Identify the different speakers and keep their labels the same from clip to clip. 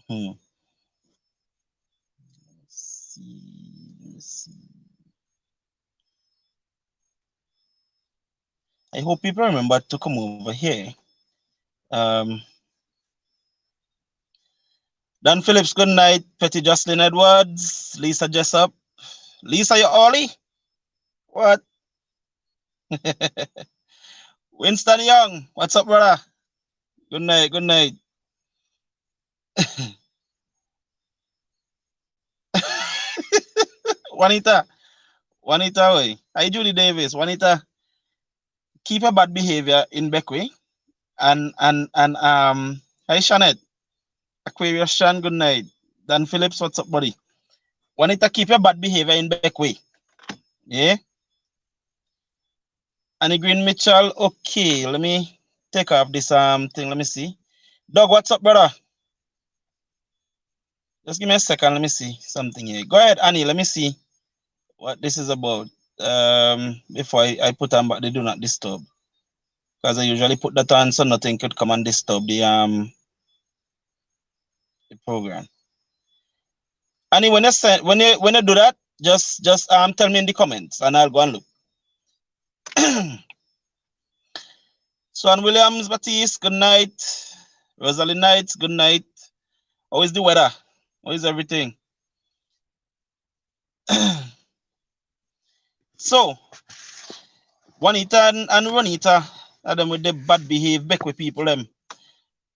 Speaker 1: Let's see. I hope people remember to come over here. Dan Phillips, good night. Petty Jocelyn Edwards, Lisa Jessup. Lisa, you Ollie? What? Winston Young, what's up, brother? Good night, good night. Juanita, oi. Hi, Julie Davis. Juanita, keep a bad behavior in Beckway. And hi, Shanette. Aquarius Shan, good night. Dan Phillips, what's up, buddy? Juanita, keep your bad behavior in Beckway. Yeah? Annie Green Mitchell, okay. Let me take off this thing. Let me see. Doug, what's up, brother? Just give me a second. Let me see something here. Go ahead, Annie. Let me see what this is about. Before I put on back the do not disturb. Because I usually put that on so nothing could come and disturb the program. Annie, when you do that, just tell me in the comments and I'll go and look. Swan Williams, Baptiste, good night. Rosalie Knights, good night. How is the weather? How is everything? So, Juanita and Ronita, them with the bad behave back with people, them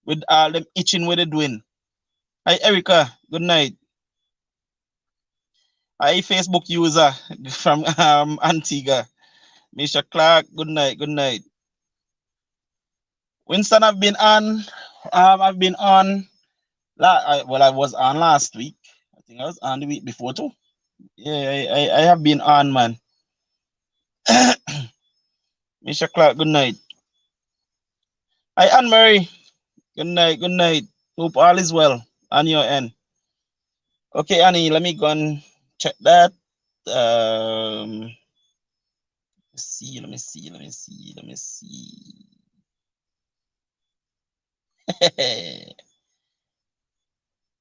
Speaker 1: with all them itching what they doing. Hi, Erica, good night. Hi, Facebook user from Antigua. Misha Clark, good night, good night. Winston, I've been on. I was on last week. I think I was on the week before too. Yeah, I have been on, man. Misha Clark, good night. Hi, Anne Marie. Good night, good night. Hope all is well on your end. Okay, Annie, let me go and check that. Let's see, let me see.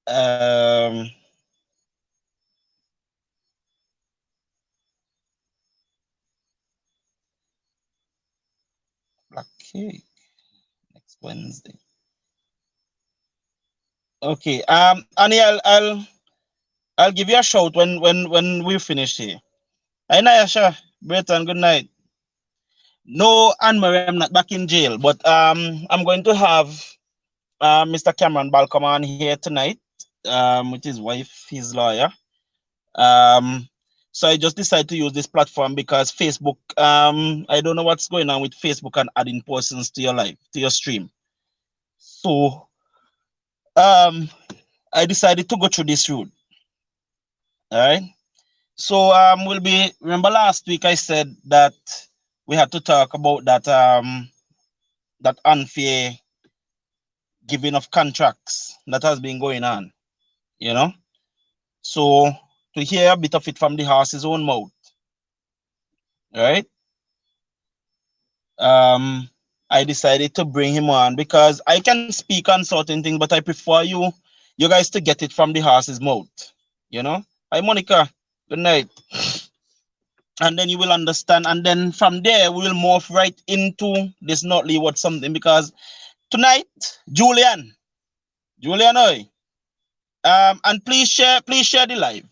Speaker 1: um, Black cake next Wednesday. Okay, Annie, I'll give you a shout when we're finished here. Hi, Nayasha, Breton, good night. No, Anne Marie, I'm not back in jail, but I'm going to have Mr. Cameron Balcom on here tonight, with his wife, his lawyer. So I just decided to use this platform because Facebook, I don't know what's going on with Facebook and adding persons to your life, to your stream. So I decided to go through this route. All right. So remember last week I said that we had to talk about that that unfair giving of contracts that has been going on, you know. So to hear a bit of it from the horse's own mouth, right? I decided to bring him on because I can speak on certain things, but I prefer you guys to get it from the horse's mouth, you know. Hi, Monica. Good night. And then you will understand, and then from there we will move right into this not what something, because tonight, Julian, oi. And please share the live.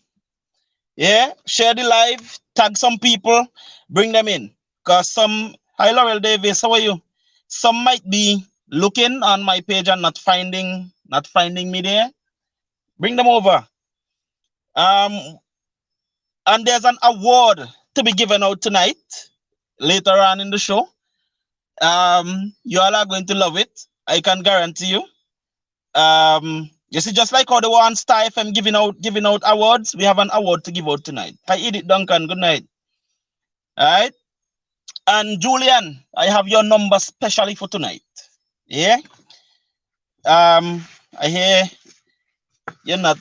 Speaker 1: Yeah, share the live, tag some people, bring them in. Because hi Laurel Davis, how are you? Some might be looking on my page and not finding me there. Bring them over. And there's an award to be given out tonight, later on in the show. You all are going to love it. I can guarantee you. You see, just like how the one Star FM giving out awards, we have an award to give out tonight. Hi, Edith Duncan. Good night. All right. And Julian, I have your number specially for tonight. Yeah. I hear you're not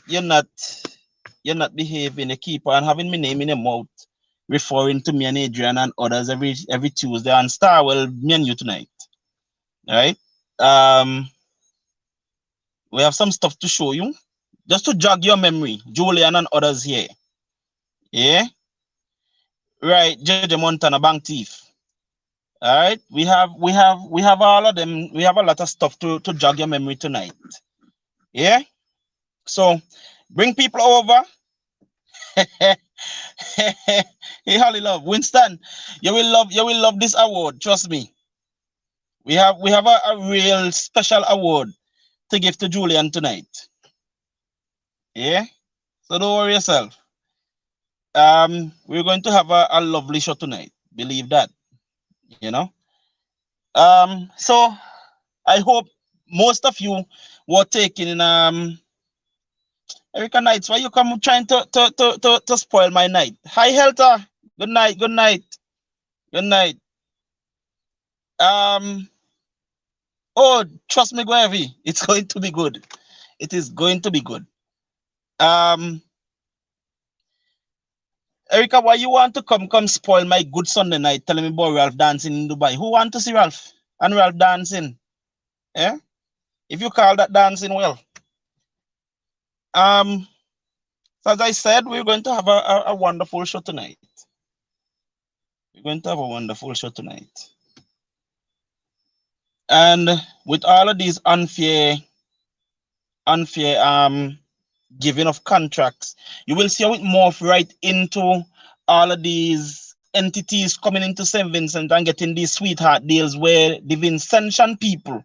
Speaker 1: behaving. You keep on having my name in your mouth, referring to me and Adrian and others every Tuesday on Star. Well, me and you tonight. All right. We have some stuff to show you. just to jog your memory, Julian and others here. Yeah, right. JJ Montana, Bank Thief. All right, we have all of them. We have a lot of stuff to jog your memory tonight. Yeah, so bring people over. Hey, Holly Love, Winston, you will love this award. Trust me. We have a real special award to give to Julian tonight. Yeah, so don't worry yourself. We're going to have a lovely show tonight. Believe that. You know. So I hope most of you were taking in Erica Nights. Why you come trying to spoil my night? Hi Helter. Good night. Good night. Good night. Um. Oh, trust me, Guavi. It's going to be good. It is going to be good. Um. Erica, why you want to come spoil my good Sunday night? Telling me about Ralph dancing in Dubai. Who want to see Ralph and Ralph dancing? Yeah. If you call that dancing, well. Um. So as I said, we're going to have a wonderful show tonight. We're going to have a wonderful show tonight. And with all of these unfair giving of contracts, you will see how it morph right into all of these entities coming into St. Vincent and getting these sweetheart deals where the Vincentian people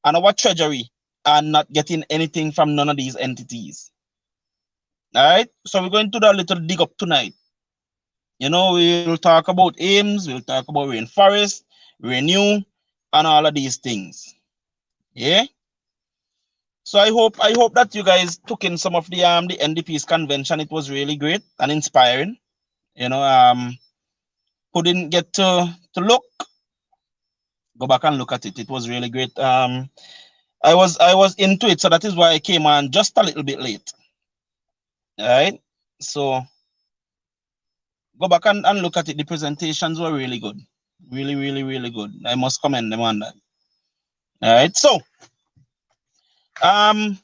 Speaker 1: and our treasury are not getting anything from none of these entities. All right, so we're going to do a little dig up tonight. You know, we'll talk about aims, we'll talk about rainforest, renew, and all of these things. Yeah. So I hope that you guys took in some of the NDP's convention. It was really great and inspiring. You know, who didn't get to look, go back and look at it. It was really great. I was into it, so that is why I came on just a little bit late. All right. So go back and look at it. The presentations were really good. Really, really, really good. I must commend them on that. All right. So um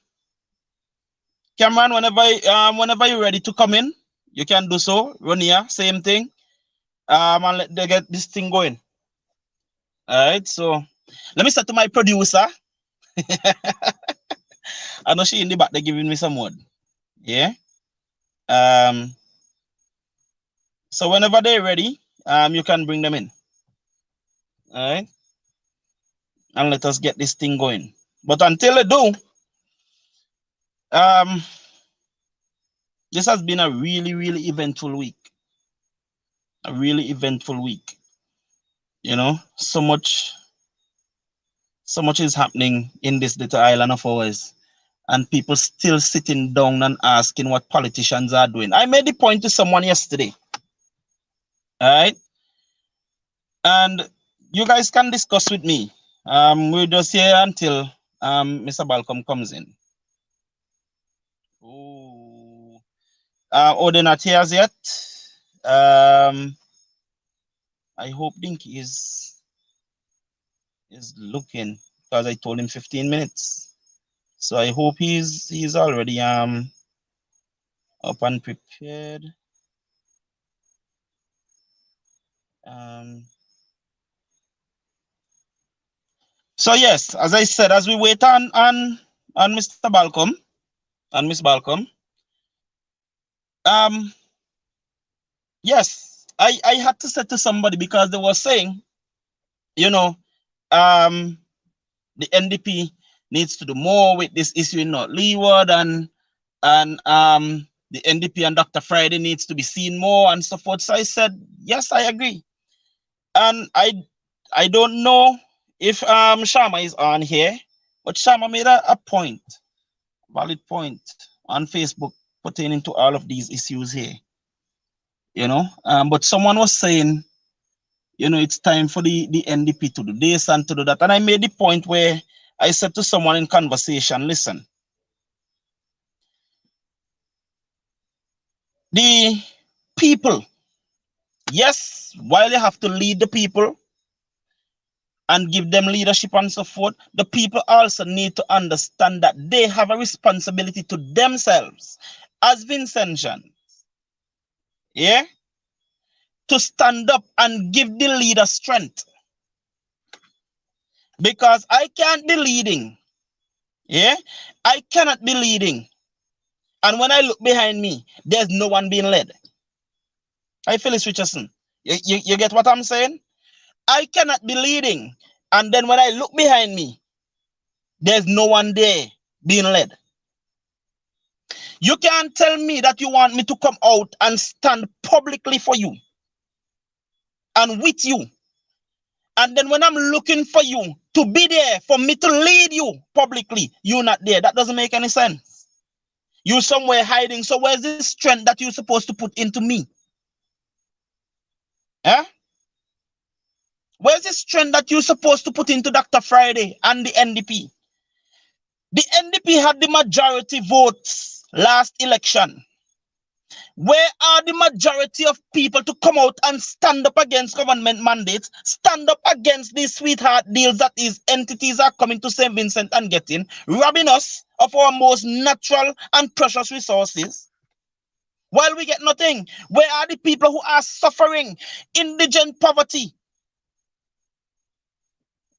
Speaker 1: Cameron, whenever you're ready to come in, you can do so. Ronia, same thing. And let they get this thing going. All right. So let me start to my producer. I know she in the back. They're giving me some word. Yeah. Um. So whenever they're ready, you can bring them in. All right. And let us get this thing going. But until they do, um, this has been a really, really eventful week. A really eventful week. You know, so much is happening in this little island of ours, and people still sitting down and asking what politicians are doing. I made the point to someone yesterday. All right. And you guys can discuss with me. We're just here until Mr. Balcom comes in. Oh, they're not here as yet. I hope Dinky is looking, because I told him 15 minutes. So I hope he's already up and prepared. So yes, as I said, as we wait on Mr. Balcom and Miss Balcom, um, yes, I had to say to somebody, because they were saying, you know, the NDP needs to do more with this issue in North Leeward, and the NDP and Dr. Friday needs to be seen more and so forth. So I said, yes, I agree. And I don't know if Shama is on here, but Shama made a point, valid point on Facebook pertaining to all of these issues here. You know, but someone was saying, you know, it's time for the NDP to do this and to do that. And I made the point where I said to someone in conversation, listen, the people, yes, while you have to lead the people, and give them leadership and so forth, the people also need to understand that they have a responsibility to themselves as Vincentians, yeah, to stand up and give the leader strength. Because I can't be leading, yeah, I cannot be leading. And when I look behind me, there's no one being led. I feel it's Richardson. You get what I'm saying? I cannot be leading. And then when I look behind me, there's no one there being led. You can't tell me that you want me to come out and stand publicly for you and with you. And then when I'm looking for you to be there for me to lead you publicly, you're not there. That doesn't make any sense. You're somewhere hiding. So where's the strength that you're supposed to put into me? Eh? Where's the strength that you're supposed to put into Dr. Friday and the NDP? The NDP had the majority votes last election. Where are the majority of people to come out and stand up against government mandates, stand up against these sweetheart deals that these entities are coming to St. Vincent and getting, robbing us of our most natural and precious resources? While we get nothing, where are the people who are suffering? Indigent poverty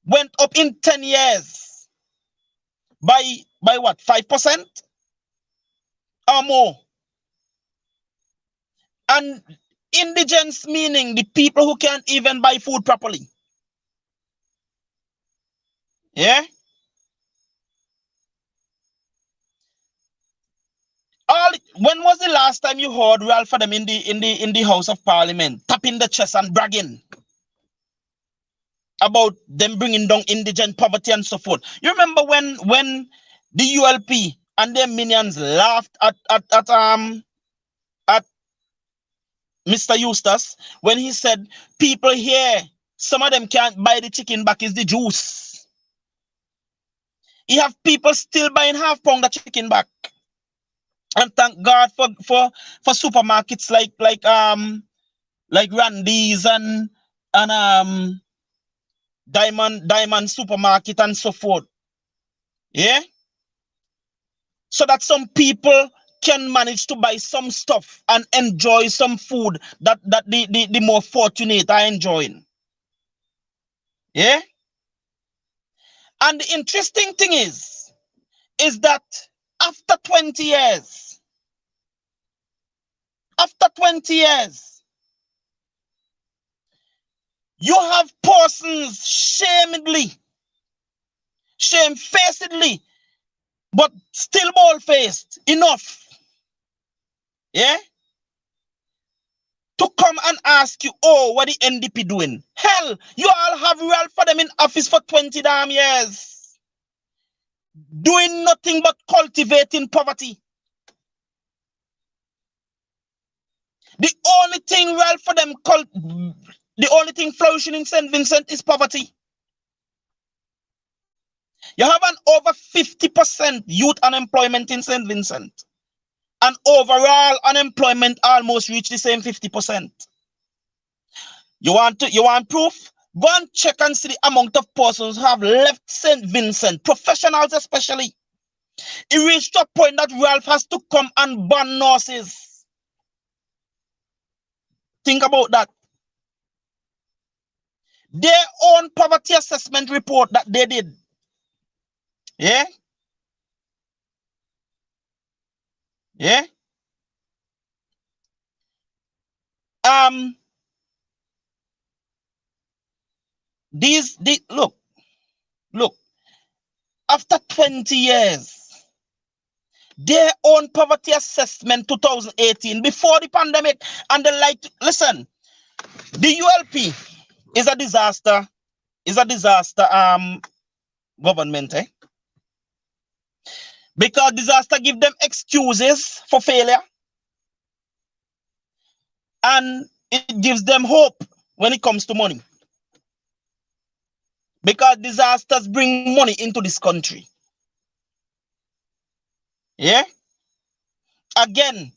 Speaker 1: went up in 10 years by what, 5% or more? And indigents meaning the people who can't even buy food properly. Yeah? When was the last time you heard Ralph for them in the House of Parliament tapping the chest and bragging about them bringing down indigent poverty and so forth? You remember when the ULP and their minions laughed at Mr. Eustace when he said people here, some of them can't buy the chicken back, is the juice. You have people still buying half pound of chicken back. And thank God for supermarkets like Randy's and Diamond Supermarket and so forth. Yeah? So that some people can manage to buy some stuff and enjoy some food that the more fortunate are enjoying. Yeah? And the interesting thing is that after 20 years, you have persons shamefacedly, but still bald-faced enough, yeah, to come and ask you, oh, what the NDP doing? Hell, you all have Ralph for them in office for 20 damn years, doing nothing but cultivating poverty. The only thing Ralph for them the only thing flourishing in St. Vincent is poverty. You have an over 50% youth unemployment in St. Vincent. And overall unemployment almost reached the same 50%. You want proof? Go and check and see the amount of persons who have left St. Vincent, professionals especially. It reached a point that Ralph has to come and ban nurses. Think about that. Their own poverty assessment report that they did. Yeah? Yeah? Look, after 20 years, their own poverty assessment 2018, before the pandemic, and they like, listen, the ULP is a disaster government, because disaster give them excuses for failure, and it gives them hope when it comes to money, because disasters bring money into this country. Yeah, again,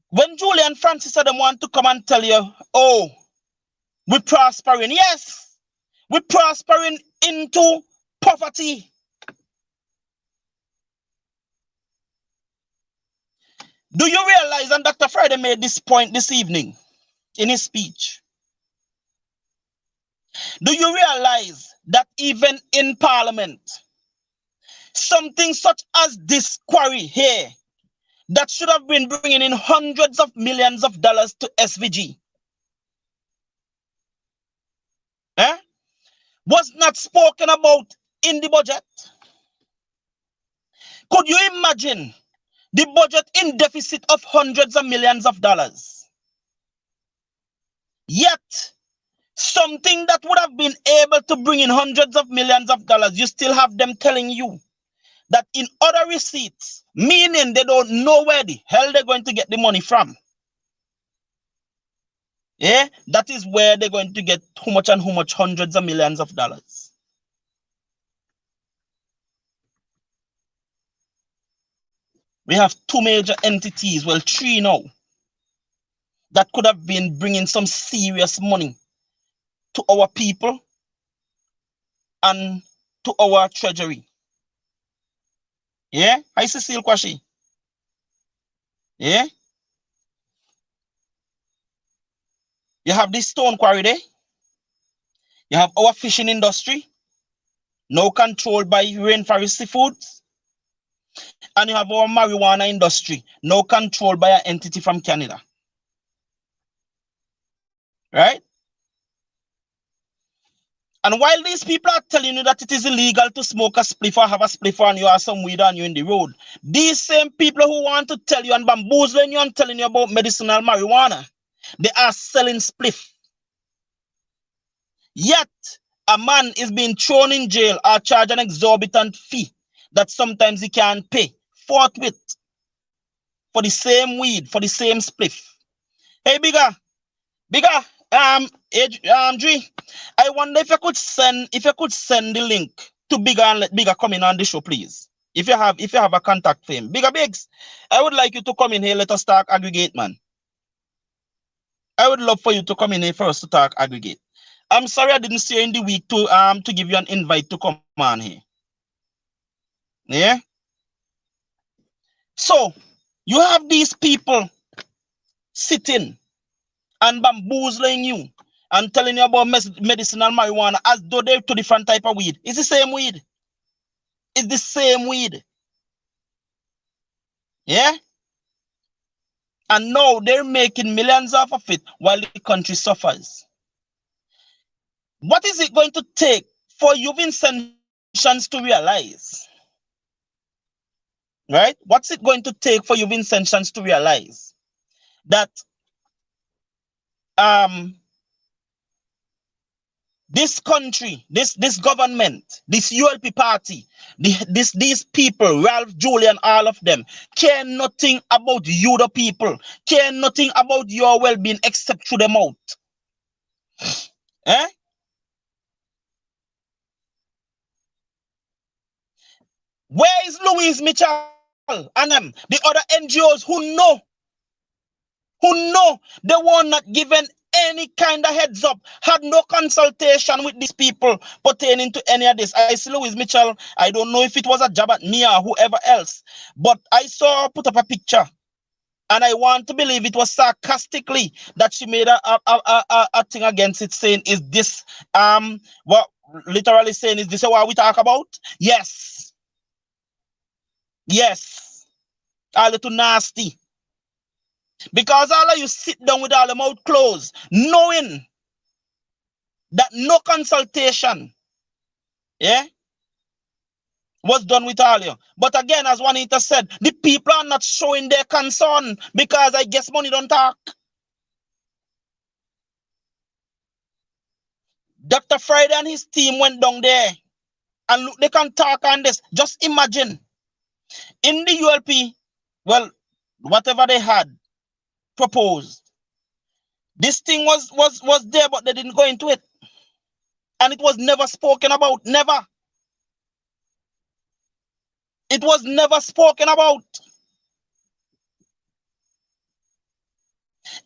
Speaker 1: when Julian Francis said them want to come and tell you, oh, we're prospering, yes, We're prospering into poverty. Do you realize, and Dr. Friday made this point this evening in his speech, do you realize that even in Parliament, something such as this quarry here, that should have been bringing in hundreds of millions of dollars to SVG, was not spoken about in the budget? Could you imagine the budget in deficit of hundreds of millions of dollars? Yet, something that would have been able to bring in hundreds of millions of dollars, you still have them telling you that in other receipts, meaning they don't know where the hell they're going to get the money from. Yeah, that is where they're going to get how much and how much, hundreds of millions of dollars. We have two major entities, well, three now, that could have been bringing some serious money to our people and to our treasury. Yeah, I see Cecile Kwashi. Yeah, you have this stone quarry there. You have our fishing industry, now controlled by Rainforest Seafoods. And you have our marijuana industry, now controlled by an entity from Canada. Right? And while these people are telling you that it is illegal to smoke a spliff or have a spliff and you have some weed on you in the road, these same people who want to tell you and bamboozling you and telling you about medicinal marijuana, they are selling spliff. Yet, a man is being thrown in jail or charged an exorbitant fee that sometimes he can't pay forthwith for the same weed, for the same spliff. Hey, Bigger, G, I wonder if you could send the link to Bigger and let Bigger come in on the show, please. If you have a contact for him. Bigger Biggs, I would like you to come in here, let us talk aggregate, man. I would love for you to come in here for us to talk aggregate. I'm sorry I didn't see you in the week to give you an invite to come on here. Yeah? So, you have these people sitting and bamboozling you and telling you about medicinal marijuana as though they're two different type of weed. It's the same weed. It's the same weed. Yeah? And now they're making millions off of it while the country suffers. What is it going to take for you Vincentians to realize? Right? What's it going to take for you Vincentians to realize that this country, this government, this ULP party, these people, Ralph, Julian, all of them, care nothing about you, the people, care nothing about your well-being except through the mouth. Eh? Where is Louise Mitchell and them, the other NGOs who know they were not given any kind of heads up, had no consultation with these people pertaining to any of this? I see Louise Mitchell. I don't know if it was a jab at me or whoever else, but I saw her put up a picture, and I want to believe it was sarcastically that she made a thing against it, saying, "Is this what literally saying? Is this what we talk about?" Yes, a little nasty. Because all of you sit down with all the mouth closed, knowing that no consultation, was done with all you. But again, as Juanita said, the people are not showing their concern because I guess money don't talk. Dr. Friday and his team went down there and look, they can talk on this. Just imagine in the ULP, well, whatever they had proposed, this thing was there, but they didn't go into it. And it was never spoken about. Never. It was never spoken about.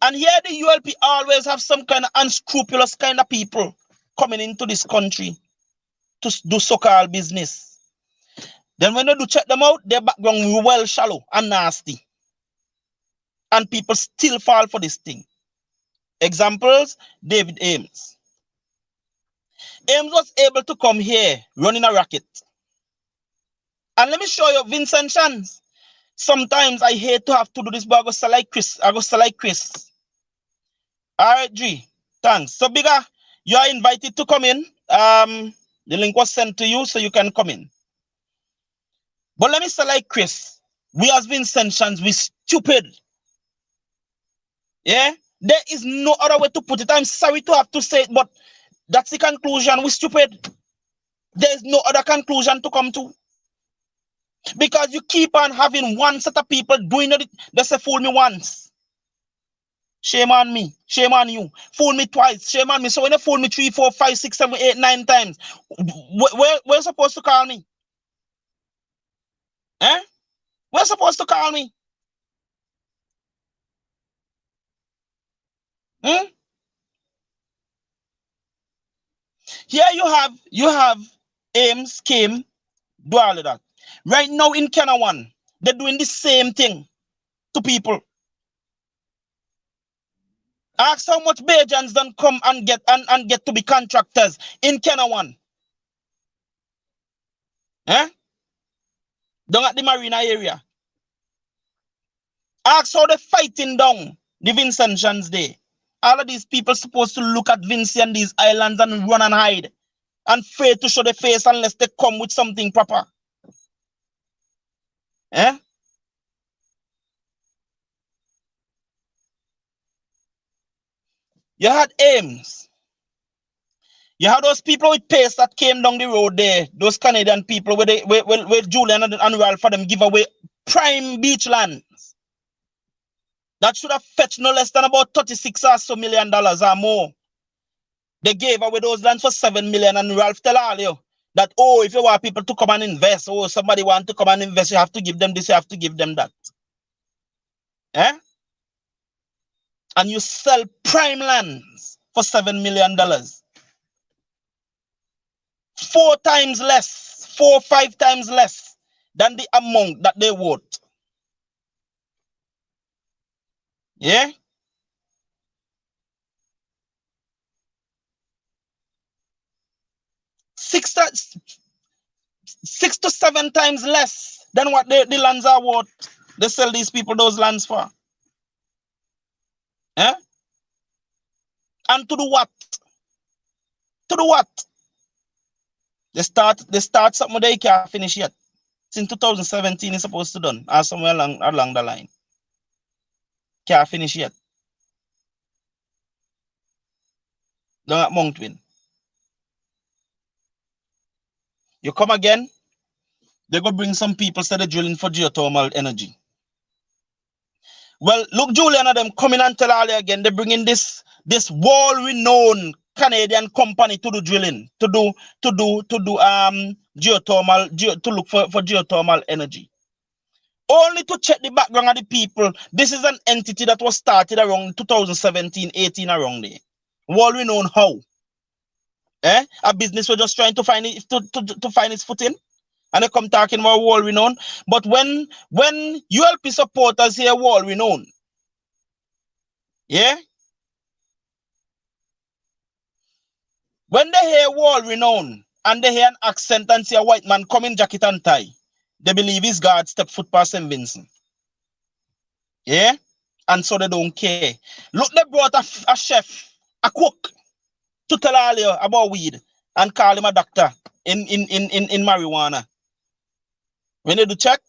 Speaker 1: And here the ULP always have some kind of unscrupulous kind of people coming into this country to do so-called business. Then when they do check them out, their background well shallow and nasty. And people still fall for this thing. Examples, David Ames. Ames was able to come here running a racket. And let me show you, Vincentians. Sometimes I hate to have to do this, but I go select Chris. All right, G. Thanks. So, Bigger, you are invited to come in. The link was sent to you, so you can come in. But let me select Chris. We as Vincentians, we stupid. Yeah? There is no other way to put it. I'm sorry to have to say it, but that's the conclusion. We're stupid. There is no other conclusion to come to. Because you keep on having one set of people doing it. They say, fool me once. Shame on me. Shame on you. Fool me twice. Shame on me. So when they fool me 3, 4, 5, 6, 7, 8, 9 times, where you supposed to call me? Eh? Where you supposed to call me? Hmm? Here you have Ames came, do all of that. Right now in Kenawan, they're doing the same thing to people. Ask how much Bajans don't come and get to be contractors in Kenawan. Eh? Down at the marina area. Ask how they're fighting down the Vincentians Day. All of these people supposed to look at Vinci and these islands and run and hide. And afraid to show their face unless they come with something proper. Eh? You had Ames. You had those people with pace that came down the road there. Those Canadian people where Julian and Ralph for them give away prime beach lands. That should have fetched no less than about $36 million or more. They gave away those lands for $7 million, and Ralph tell all you that, oh, if you want people to come and invest, oh, somebody want to come and invest, you have to give them this, you have to give them that. Eh? And you sell prime lands for $7 million. 4 times less, 4 or 5 times less than the amount that they worth. Yeah? Six to 7 times less than what the lands are worth. They sell these people those lands for. Eh? And to do what? To do what? They start something they can't finish yet. Since 2017 is supposed to done, or somewhere along the line. Can't finish yet. Down at Mount Win. You come again, they go bring some people to the drilling for geothermal energy. Well, look, Julian and them coming and tell all you again, they bring in this world-renowned Canadian company to do drilling, to do geothermal, to look for geothermal energy. Only to check the background of the people. This is an entity that was started around 2017, 18 around there. World-renowned how? Eh? A business was just trying to find it to find its footing. And they come talking about world-renowned. But when ULP supporters hear world-renowned, yeah? When they hear world-renowned and they hear an accent and see a white man come in jacket and tie, they believe his God step foot past St. Vincent. Yeah? And so they don't care. Look, they brought a chef, a cook, to tell all you about weed and call him a doctor in marijuana. When they do check,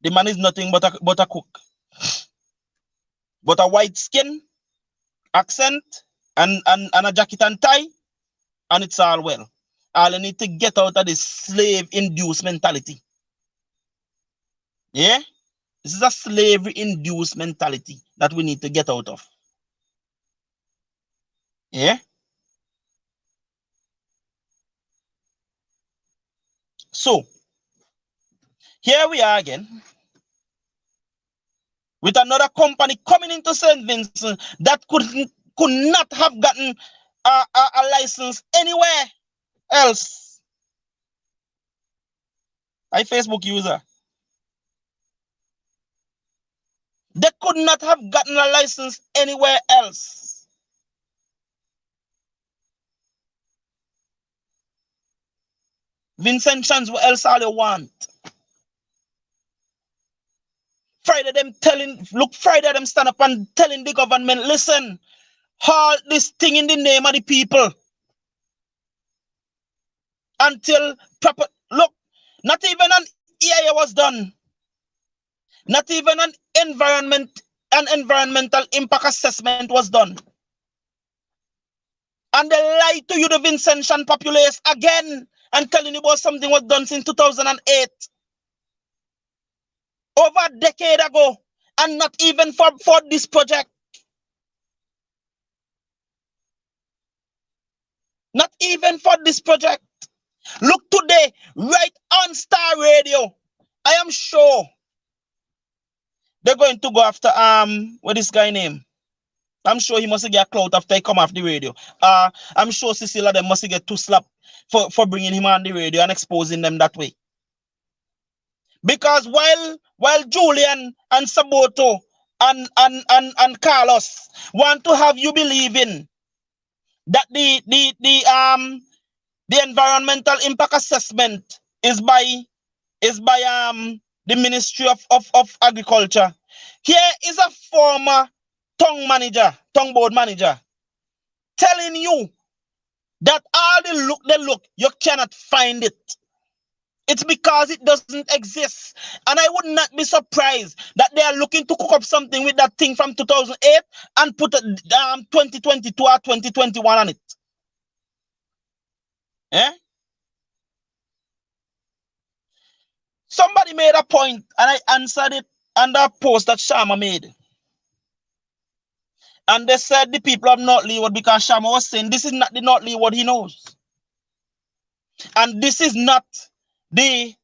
Speaker 1: the man is nothing but a cook. But a white skin, accent, and a jacket and tie, and it's all well. All you need to get out of this slave-induced mentality. Yeah? This is a slavery-induced mentality that we need to get out of. Yeah? So, here we are again with another company coming into St. Vincent that could not have gotten a license anywhere else. I Facebook user. They could not have gotten a license anywhere else. Vincentians, what else all they want? Friday them telling, look, Friday them stand up and telling the government, listen, halt this thing in the name of the people. Until proper, look, not even an EIA was done. Not even an environmental impact assessment was done. And they lie to you, the Vincentian populace, again, and telling you about something was done since 2008. Over a decade ago, and not even for this project. Not even for this project. Look today, right on Star Radio. I am sure they're going to go after what this guy name? I'm sure he must get a clout after he come off the radio. I'm sure Cecilia them must get two slap for bringing him on the radio and exposing them that way. Because while Julian and Saboto and Carlos want to have you believing that the environmental impact assessment is by the Ministry of Agriculture. Here is a former tongue board manager, telling you that all the look, you cannot find it. It's because it doesn't exist. And I would not be surprised that they are looking to cook up something with that thing from 2008 and put 2022 or 2021 on it. Eh? Somebody made a point and I answered it under a post that Shama made. And they said the people of North Leeward, because Shama was saying this is not the North Leeward he knows. And this is not the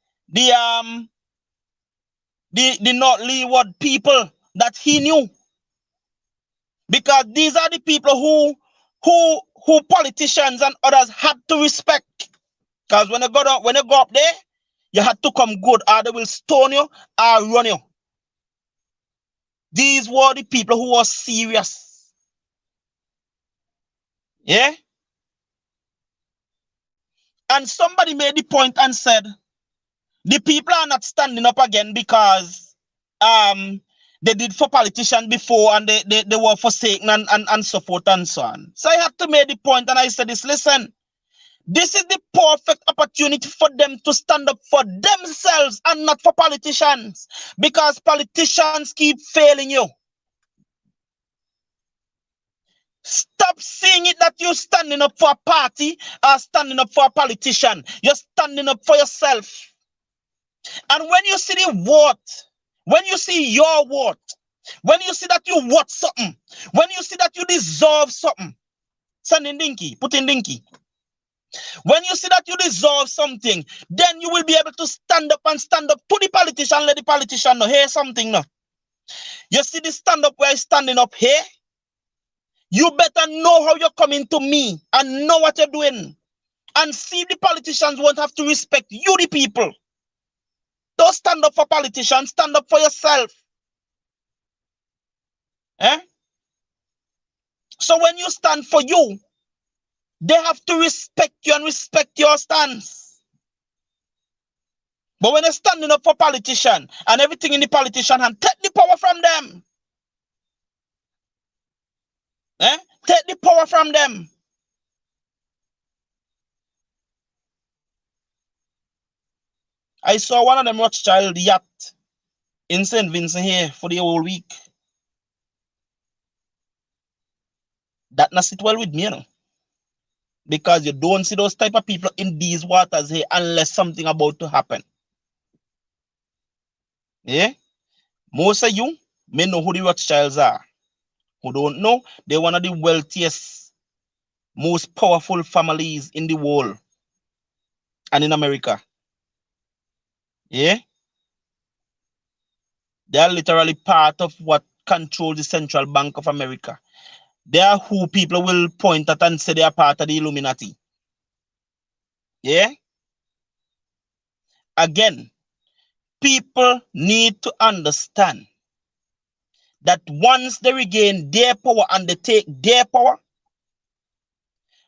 Speaker 1: North Leeward people that he knew. Because these are the people who politicians and others had to respect. Because when you go up there, you had to come good, or they will stone you or run you. These were the people who were serious. Yeah? And somebody made the point and said, the people are not standing up again because they did for politicians before and they were forsaken and so forth and so on. So I had to make the point and I said this, listen, this is the perfect opportunity for them to stand up for themselves and not for politicians, because politicians keep failing you. Stop seeing it that you're standing up for a party or standing up for a politician. You're standing up for yourself. And when you see the what, when you see your what, when you see that you want something, when you see that you deserve something, send in Dinky, put in Dinky. When you see that you deserve something, then you will be able to stand up to the politician, let the politician know, hey, something now. You see the stand up where I'm standing up here? You better know how you're coming to me and know what you're doing. And see the politicians won't have to respect you, the people. Don't stand up for politicians, stand up for yourself. Eh? So when you stand for you, they have to respect you and respect your stance. But when they're standing up for politician and everything in the politician hand, take the power from them. Eh? Take the power from them. I saw one of them Rothschild yacht in St. Vincent here for the whole week. That not sit well with me, you know. Because you don't see those type of people in these waters here unless something about to happen. Yeah? Most of you may know who the Rothschilds are. Who don't know, they're one of the wealthiest, most powerful families in the world and in America. Yeah? They are literally part of what controls the Central Bank of America. They are who people will point at and say they are part of the Illuminati. Yeah? Again, people need to understand that once they regain their power and they take their power,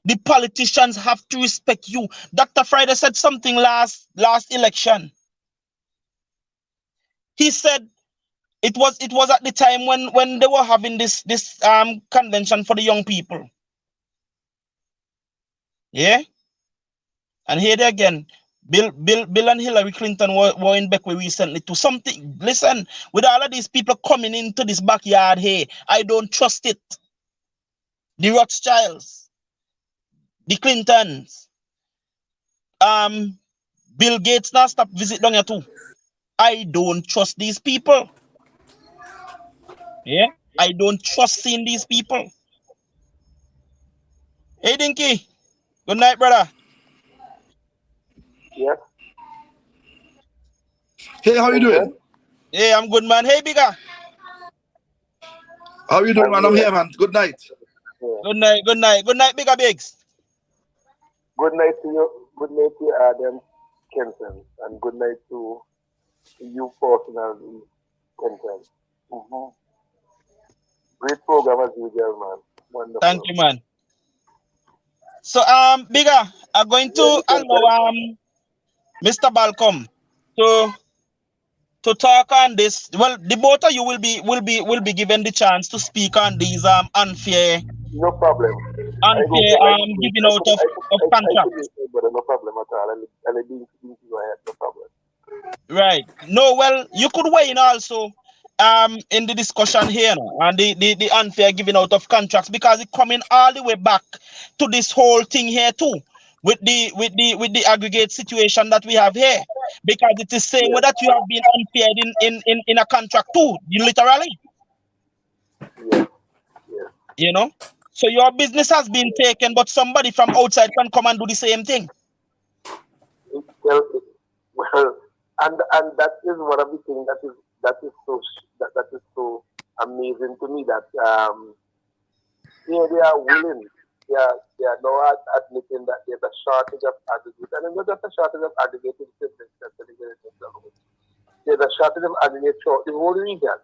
Speaker 1: the politicians have to respect you. Dr. Friday said something last election. He said it was at the time when they were having this convention for the young people. Yeah? And here they again. Bill and Hillary Clinton were in Beckway recently to something. Listen, with all of these people coming into this backyard here, I don't trust it. The Rothschilds, the Clintons, Bill Gates now stop visit down here too. I don't trust these people. Yeah, I don't trust seeing these people. Hey Dinky, good night, brother.
Speaker 2: Yes,
Speaker 3: Hey, how you
Speaker 2: Vincent,
Speaker 3: doing?
Speaker 1: Hey, I'm good, man. Hey, Bigger.
Speaker 3: How you doing,
Speaker 2: I'm
Speaker 3: man? I'm
Speaker 2: here.
Speaker 3: here, man. Good night.
Speaker 2: Yeah.
Speaker 1: Good night, good night, good night, Bigger Bigs.
Speaker 2: Good night to you. Good night to Adam Kenton, and good night to you personally, Kenton. Mm-hmm. Great program as usual, man.
Speaker 1: Thank
Speaker 2: Wonderful.
Speaker 1: you, man. So, Bigger, I'm going
Speaker 2: Yes,
Speaker 1: to
Speaker 2: Kenton.
Speaker 1: allow Mr. Balcom to talk on this. Well, the both of you will be given the chance to speak on these unfair
Speaker 2: No problem. I go
Speaker 1: unfair
Speaker 2: for I could wait.
Speaker 1: giving out of
Speaker 2: I could
Speaker 1: contracts.
Speaker 2: wait, but no problem at all. I'll be go ahead. No problem.
Speaker 1: Right. No, well, you could weigh in also in the discussion here no, and the unfair giving out of contracts because it coming all the way back to this whole thing here too with the aggregate situation that we have here. Because it is saying
Speaker 2: Yes,
Speaker 1: that you have been unfair in a contract too, literally,
Speaker 2: yes, yes.
Speaker 1: you know. So your business has been taken, but somebody from outside can come and do the same thing.
Speaker 2: Well, well, and that is one of the things that is so amazing to me that here they are willing. They are now admitting that there's a shortage of aggregate, and it's not just a shortage of aggregate in there's a shortage of aggregate throughout the whole region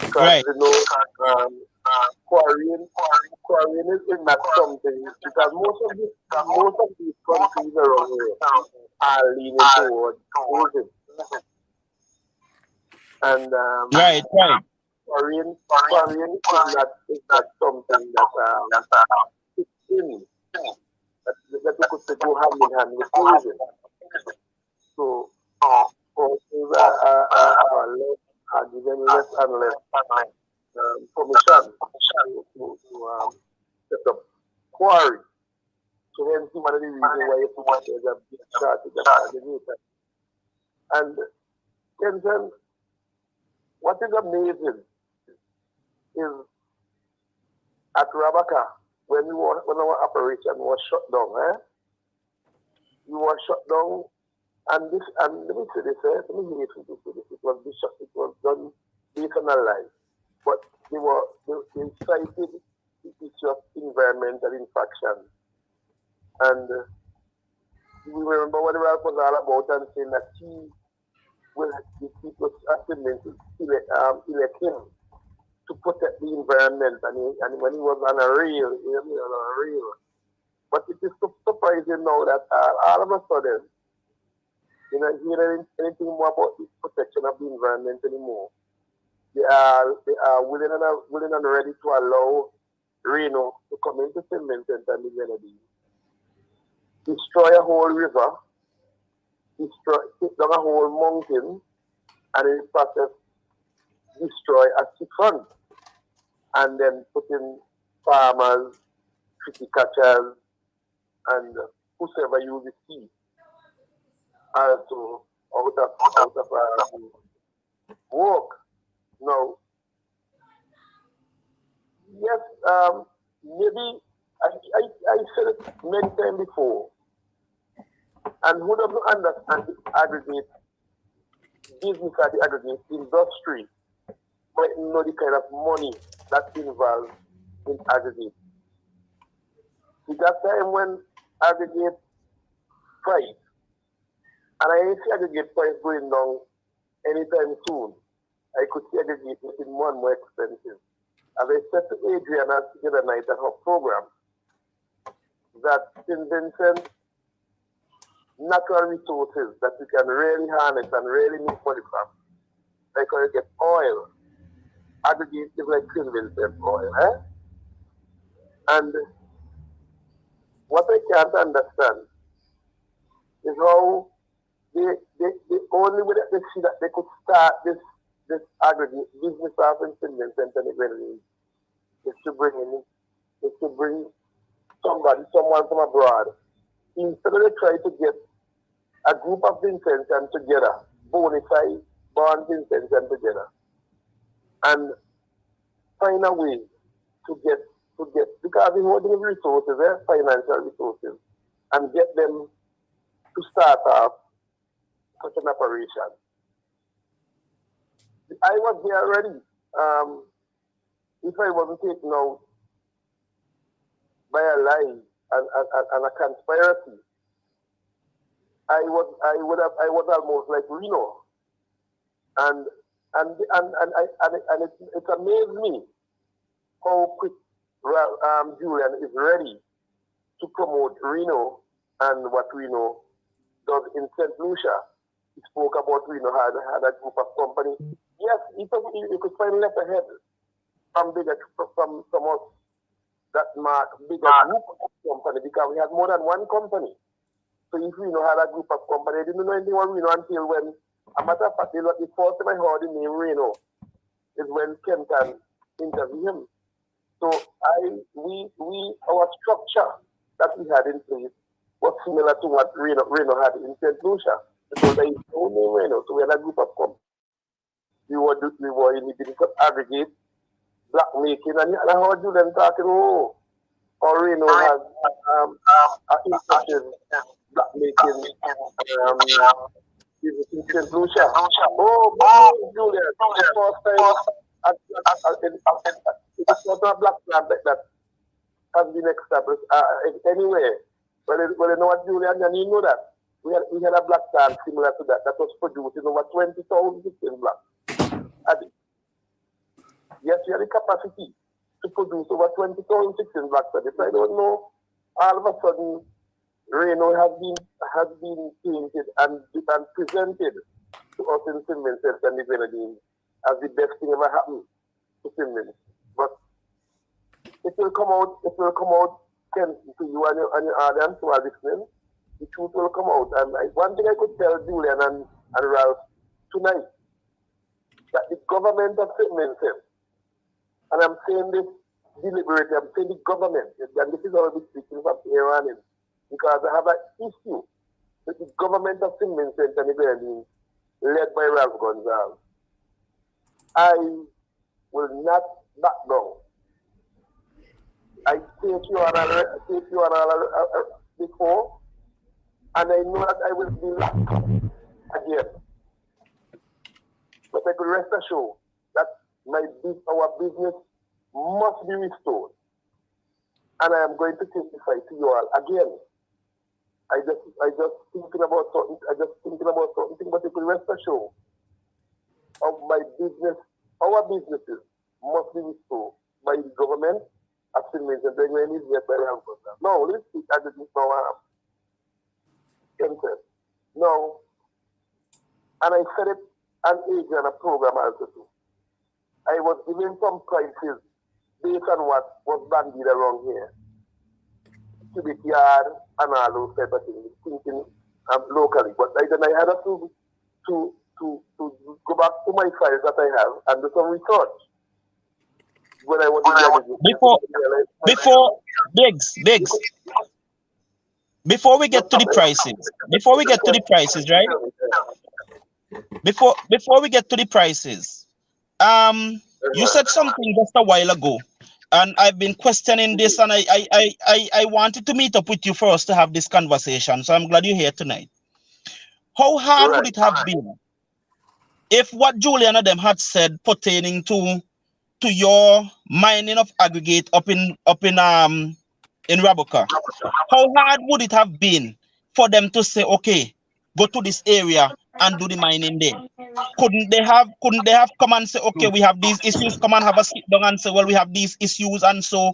Speaker 2: because
Speaker 1: Right.
Speaker 2: um, quarrying is not something because most of these countries around here are leaning towards tourism and
Speaker 1: Right. Right.
Speaker 2: quarrying is not something that fits in that you could say go hand in hand with tourism. So countries are given less and less permission to set up quarry. So hence one of the reasons why you see that there's a big shortage of aggregators. And Kenton, what is amazing is at Rabaka, when our operation was shut down, we were shut down and this and let me say this, let me hear it to this. It was done based on a lie. But they cited the issue of environmental infraction. And we remember what the rap was all about and saying that he will the people asking to elect him to protect the environment and when he was on a rail, on a rail. But it is so surprising now that all of a sudden, you know, hearing anything more about the protection of the environment anymore. They are willing and ready to allow Reno to come into St. Vincent and the Grenadines, destroy a whole river, take down a whole mountain, and in the process destroy a seafront, and then put in farmers, cricket catchers, and whosoever use the sea also out of work. Now, yes, maybe I said it many times before, and who doesn't understand the aggregate business or the aggregate industry might know the kind of money that involves in aggregate. It's that time when aggregate price, and I ain't see aggregate price going down anytime soon. I could see aggregate getting more and more expensive. As I said to Adriana the other night at her program, that St. Vincent natural resources that we can really harness and really make money from, like when you get oil, aggregate is like St. Vincent oil, eh? And what I can't understand is how they only way that they see that they could start this aggregate business off in St. Vincent and the Grenadines is to bring someone from abroad. Instead of they try to get a group of Vincentians together, bona fide born Vincentians together, and find a way to get because we hold the resources, financial resources, and get them to start off such an operation. I was here already. If I wasn't taken out by a lie and a conspiracy, I was almost like Reno, and it amazed me how quick Julian is ready to promote Reno and what Reno does in St. Lucia. He spoke about Reno had a group of companies. Yes, you could find letterhead from us that mark bigger group of company because we had more than one company. So if Reno had a group of company, I didn't know anything about Reno until when, a matter of fact, the first time I heard the name Reno is when Kenton interviewed him. So our structure that we had in place was similar to what Reno had in St. Lucia. Because there is no name Reno, so we had a group of companies. We were in the business of aggregate, black making, and I heard you then talking, Reno has impressive black making business in St. Lucia. Julian, the first time it's not a black plant like that has been established anywhere. Well, you know what, Julian, and you know that we had a black plant similar to that was producing over 20,000 black. Yes, we had the capacity to produce over 20,000 black studies. I don't know. All of a sudden, Reno has been painted and presented to us in St. Vincent and the Grenadines as the best thing ever happened to St. Vincent. But it will come out, Ken, to you and your audience who are listening. The truth will come out. And one thing I could tell Julian and Ralph tonight, that the government of St. Vincent, and I'm saying this deliberately, I'm saying the government, and this is how I'll be speaking from here on in, because I have an issue with the government of St. Vincent and the Grenadines, led by Ralph Gonzalez. I will not back down. I take you on before, and I know that I will be locked again. But I could rest assured that our business must be restored. And I am going to testify to you all again. I just thinking about something, but you could rest assured of our businesses must be restored by the government of St. Vincent and Grenadines, yet by the now, let's speak at this now. No, and I said it an Adrian a program also too. I was giving some prices based on what was bandied around here. Cubic yard and all those type of things, thinking locally. But I had to go back to my files that I have and do some research. When I was
Speaker 1: before Biggs, before we get to the prices, right? Before we get to the prices, you said something just a while ago, and I've been questioning this, and I wanted to meet up with you for us to have this conversation. So I'm glad you're here tonight. How hard would it have been if what Julian and them had said pertaining to to your mining of aggregate in Raboka, how hard would it have been for them to say, okay, go to this area and do the mining there? Couldn't they have come and say, okay, we have these issues, come and have a sit down and say, well, we have these issues, and so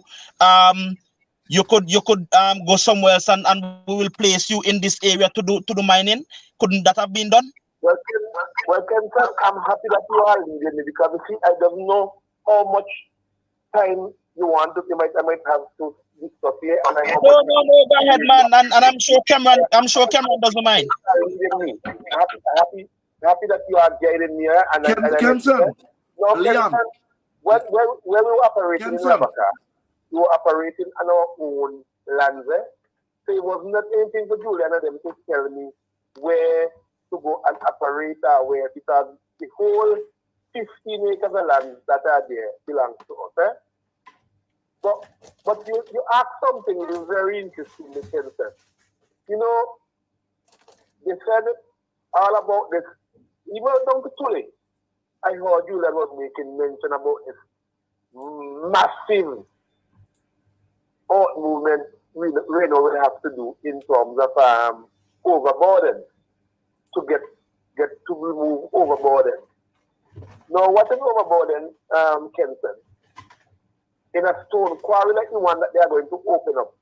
Speaker 1: you could go somewhere else, and we will place you in this area to do mining? Couldn't that have been done?
Speaker 2: Well, Kenton, I'm happy that you are leading me because you see, I don't know how much time you want to. I might have to discuss here, and I know
Speaker 1: No,
Speaker 2: much
Speaker 1: no, no, go ahead, man. And I'm sure Cameron doesn't mind.
Speaker 2: leading me. Happy that you are guiding me, and I like
Speaker 3: Kenson,
Speaker 2: that. No,
Speaker 3: Liam,
Speaker 2: Kenton, when we were operating in
Speaker 3: Kenson,
Speaker 2: Rabaka, we were operating on our own lands. So it was not anything for Julian and them to tell me where to go and operate where, because the whole 15 acres of land that are there belongs to us. But you asked something very interesting, Kenton. You know, they said all about this. Even down to Tully, I heard Julian was making mention about this massive out movement we will have to do in terms of overboarding to get to remove overboarding. Now, what is overboarding, Kenton? In a stone quarry like the one that they are going to open up.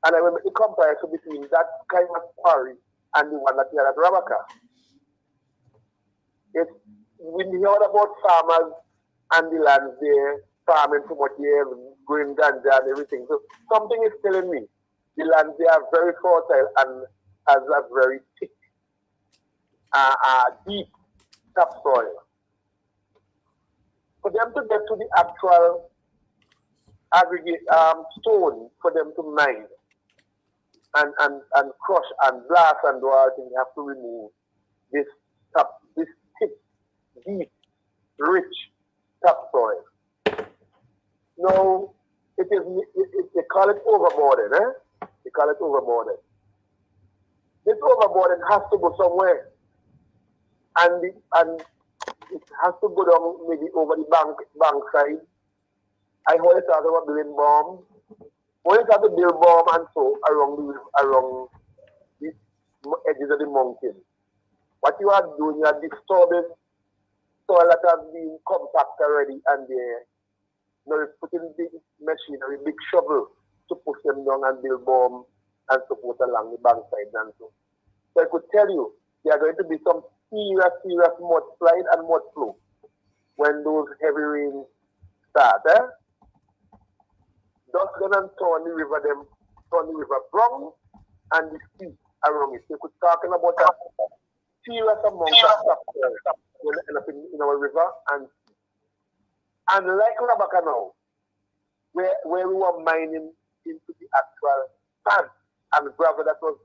Speaker 2: And I will make the comparison between that kind of quarry and the one that we had at Rabaka. When you heard about farmers and the lands there, farming too much there, growing ganja and everything. So something is telling me the lands there are very fertile and has a very thick, deep topsoil. For them to get to the actual aggregate stone for them to mine and crush and blast and do all things, you have to remove this thick, deep, rich topsoil. Now, they call it overboarding, They call it overboarding. This overboarding has to go somewhere. And it has to go down maybe over the bank side. I heard it talk about building bomb. When you have to build bomb and so around the edges of the mountain, what you are doing, you are disturbing soil that has been compact already, and they're putting big machinery, big shovel to push them down and build bomb and support along the bank sides and so. So I could tell you there are going to be some serious mudslide and mud flow when those heavy rains start. Dustin and Tony River Brown and the sea around it. So we could talking about a serious amount of stuff when it end up in our river and like Rabaka now, where we were mining into the actual sand and gravel that was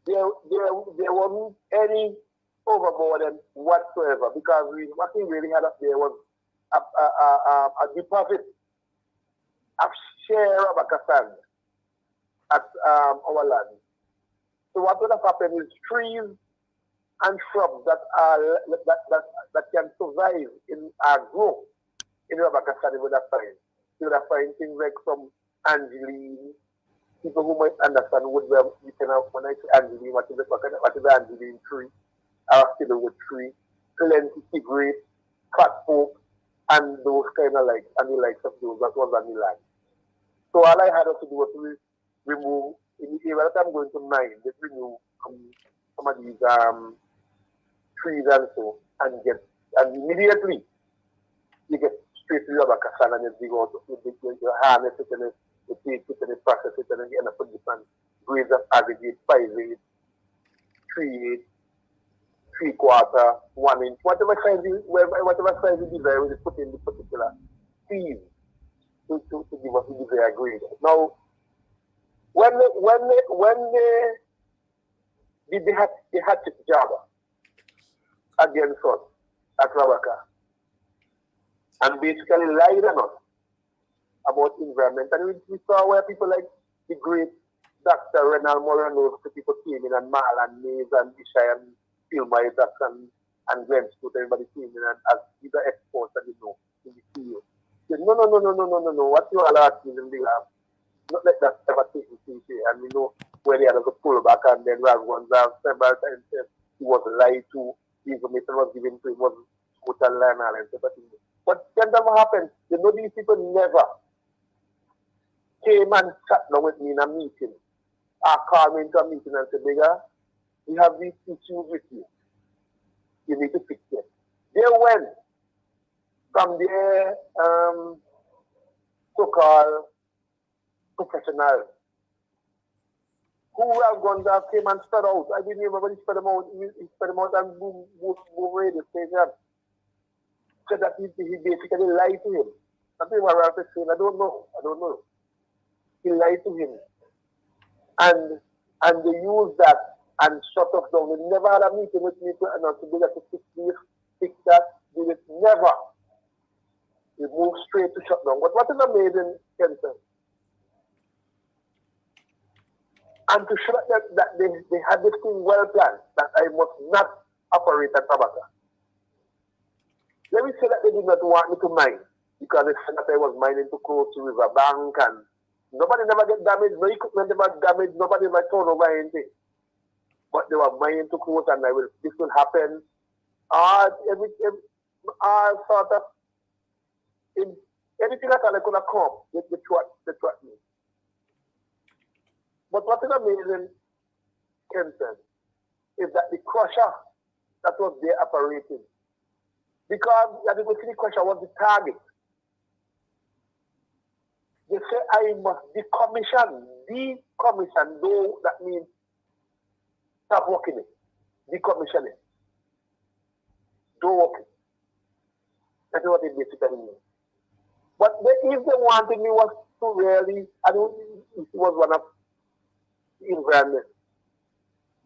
Speaker 2: there wasn't any overboarding whatsoever, because what we really had up there was a deposit of share Rabaka sand at our land. So what would have happened is trees and shrubs that can survive in grow in Rabaka sand would have find. You would have find things like some angeline. People who might understand would be, when I say angeline, what is the angeline tree? Or cedarwood tree, plenty grape, fat oak, and those kind of like, and the likes of those that was on the land. So all I had to do was to remove, in the area that I'm going to mine, just remove some of these trees and so, and immediately you get straight to your back and you dig out, you harness it and you take it and you process it and you end up with different grades of aggregate, 5/8, 3/8, 3/4, 1 inch, whatever size you desire, you put in the particular seed to give us the desired grade. Now, when they had job against us at Rabaka and basically lied on us about environment, and we saw where people like the great Dr. Renal Morano, people came in and Marlon Mays and Ishai and Phil Isaacs and and Glenn Scott, everybody came in and as either exports that you know, in the studio. Said, no. What you all asking them, they have not let that ever take the city. And we know where they had to pull back and then Ralph Gonzalez several times said he was lied to, the information was given to him was total lie and stuff. But then never happened. You know these people never came and sat down with me in a meeting. I called me into a meeting and said, Bigger, we have these issues with you. You need to fix them. They went from their so-called professionals who have gone there, came and spread out. I didn't remember he spread them out. He spread them out and boom, radio station. Said that he basically lied to him. That's what Ralph is saying. I don't know. He lied to him. And they used that and shut us down. They never had a meeting with me to announce to do that to fix that. They did never. They moved straight to shut down. But what is amazing, Kenton? And to show that they had this thing well planned, that I must not operate at Tabata. Let me say that they did not want me to mine, because they said that I was mining too close to river bank and nobody never get damaged, no equipment never damaged, nobody might turn over anything. But they were mining too close and this will happen. All sort of, anything that I could have come, they threat me. But what is amazing, Kenton, is that the crusher that was there operating, because the crusher was the target. They say I must decommission, though that means stop working it, decommission it, don't work it. That's what it basically means. But if they wanted me was to really, I don't it was one of the environment.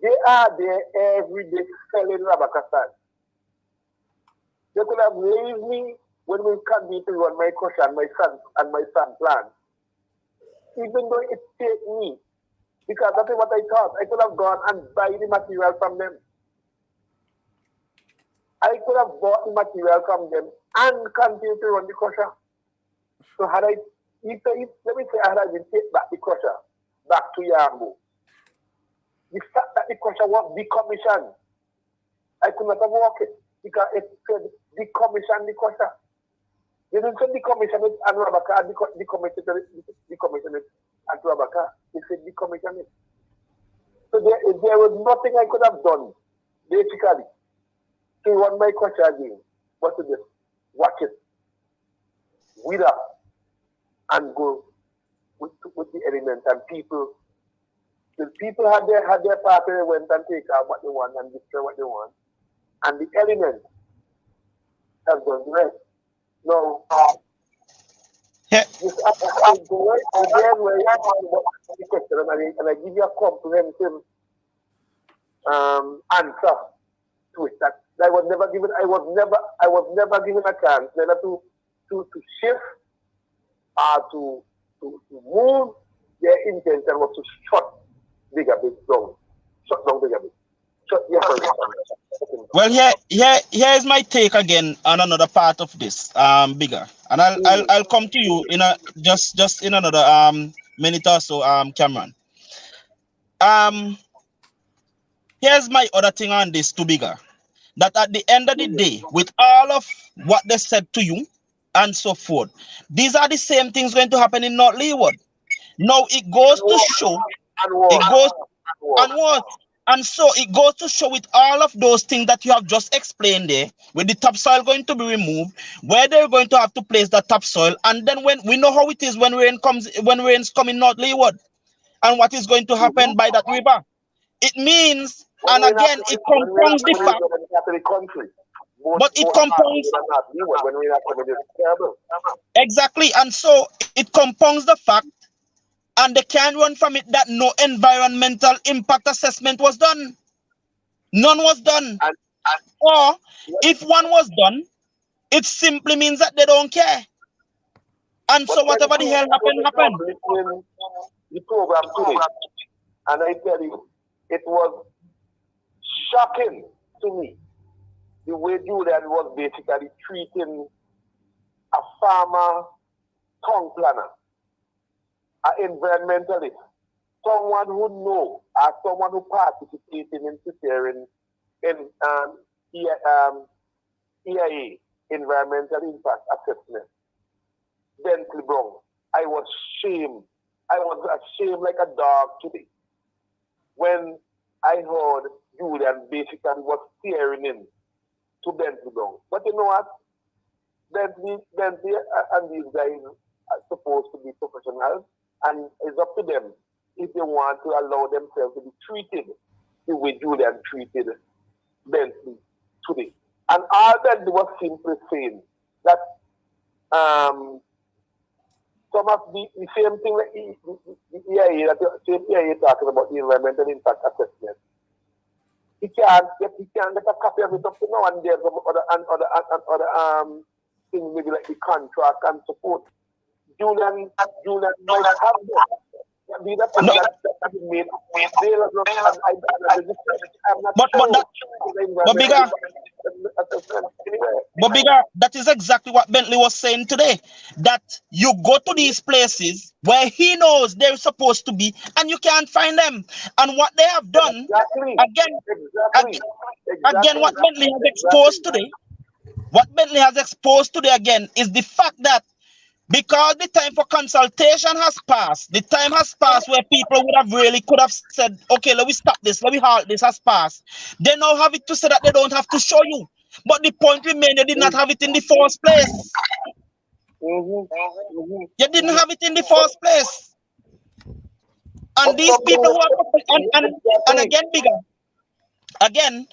Speaker 2: They are there every day selling Rabakastan. They could have raised me when we continue to run my crusher and my son plan. Even though it take me, because that's what I thought. I could have gone and buy the material from them. I could have bought the material from them and continue to run the crusher. So had I, let me say, I had been take back the crusher back to Yambo. The fact that the crusher was decommissioned, I could not have walked it because it said decommission the crusher. They didn't say decommission it and Rabaka, decommission it and Rabaka. They said decommission it. So there was nothing I could have done, basically, to run my crusher again, but to just watch it, weed up, and go with the element and people. The people had their party, they went and take out what they want and destroy what they want. And the element has done the rest. Now,
Speaker 1: Yeah.
Speaker 2: this I go right again where you ask the question and I give you a comprehensive answer to it. That I was never given a chance neither to shift or to move. Their intention was to shut Bigger Big down. Shut down Bigger Big. Shut your
Speaker 1: Well, here is my take again on another part of this, Bigger, and I'll come to you in a just in another minute or so, Cameron. Here's my other thing on this to Bigger, that at the end of the day, with all of what they said to you and so forth, these are the same things going to happen in North Leeward. Now it goes to show, it goes and what? And so it goes to show with all of those things that you have just explained there, with the topsoil going to be removed, where they're going to have to place the topsoil, and then when we know how it is when rains come in North Leeward, and what is going to happen by that river. It means, and again, it compounds the fact, but it compounds exactly, and so it compounds the fact. And they can't run from it that no environmental impact assessment was done. None was done. Or if one was done, it simply means that they don't care. And so whatever the hell happened.
Speaker 2: The program today, and I tell you, it was shocking to me the way Julian was basically treating a farmer tongue planner, an environmentalist, someone who know or someone who participated in preparing in EIA, Environmental Impact Assessment, Bentley Brown. I was ashamed. I was ashamed like a dog today when I heard Julian basically was tearing in to Bentley Brown. But you know what? Bentley and these guys are supposed to be professionals, and it's up to them if they want to allow themselves to be treated the way Julian treated Bentley today. And all Bentley was simply saying that some of the same thing like the EIA, that the same EIA talking about the environmental impact assessment. He can't get a copy of it up to now, and there's some other things maybe like the contract and support. Julian might have that. Be that thing that he made.
Speaker 1: But bigger, that is exactly what Bentley was saying today. That you go to these places where he knows they're supposed to be, and you can't find them. And what they have done, again, what Bentley has exposed today, again, is the fact that because the time for consultation has passed, the time has passed where people would have really could have said, okay, let me stop this, let me halt this, has passed. They now have it to say that they don't have to show you. But the point remains, they did not have it in the first place. You didn't have it in the first place. And these people who are, and again, bigger. Again,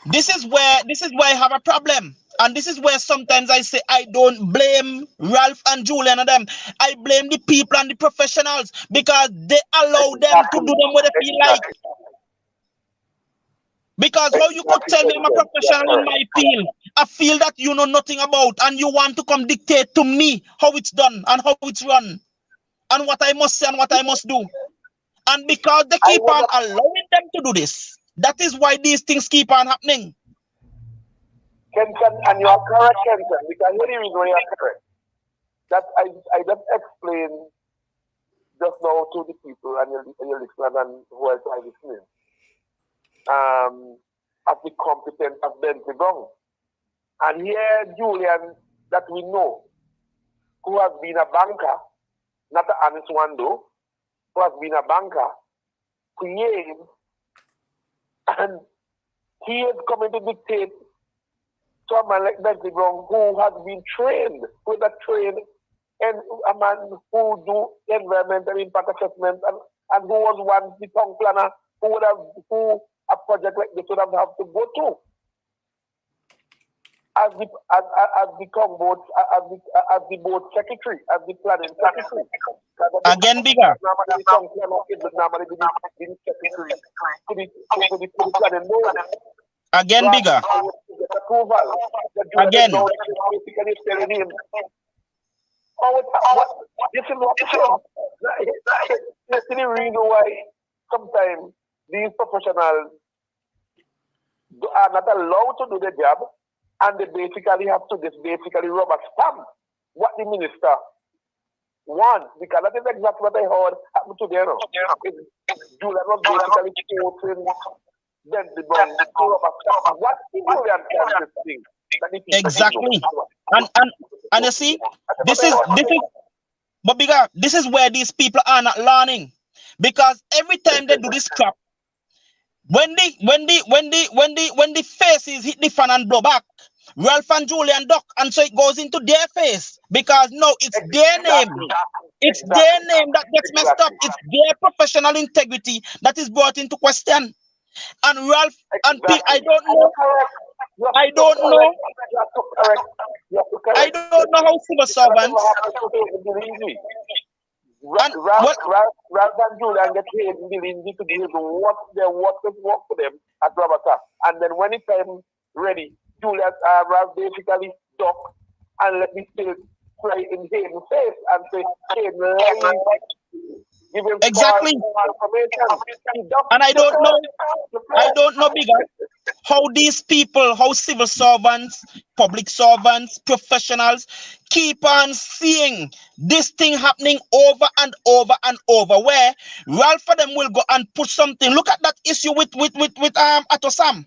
Speaker 1: this is where I have a problem. And this is where sometimes I say I don't blame Ralph and Julian and them. I blame the people and the professionals because they allow them to do them what they feel like. Because how you could tell me I'm a professional in my field, a field that you know nothing about, and you want to come dictate to me how it's done and how it's run and what I must say and what I must do. And because they keep on allowing them to do this, that is why these things keep on happening.
Speaker 2: Kenton, and you are correct, Kenton, because here the reason why you are correct. That I just explained just now to the people and your listeners and who else are listening. As the competence of Bentley Brown. And here Julian, that we know, who has been a banker, not an honest one though, who has been a banker, claims, and he is coming to dictate someone like Bentley Brown who has been trained, with a trained and a man who do environmental impact assessment and who was once the town planner who a project like this would have to go to. As the board secretary, as the planning secretary.
Speaker 1: Again bigger. Again bigger. Again.
Speaker 2: This is what this is the reason why sometimes these professionals are not allowed to do their job, and they basically have to just basically rubber stamp what the minister wants, because that is exactly what I heard happen today. Julian was basically quoting Bentley Brown to rubber stamp what the Julian wants to think.
Speaker 1: Exactly. And you see, this is but bigger, this is where these people are not learning. Because every time they do this crap, when the faces hit the fan and blow back, Ralph and Julian duck, and so it goes into their face. Because no, it's their name. It's their name that gets messed up. It's their professional integrity that is brought into question. And Ralph and P, I don't know how civil servants
Speaker 2: and Ralph and Julian get paid to give what their workers work for them at Rabata. And then when it's time ready, Julian Ralph basically duck and let me still try in Hayden's face and say, Hayden, give him
Speaker 1: exactly.
Speaker 2: information.
Speaker 1: And I don't know bigger how these people, how civil servants, public servants, professionals keep on seeing this thing happening over and over and over, where Ralph for them will go and push something. Look at that issue with Atosam.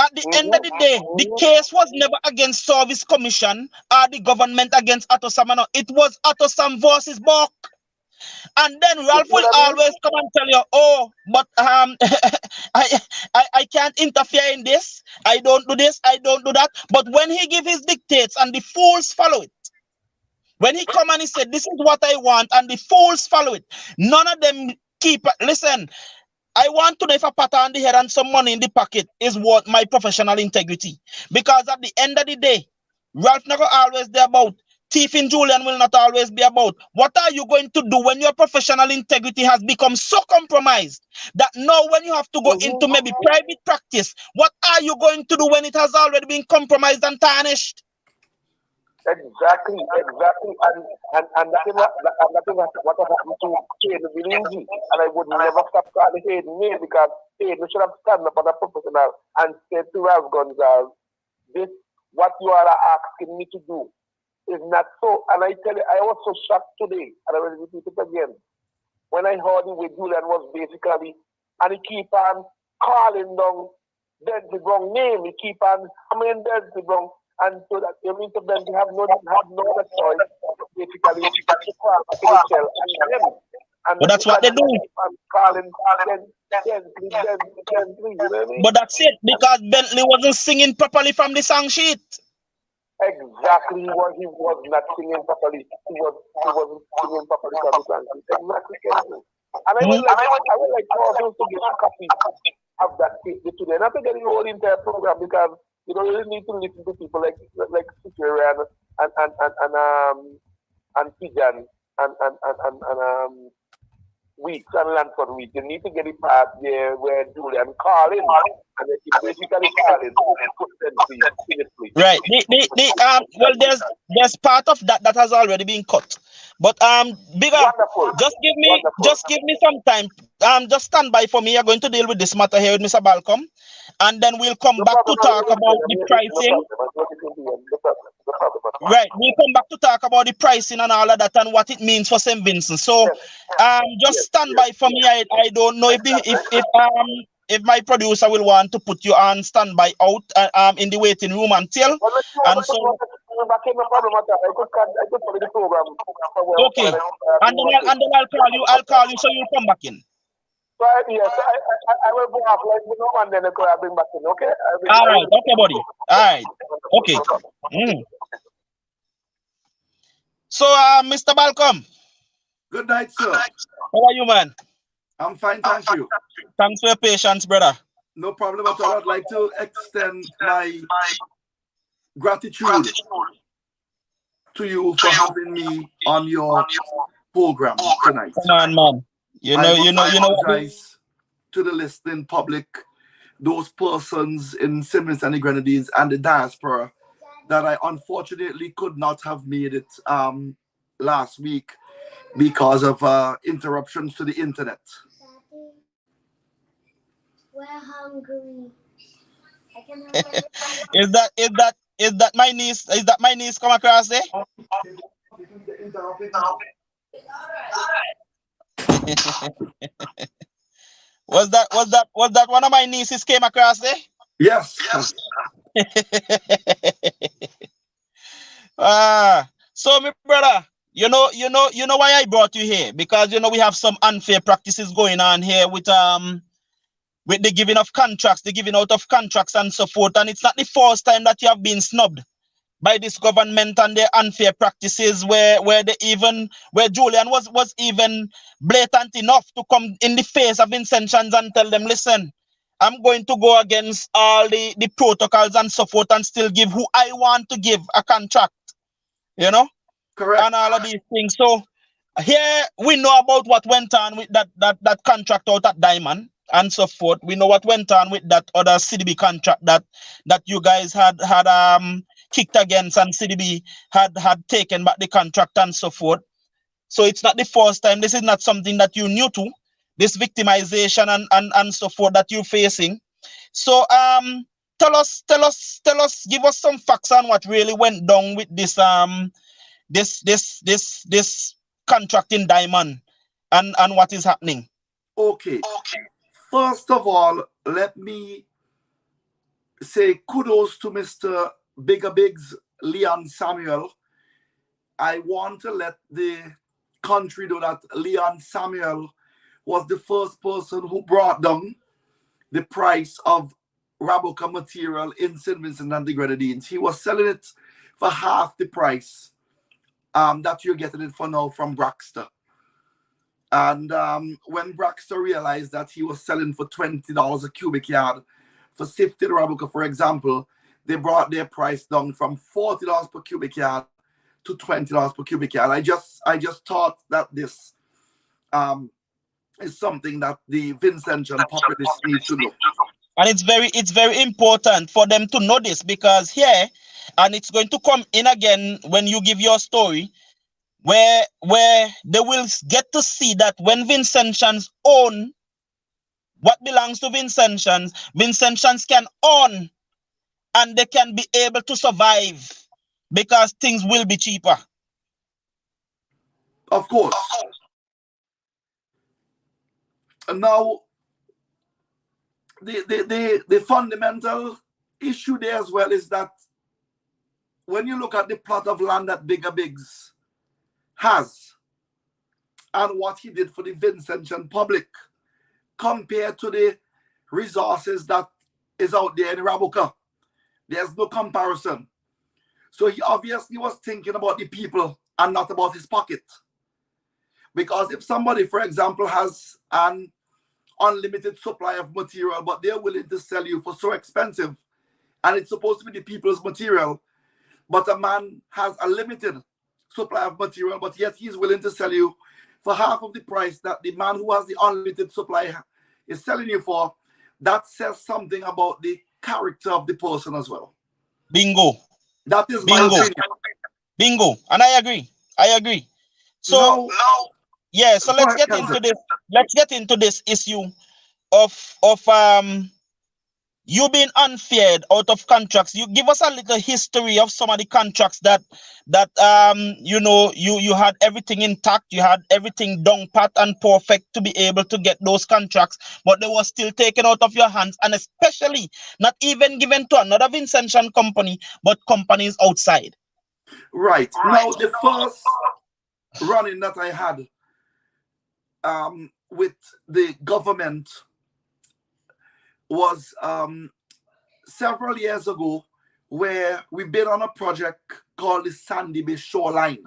Speaker 1: At the end of the day, the case was never against Service Commission or the government against Atosam. No. It was Atosam versus Bok. And then
Speaker 2: You
Speaker 1: Ralph
Speaker 2: see
Speaker 1: will
Speaker 2: what I mean?
Speaker 1: always come and tell you, oh, but I, I can't interfere in this. I don't do this. I don't do that. But when he give his dictates and the fools follow it, when he come and he said, this is what I want, and the fools follow it, none of them keep. Listen, I want to know if a pat on the head and some money in the pocket is worth my professional integrity. Because at the end of the day, Ralph never always be about. Thiefing Julian will not always be about. What are you going to do when your professional integrity has become so compromised that now when you have to go into maybe private practice, what are you going to do when it has already been compromised and tarnished?
Speaker 2: Exactly. And that is what has happened to Hayden Bilingi. And I would never stop calling Hayden name, because Hayden should have stand up as a professional and said to Ralph Gonzalez, this, what you are asking me to do, is not so. And I tell you, I was so shocked today, and I will repeat it again, when I heard the way Julian was basically, and he keep on calling down Denzel Brown name, he keep on coming Denzel Brown, and so that you mean to them, they have no other choice, basically, to call Michelle and them. And
Speaker 1: But that's what they do.
Speaker 2: Keep on calling Denzel, you know what I mean?
Speaker 1: But that's it, because Bentley wasn't singing properly from the song sheet.
Speaker 2: Exactly what he was not singing properly. He wasn't singing properly from the song. Exactly. And I would like also to get a copy of that tape today. Not to get the whole entire program, because you don't really need to listen to people like Superior and Pijan and Weeks and Lanford Weeks. You need to get the part there where Julian calling, and then he basically calling.
Speaker 1: Right. Well, there's part of that has already been cut. But bigger,
Speaker 2: Wonderful.
Speaker 1: just give me some time. Just stand by for me. You're going to deal with this matter here with Mr. Balcom, and then we'll come back to talk about the pricing. Right, we'll come back to talk about the pricing and all of that and what it means for St. Vincent. So, just stand by for me. I don't know if my producer will want to put you on standby out in the waiting room until, and so. Okay, and then I'll call you, so you'll come back in.
Speaker 2: Yes, I will go off like no one, then I'll bring back in. Okay.
Speaker 1: All right. Okay, buddy. All right. Okay. So, Mr. Balcom.
Speaker 3: Good night, sir.
Speaker 1: How are you, man?
Speaker 3: I'm fine, thank you.
Speaker 1: Thanks for your patience, brother.
Speaker 3: No problem at all. I'd like to extend my gratitude to you for having me on your program tonight.
Speaker 1: Come on, man. You know.
Speaker 3: Apologize to the listening public, those persons in St. Vincent and the Grenadines and the diaspora, that I unfortunately could not have made it last week because of interruptions to the internet.
Speaker 4: We're hungry.
Speaker 1: Is that my niece? Is that my niece come across there? Was that one of my nieces came across there?
Speaker 3: Yes.
Speaker 1: So my brother, you know why I brought you here, because we have some unfair practices going on here with the giving of contracts, the giving out of contracts and so forth, and it's not the first time that you have been snubbed by this government and their unfair practices, where Julian was even blatant enough to come in the face of Vincentians and tell them, listen, I'm going to go against all the protocols and so forth and still give who I want to give a contract,
Speaker 3: Correct.
Speaker 1: And all of these things. So here we know about what went on with that contract out at Diamond and so forth. We know what went on with that other CDB contract that you guys had kicked against, and CDB had taken back the contract and so forth. So it's not the first time. This is not something that you're new to, this victimization and so forth that you're facing. So tell us, give us some facts on what really went down with this contracting diamond and what is happening.
Speaker 3: Okay. First of all, let me say kudos to Mr. Bigger Bigs, Leon Samuel. I want to let the country know that Leon Samuel was the first person who brought down the price of Raboka material in St. Vincent and the Grenadines. He was selling it for half the price that you're getting it for now from Braxton. And when Braxton realized that he was selling for $20 a cubic yard for sifted Raboka, for example, they brought their price down from $40 per cubic yard to $20 per cubic yard. I just thought that this is something that the Vincentian populace need to know.
Speaker 1: And it's very important for them to know this, because here, and it's going to come in again when you give your story, where they will get to see that when Vincentians own what belongs to Vincentians, Vincentians can own and they can be able to survive because things will be cheaper.
Speaker 3: Of course. And now, the fundamental issue there as well is that when you look at the plot of land that Bigger Bigs has and what he did for the Vincentian public compared to the resources that is out there in Raboka, there's no comparison. So he obviously was thinking about the people and not about his pocket. Because if somebody, for example, has an unlimited supply of material, but they're willing to sell you for so expensive, and it's supposed to be the people's material, but a man has a limited supply of material, but yet he's willing to sell you for half of the price that the man who has the unlimited supply is selling you for, that says something about the character of the person as well.
Speaker 1: Bingo.
Speaker 3: That is my opinion.
Speaker 1: Bingo. And I agree. So yeah, so let's get into this. Let's get into this issue of you being unfair out of contracts. You give us a little history of some of the contracts that you know, you had everything intact, you had everything down pat and perfect to be able to get those contracts, but they were still taken out of your hands, and especially not even given to another Vincentian company, but companies outside.
Speaker 3: Right. Now, the first running that I had with the government was several years ago, where we bid on a project called the Sandy Bay Shoreline.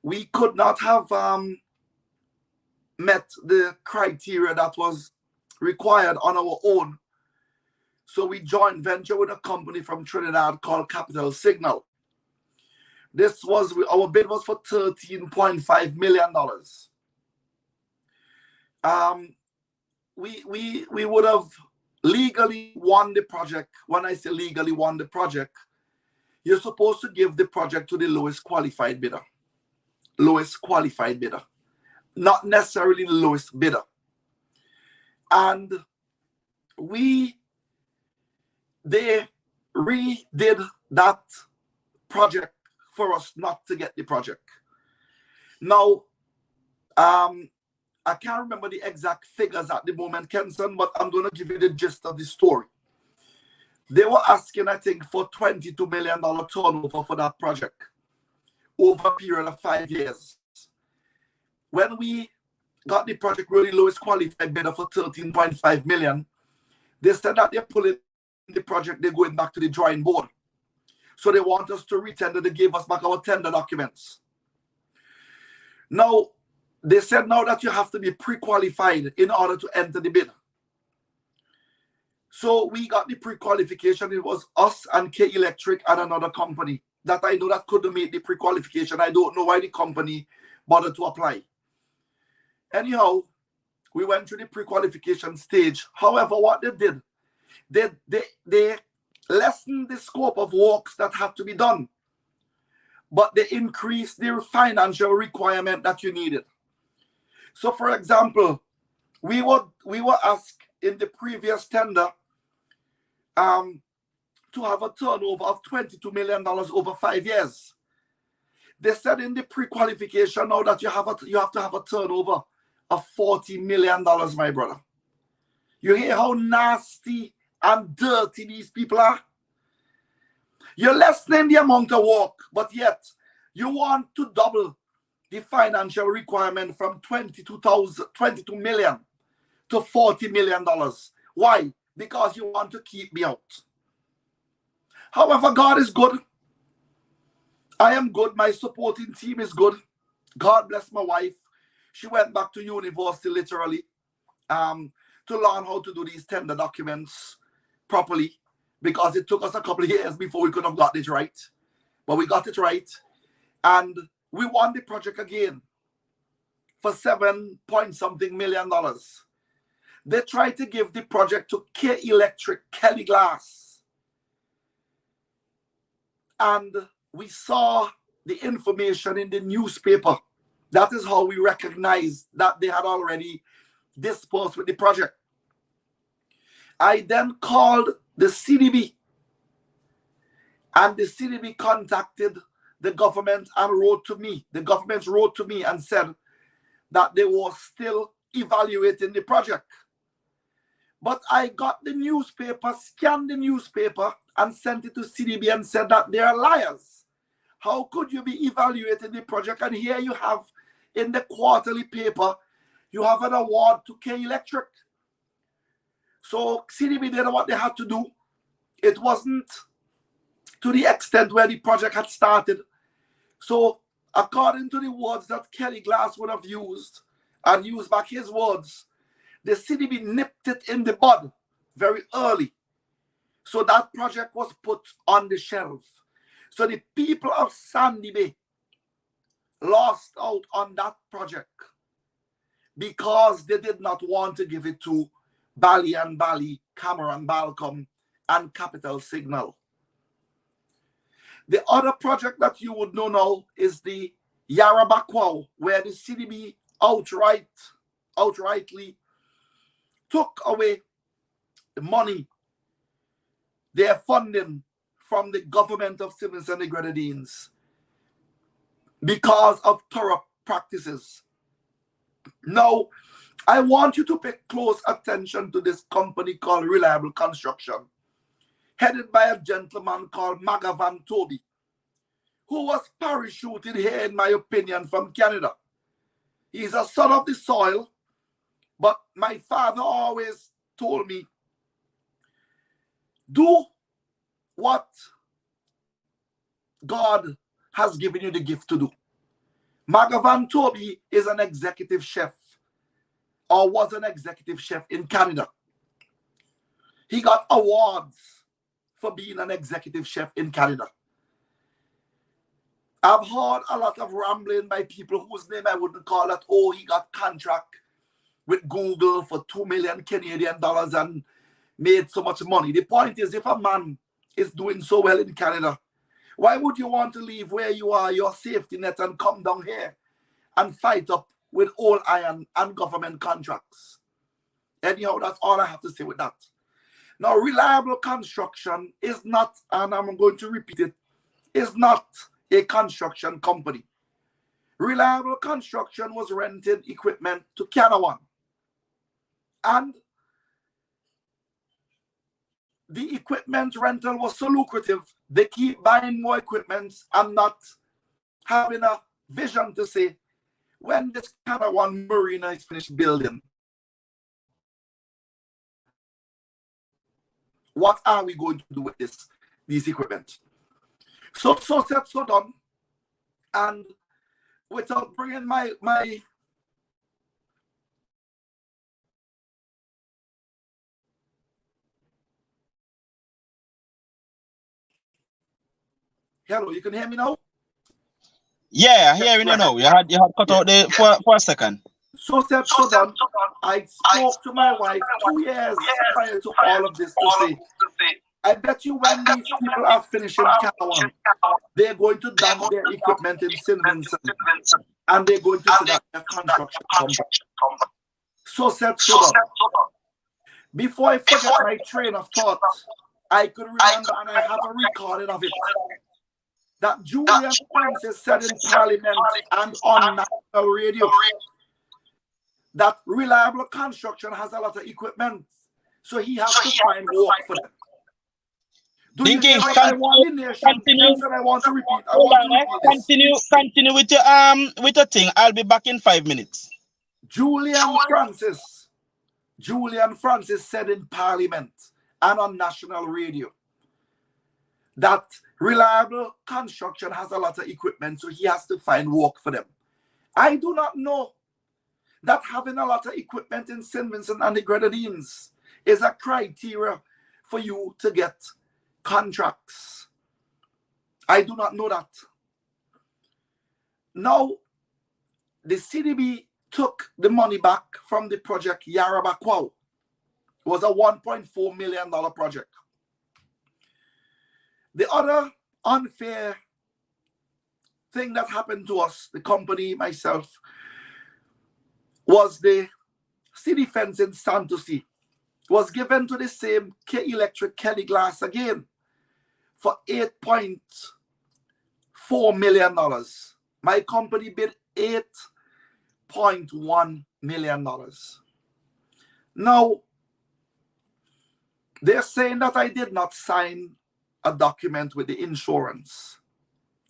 Speaker 3: We could not have met the criteria that was required on our own. So we joint venture with a company from Trinidad called Capital Signal. This was, our bid was for $13.5 million. We would have legally won the project. When I say legally won the project, you're supposed to give the project to the lowest qualified bidder. Lowest qualified bidder. Not necessarily the lowest bidder. And they redid that project for us not to get the project. Now, I can't remember the exact figures at the moment, Kenson, but I'm going to give you the gist of the story. They were asking, I think, for $22 million turnover for that project over a period of 5 years. When we got the project really lowest qualified bidder for $13.5 million, they said that they're pulling the project, they're going back to the drawing board. So they want us to retender. They gave us back our tender documents. Now, they said now that you have to be pre-qualified in order to enter the bid. So we got the pre-qualification. It was us and K Electric and another company that I know that couldn't make the pre-qualification. I don't know why the company bothered to apply. Anyhow, we went through the pre-qualification stage. However, what they did, they lessened the scope of works that had to be done, but they increased the financial requirement that you needed. So, for example, we were asked in the previous tender to have a turnover of $22 million over 5 years. They said in the pre-qualification now that you have to have a turnover of $40 million, my brother. You hear how nasty and dirty these people are? You're lessening the amount of work, but yet you want to double the financial requirement from $22 million to $40 million. Why? Because you want to keep me out. However, God is good. I am good. My supporting team is good. God bless my wife. She went back to university literally to learn how to do these tender documents properly, because it took us a couple of years before we could have got it right. But we got it right. And we won the project again for $7 million. They tried to give the project to K Electric, Kelly Glass. And we saw the information in the newspaper. That is how we recognized that they had already disposed with the project. I then called the CDB, and the CDB contacted the government and wrote to me. The government wrote to me and said that they were still evaluating the project. But I got the newspaper, scanned the newspaper, and sent it to CDB and said that they are liars. How could you be evaluating the project? And here you have in the quarterly paper, you have an award to K Electric. So CDB did what they had to do. It wasn't to the extent where the project had started. So according to the words that Kelly Glass would have used, and used back his words, the CDB nipped it in the bud very early. So that project was put on the shelf. So the people of Sandy Bay lost out on that project because they did not want to give it to Bally and Bally, Cameron Balcom, and Capital Signal. The other project that you would know now is the Yarabakwao, where the CDB outrightly took away the money, their funding from the government of Simmons and the Grenadines because of corrupt practices. Now, I want you to pay close attention to this company called Reliable Construction, headed by a gentleman called Magavan Toby, who was parachuted here, in my opinion, from Canada. He's a son of the soil, but my father always told me, do what God has given you the gift to do. Magavan Toby is an executive chef, or was an executive chef in Canada. He got awards for being an executive chef in Canada. I've heard a lot of rambling by people whose name I wouldn't call that, oh, he got contract with Google for 2 million Canadian dollars and made so much money. The point is, if a man is doing so well in Canada, why would you want to leave where you are, your safety net, and come down here and fight up with all iron and government contracts? Anyhow, that's all I have to say with that. Now, Reliable Construction is not, and I'm going to repeat it, is not a construction company. Reliable Construction was renting equipment to Canawan. And the equipment rental was so lucrative, they keep buying more equipment and not having a vision to say, when this Canawan marina is finished building, what are we going to do with these equipment? So said, so done. And without bringing my hello, you can hear me now?
Speaker 1: Yeah, hearing you now. You had cut out there for a second.
Speaker 3: So said, so done. I spoke to my wife 2 years prior to all of this to say, I bet you when these people are finishing Canawan, they're going to dump their equipment in St. Vincent, and they're going to set up a construction company. So said, so done. Before I forget my train of thought, I could remember, and I have a recording of it, that Julian Francis said in Parliament and on national radio that Reliable Construction has a lot of equipment, so he has to find work for them. Do you
Speaker 1: Dinky,
Speaker 3: hear me? I want the nation. Jensen, I want to repeat. I want to repeat this.
Speaker 1: Continue with your thing. I'll be back in 5 minutes.
Speaker 3: Julian Francis said in Parliament and on national radio that Reliable Construction has a lot of equipment, so he has to find work for them. I do not know that having a lot of equipment in St. Vincent and the Grenadines is a criteria for you to get contracts. I do not know that. Now, the CDB took the money back from the project Yarabakwa. It was a $1.4 million project. The other unfair thing that happened to us, the company, myself, was the city fence in Santosi was given to the same K Electric Kelly Glass again for $8.4 million. My company bid $8.1 million. Now, they're saying that I did not sign a document with the insurance.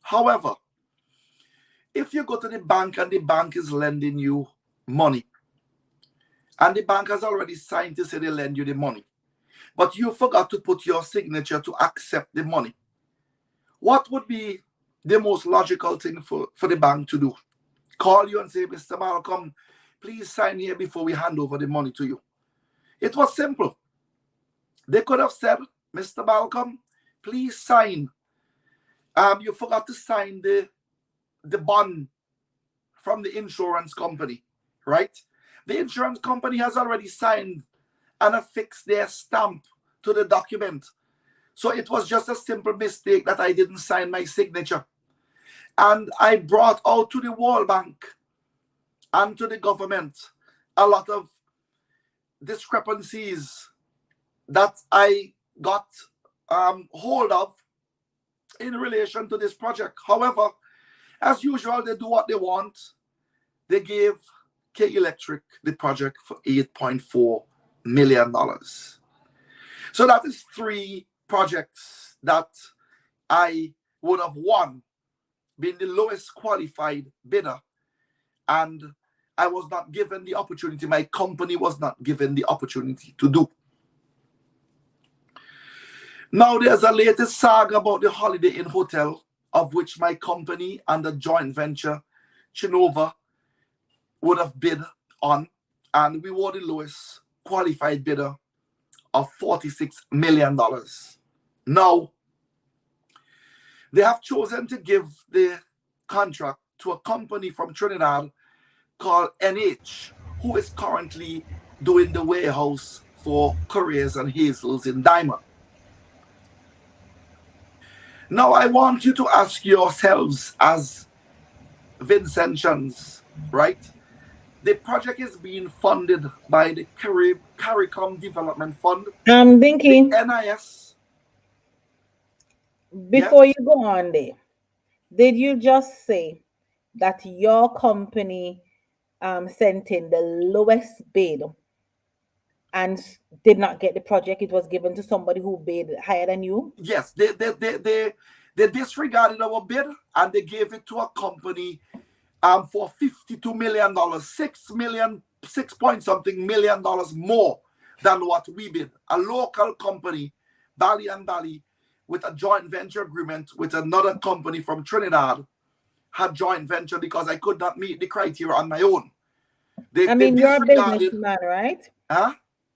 Speaker 3: However, if you go to the bank and the bank is lending you money, and the bank has already signed to say they lend you the money, but you forgot to put your signature to accept the money, what would be the most logical thing for the bank to do? Call you and say, Mr. Malcolm, please sign here before we hand over the money to you. It was simple. They could have said, Mr. Malcolm, please sign. You forgot to sign the bond from the insurance company, right? The insurance company has already signed and affixed their stamp to the document. So it was just a simple mistake that I didn't sign my signature. And I brought out to the World Bank and to the government a lot of discrepancies that I got hold of in relation to this project. However, as usual, they do what they want. They gave K Electric the project for $8.4 million. So that is 3 projects that I would have won, being the lowest qualified bidder, and I was not given the opportunity, my company was not given the opportunity to do. Now there's a latest saga about the Holiday Inn Hotel, of which my company and the joint venture, Chinova, would have bid on, and we were the lowest qualified bidder of $46 million. Now, they have chosen to give the contract to a company from Trinidad called NH, who is currently doing the warehouse for Curry's and Hazel's in Diamond. Now, I want you to ask yourselves as Vincentians, right? The project is being funded by the CARICOM Development Fund,
Speaker 5: Dinky,
Speaker 3: the NIS.
Speaker 5: before
Speaker 3: Yes.
Speaker 5: you go on there, did you just say that your company sent in the lowest bid and did not get the project? It was given to somebody who bid higher than you?
Speaker 3: Yes, they disregarded our bid and they gave it to a company for $52 million, $6 point something million more than what we bid. A local company, Bali and Bali, with a joint venture agreement with another company from Trinidad, had joint venture because I could not meet the criteria on my own.
Speaker 5: You're a businessman, right?
Speaker 3: Huh?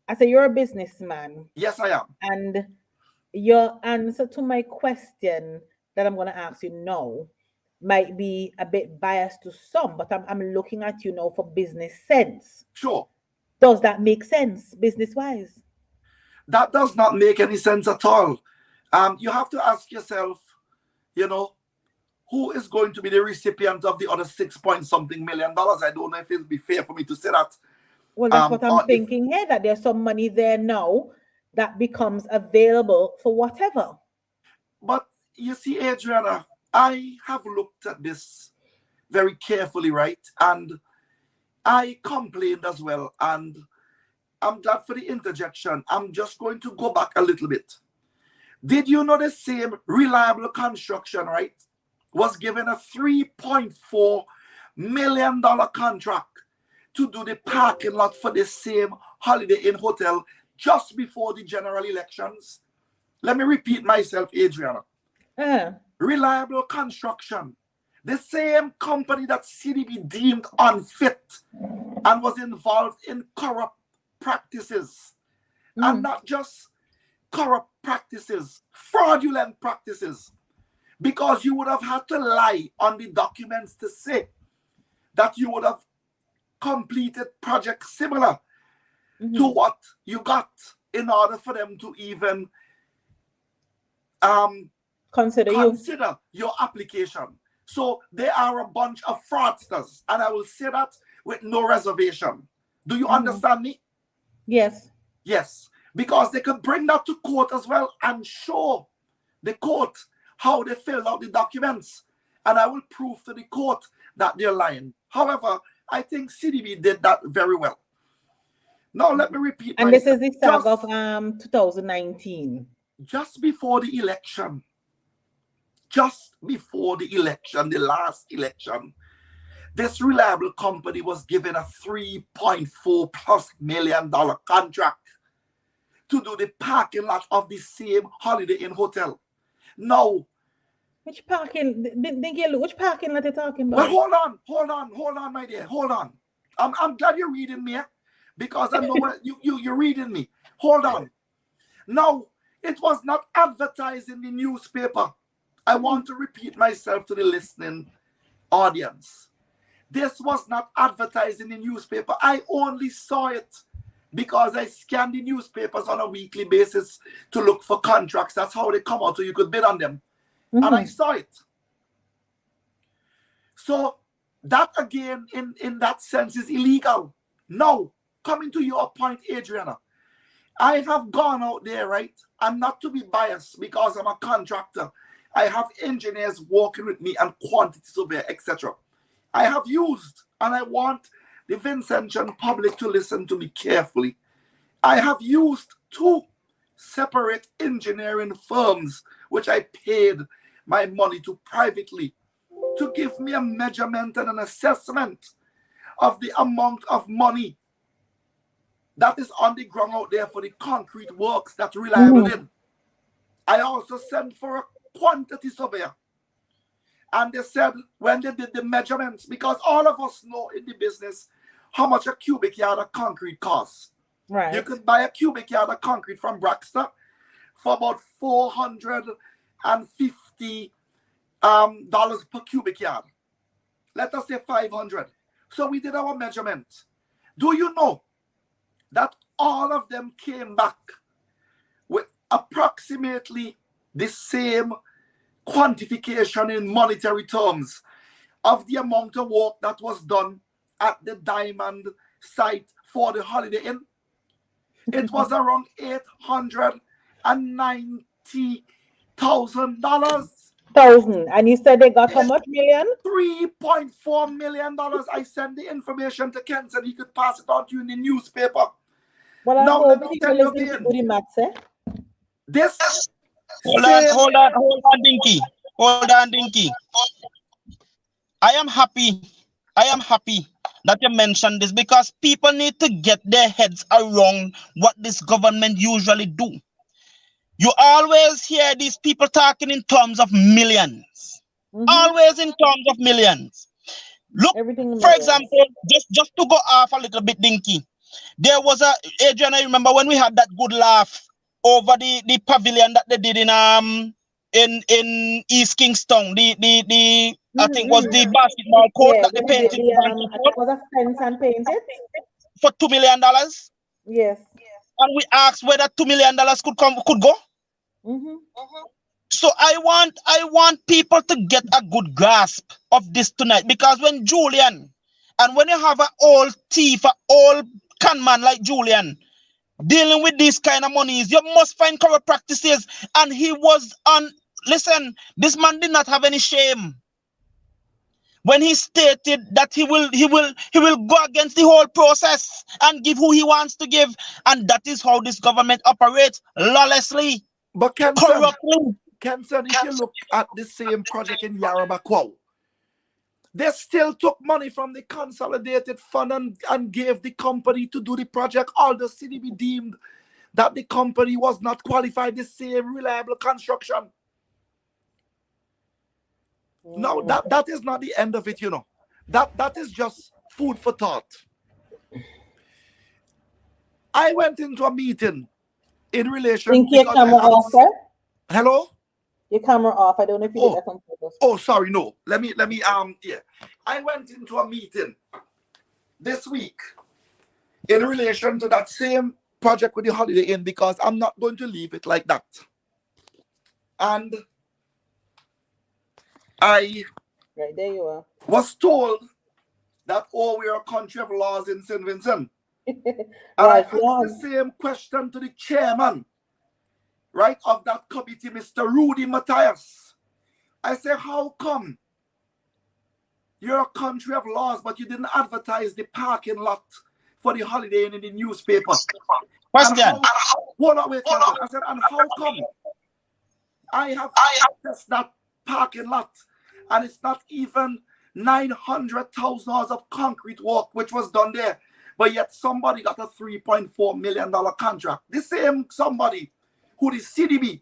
Speaker 5: I say you're a businessman.
Speaker 3: Yes, I am.
Speaker 5: And your answer to my question that I'm going to ask you now might be a bit biased to some, but I'm looking at you now for business sense.
Speaker 3: Sure.
Speaker 5: Does that make sense business-wise?
Speaker 3: That does not make any sense at all. You have to ask yourself, who is going to be the recipient of the other $6 point something million? I don't know if it'll be fair for me to say that.
Speaker 5: Well, that's what I'm
Speaker 3: Or if,
Speaker 5: thinking here, that there's some money there now that becomes available for whatever.
Speaker 3: but you see, Adriana, I have looked at this very carefully, right? And I complained as well. And I'm glad for the interjection. I'm just going to go back a little bit. Did you know the same Reliable Construction, right, was given a $3.4 million contract to do the parking lot for the same Holiday Inn hotel just before the general elections? Let me repeat myself, Adriana.
Speaker 5: Uh,
Speaker 3: Reliable Construction, the same company that CDB deemed unfit and was involved in corrupt practices, and not just corrupt practices, fraudulent practices, because you would have had to lie on the documents to say that you would have completed projects similar to what you got in order for them to even
Speaker 5: consider
Speaker 3: consider your application. So they are a bunch of fraudsters, and I will say that with no reservation. Do you understand me?
Speaker 5: Yes.
Speaker 3: Yes, because they could bring that to court as well and show the court how they filled out the documents, and I will prove to the court that they're lying. However, I think CDB did that very well. Now let me repeat
Speaker 5: And
Speaker 3: myself.
Speaker 5: this is the saga of 2019.
Speaker 3: Just before the election, the last election, this Reliable company was given a $3.4+ million contract to do the parking lot of the same Holiday Inn hotel. Now,
Speaker 5: Which parking? Which parking lot are you talking
Speaker 3: well,
Speaker 5: about?
Speaker 3: hold on, my dear, hold on. I'm glad you're reading me, because I know what you're reading me. Hold on. Now, it was not advertised in the newspaper. I want to repeat myself to the listening audience. This was not advertised in the newspaper. I only saw it because I scan the newspapers on a weekly basis to look for contracts. That's how they come out, so you could bid on them. And I saw it. So that again, in that sense, is illegal. Now, coming to your point, Adriana, I have gone out there, right? And not to be biased because I'm a contractor. I have engineers working with me and quantity surveyor, etc. I have used, and I want the Vincentian public to listen to me carefully. I have used 2 separate engineering firms, which I paid my money to privately, to give me a measurement and an assessment of the amount of money that is on the ground out there for the concrete works that's Reliable in. I also sent for a quantity surveyor. And they said when they did the measurements, because all of us know in the business how much a cubic yard of concrete costs.
Speaker 5: Right.
Speaker 3: You could buy a cubic yard of concrete from Braxton for about $450 per cubic yard. Let us say 500. So we did our measurement. Do you know that all of them came back with approximately the same quantification in monetary terms of the amount of work that was done at the Diamond site for the Holiday Inn? It was around $890,000.
Speaker 5: And you said they got how much million?
Speaker 3: $3.4 million. I sent the information to Ken and he could pass it on to you in the newspaper.
Speaker 5: Well, I
Speaker 3: Now let
Speaker 5: hope
Speaker 3: me
Speaker 5: people
Speaker 3: tell you
Speaker 5: listen to
Speaker 3: again.
Speaker 5: the maths, eh?
Speaker 3: This
Speaker 1: Hold
Speaker 3: same
Speaker 1: on, Dinky. Hold on, Dinky. I am happy that you mentioned this, because people need to get their heads around what this government usually do. You always hear these people talking in terms of millions. Always in terms of millions. Look,
Speaker 5: Everything in
Speaker 1: for
Speaker 5: millions.
Speaker 1: example, just to go off a little bit, Dinky. There was Adrian, I remember when we had that good laugh over the pavilion that they did in East Kingston. I think was the basketball court
Speaker 5: Yeah,
Speaker 1: that they
Speaker 5: when they did
Speaker 1: painted
Speaker 5: the
Speaker 1: the
Speaker 5: I think was a fence and painted.
Speaker 1: for $2 million.
Speaker 5: Yes.
Speaker 1: And we asked whether $2 million could go. So I want people to get a good grasp of this tonight, because when Julian, and when you have an old thief, an old con man like Julian dealing with these kind of monies. You must find corrupt practices. And he was on. Listen, this man did not have any shame when he stated that he will go against the whole process and give who he wants to give. And that is how this government operates, lawlessly,
Speaker 3: But
Speaker 1: corruptly.
Speaker 3: Kenson, if you look at the same project in Yarabakwa, they still took money from the consolidated fund and gave the company to do the project, although CDB deemed that the company was not qualified the same reliable construction. No, that is not the end of it, you know. That is just food for thought. I went into a meeting in relation
Speaker 5: Think your
Speaker 3: because
Speaker 5: camera off, sir?
Speaker 3: Hello?
Speaker 5: Your camera off. I don't know if you did that on purpose.
Speaker 3: Oh, sorry, no. Let me yeah. I went into a meeting this week in relation to that same project with the Holiday Inn because I'm not going to leave it like that. And I
Speaker 5: Right, there you are.
Speaker 3: was told that, oh, we are a country of laws in St. Vincent. And I
Speaker 5: Right,
Speaker 3: asked the same question to the chairman, right, of that committee, Mr. Rudy Matthias. I said, how come you're a country of laws, but you didn't advertise the parking lot for the Holiday Inn in the newspaper?
Speaker 1: Question.
Speaker 3: Hold on, wait, I said, and how come I have accessed that parking lot and it's not even $900,000 of concrete work which was done there, but yet somebody got a $3.4 million contract. The same somebody who the CDB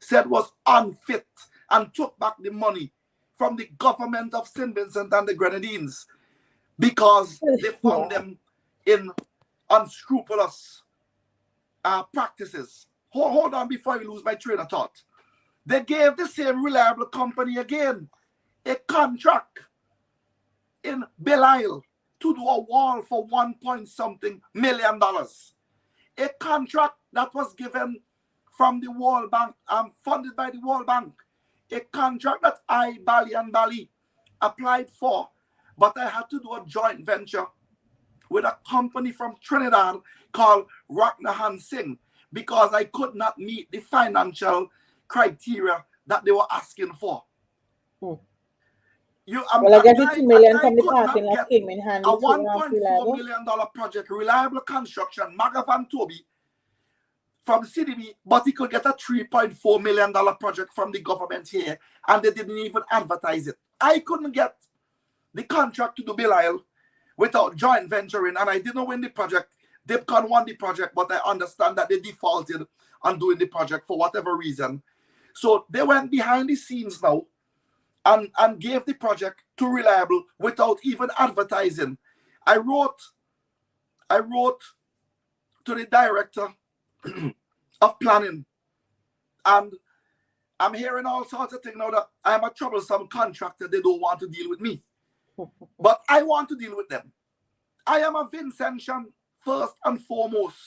Speaker 3: said was unfit and took back the money from the government of St. Vincent and the Grenadines because they found them in unscrupulous practices. Hold on before I lose my train of thought. They gave the same reliable company again a contract in Belial to do a wall for $1 million. A contract that was given from the World Bank, funded by the World Bank. A contract that I, Bali and Bali, applied for, but I had to do a joint venture with a company from Trinidad called Rocknahan Singh because I could not meet the financial criteria that they were asking for.
Speaker 5: Well, I get it, $2 million from the parking lot came in handy.
Speaker 3: A $1.4 million project, reliable construction, Magavan Toby from CDB, but he could get a $3.4 million project from the government here, and they didn't even advertise it. I couldn't get the contract to do Belial without joint venturing, and I didn't win the project. Dipcon won the project, but I understand that they defaulted on doing the project for whatever reason. So they went behind the scenes now and gave the project to Reliable without even advertising. I wrote to the director of planning, and I'm hearing all sorts of things now that I'm a troublesome contractor. They don't want to deal with me, but I want to deal with them. I am a Vincentian first and foremost.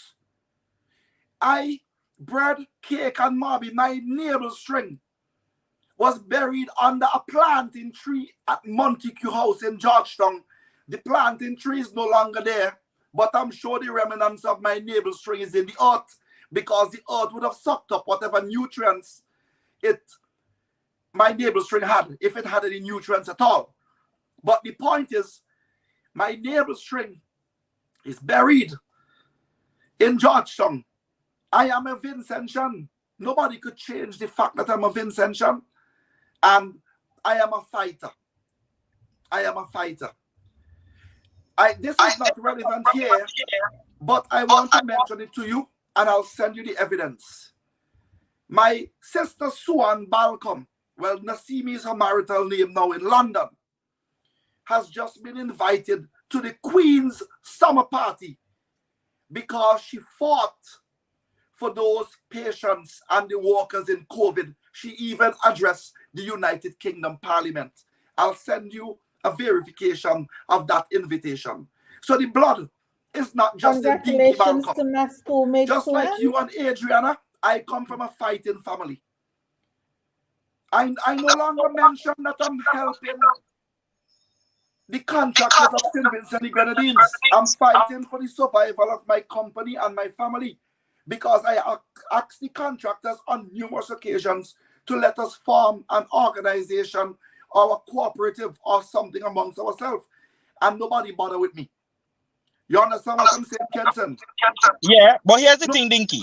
Speaker 3: I bread, cake, and mobby, my navel string was buried under a planting tree at Montague House in Georgetown. The planting tree is no longer there, but I'm sure the remnants of my navel string is in the earth because the earth would have sucked up whatever nutrients my navel string had, if it had any nutrients at all. But the point is, my navel string is buried in Georgetown. I am a Vincentian. Nobody could change the fact that I'm a Vincentian. And I am a fighter. I am a fighter. This is not relevant here, but I want to mention it to you, and I'll send you the evidence. My sister Suan Balcom, well, Nasimi is her marital name now in London, has just been invited to the Queen's summer party because she fought for those patients and the workers in COVID. She even addressed the United Kingdom Parliament. I'll send you a verification of that invitation. So the blood is not just in Dinky Balcom.
Speaker 5: To my schoolmate
Speaker 3: just
Speaker 5: Suan.
Speaker 3: like you and Adriana, I come from a fighting family. I no longer mention that I'm helping the contractors of St. Vincent the Grenadines. I'm fighting for the survival of my company and my family because I asked the contractors on numerous occasions to let us form an organization or a cooperative or something amongst ourselves. And nobody bother with me. You understand what I'm saying, Kenton?
Speaker 1: Yeah, but here's the
Speaker 3: No,
Speaker 1: thing, Dinky.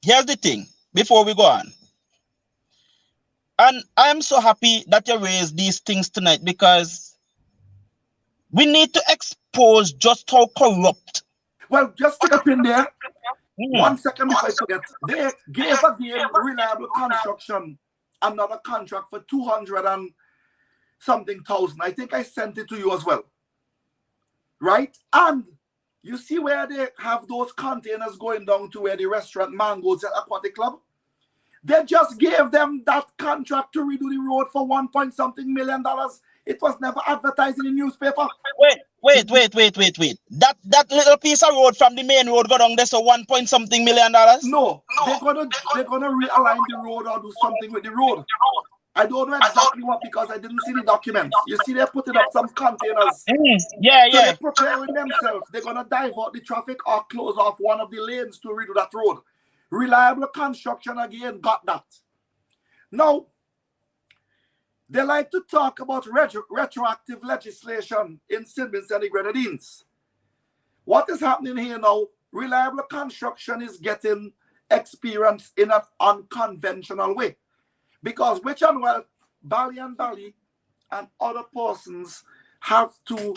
Speaker 1: Here's the thing before we go on. And I am so happy that you raised these things tonight because we need to expose just how corrupt.
Speaker 3: well, just stick a pin there.
Speaker 1: Mm.
Speaker 3: 1 second before I forget. They gave again Reliable Construction another contract for 200 and something thousand. I think I sent it to you as well. Right? And you see where they have those containers going down to where the restaurant Mangoes at Aquatic Club? They just gave them that contract to redo the road for 1 point something million dollars. It was never advertised in the newspaper.
Speaker 1: Wait. That little piece of road from the main road go down there, so 1 point something million dollars?
Speaker 3: No, they're gonna realign the road or do something with the road. I don't know exactly what because I didn't see the documents. You see, they're putting up some containers.
Speaker 1: Yeah.
Speaker 3: So they're preparing themselves. They're gonna divert the traffic or close off one of the lanes to redo that road. Reliable Construction again got that. Now, they like to talk about retroactive legislation in St. Vincent and the Grenadines. What is happening here now? Reliable Construction is getting experience in an unconventional way. Because Witch and Well, Bally and Bally, and other persons have to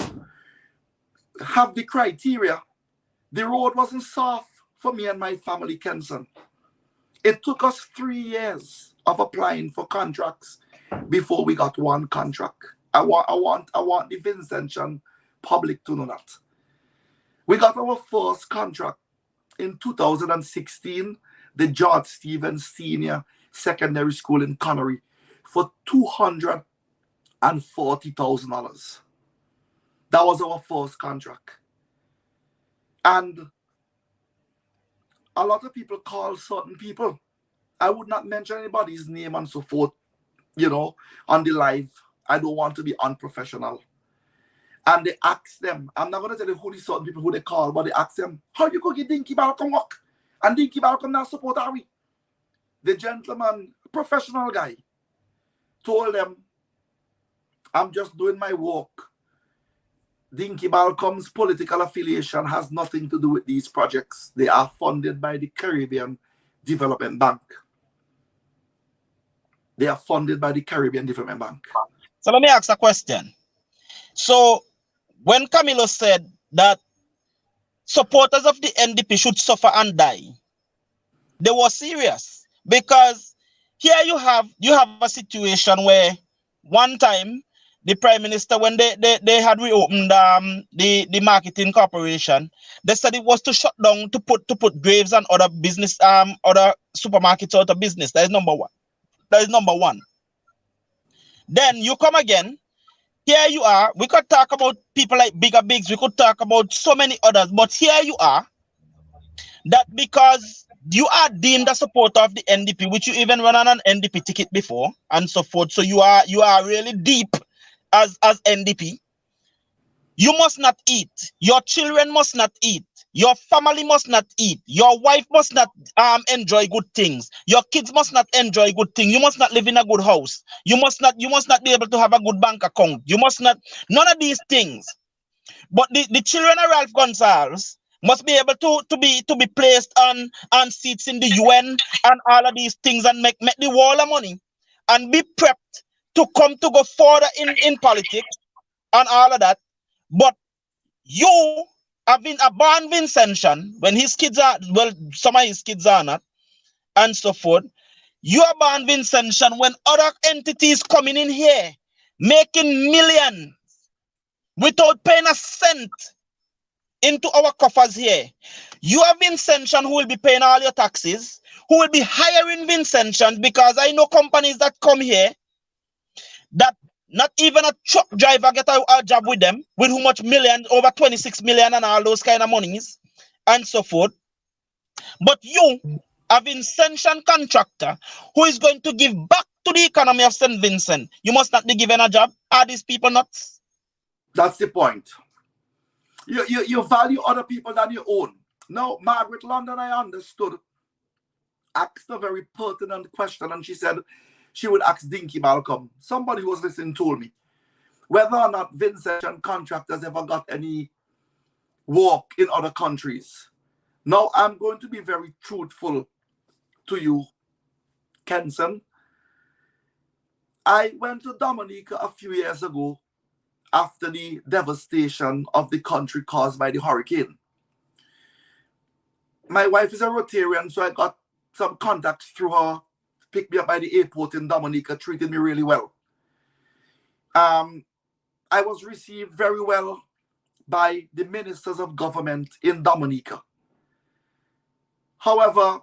Speaker 3: have the criteria. The road wasn't soft for me and my family, Kenson. It took us 3 years of applying for contracts before we got one contract. I want the Vincentian public to know that. We got our first contract in 2016, the George Stevens Senior Secondary School in Connery, for $240,000. That was our first contract. And a lot of people call certain people. I would not mention anybody's name and so forth, on the live. I don't want to be unprofessional. And they ask them, I'm not going to tell you who the certain people who they call, but they ask them, how you go get Dinky Balcom work? And Dinky Balcom not support are we? The gentleman, professional guy, told them, I'm just doing my work. Dinky Balcom's political affiliation has nothing to do with these projects. They are funded by the Caribbean Development Bank. They are funded by the Caribbean Development Bank.
Speaker 1: So let me ask a question. So when Camilo said that supporters of the NDP should suffer and die, they were serious. Because here you have a situation where one time the Prime Minister, when they had reopened the marketing corporation, they said it was to shut down, to put Graves and other business other supermarkets out of business. That is number one. Then you come again. Here you are. We could talk about people like Bigger Bigs. We could talk about so many others. But here you are. That because you are deemed a supporter of the NDP, which you even run on an NDP ticket before, and so forth. So you are really deep as NDP. You must not eat. Your children must not eat. Your family must not eat. Your wife must not enjoy good things. Your kids must not enjoy good things. You must not live in a good house. You must not be able to have a good bank account. You must not, none of these things. But the children of Ralph Gonsalves must be able to be placed on seats in the UN and all of these things and make the wall of money and be prepped to go further in politics and all of that. But you have been a born Vincentian when his kids are, well, some of his kids are not, and so forth. You are born Vincentian when other entities coming in here making millions without paying a cent into our coffers here. You are Vincentian who will be paying all your taxes, who will be hiring Vincentians, because I know companies that come here that not even a truck driver get a job with them, with how much million, over 26 million and all those kind of monies and so forth. But you, a Vincentian contractor who is going to give back to the economy of St. Vincent, you must not be given a job. Are these people nuts?
Speaker 3: That's the point. You value other people than your own. Now, Margaret London, I understood, asked a very pertinent question, and she said she would ask Dinky Malcolm. Somebody who was listening told me whether or not Vincentian contractors ever got any work in other countries. Now, I'm going to be very truthful to you, Kenson. I went to Dominica a few years ago after the devastation of the country caused by the hurricane. My wife is a Rotarian, so I got some contacts through her, picked me up by the airport in Dominica, treated me really well. I was received very well by the ministers of government in Dominica. However,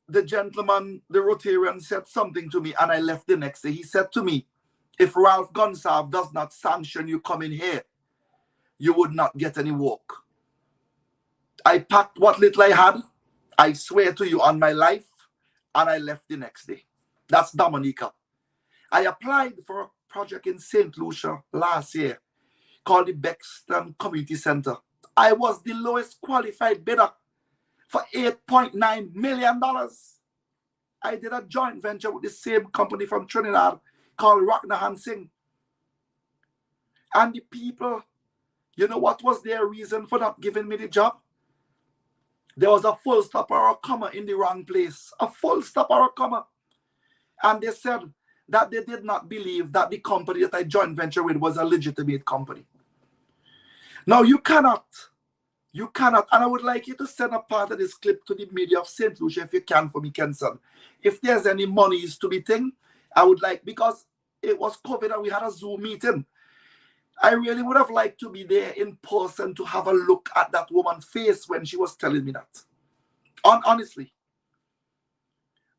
Speaker 3: the gentleman, the Rotarian, said something to me, and I left the next day. He said to me, if Ralph Gonsalve does not sanction you coming here, you would not get any work. I packed what little I had, I swear to you on my life, and I left the next day. That's Dominica. I applied for a project in St. Lucia last year called the Bexton Community Center. I was the lowest qualified bidder for $8.9 million. I did a joint venture with the same company from Trinidad called Rocknahan Singh. And the people, you know what was their reason for not giving me the job? There was a full stop or a comma in the wrong place. A full stop or a comma. And they said that they did not believe that the company that I joint venture with was a legitimate company. Now, you cannot, and I would like you to send a part of this clip to the media of St. Lucia if you can for me, Kenson. If there's any monies to be thing, I would like, because it was COVID and we had a Zoom meeting, I really would have liked to be there in person to have a look at that woman's face when she was telling me that. Honestly.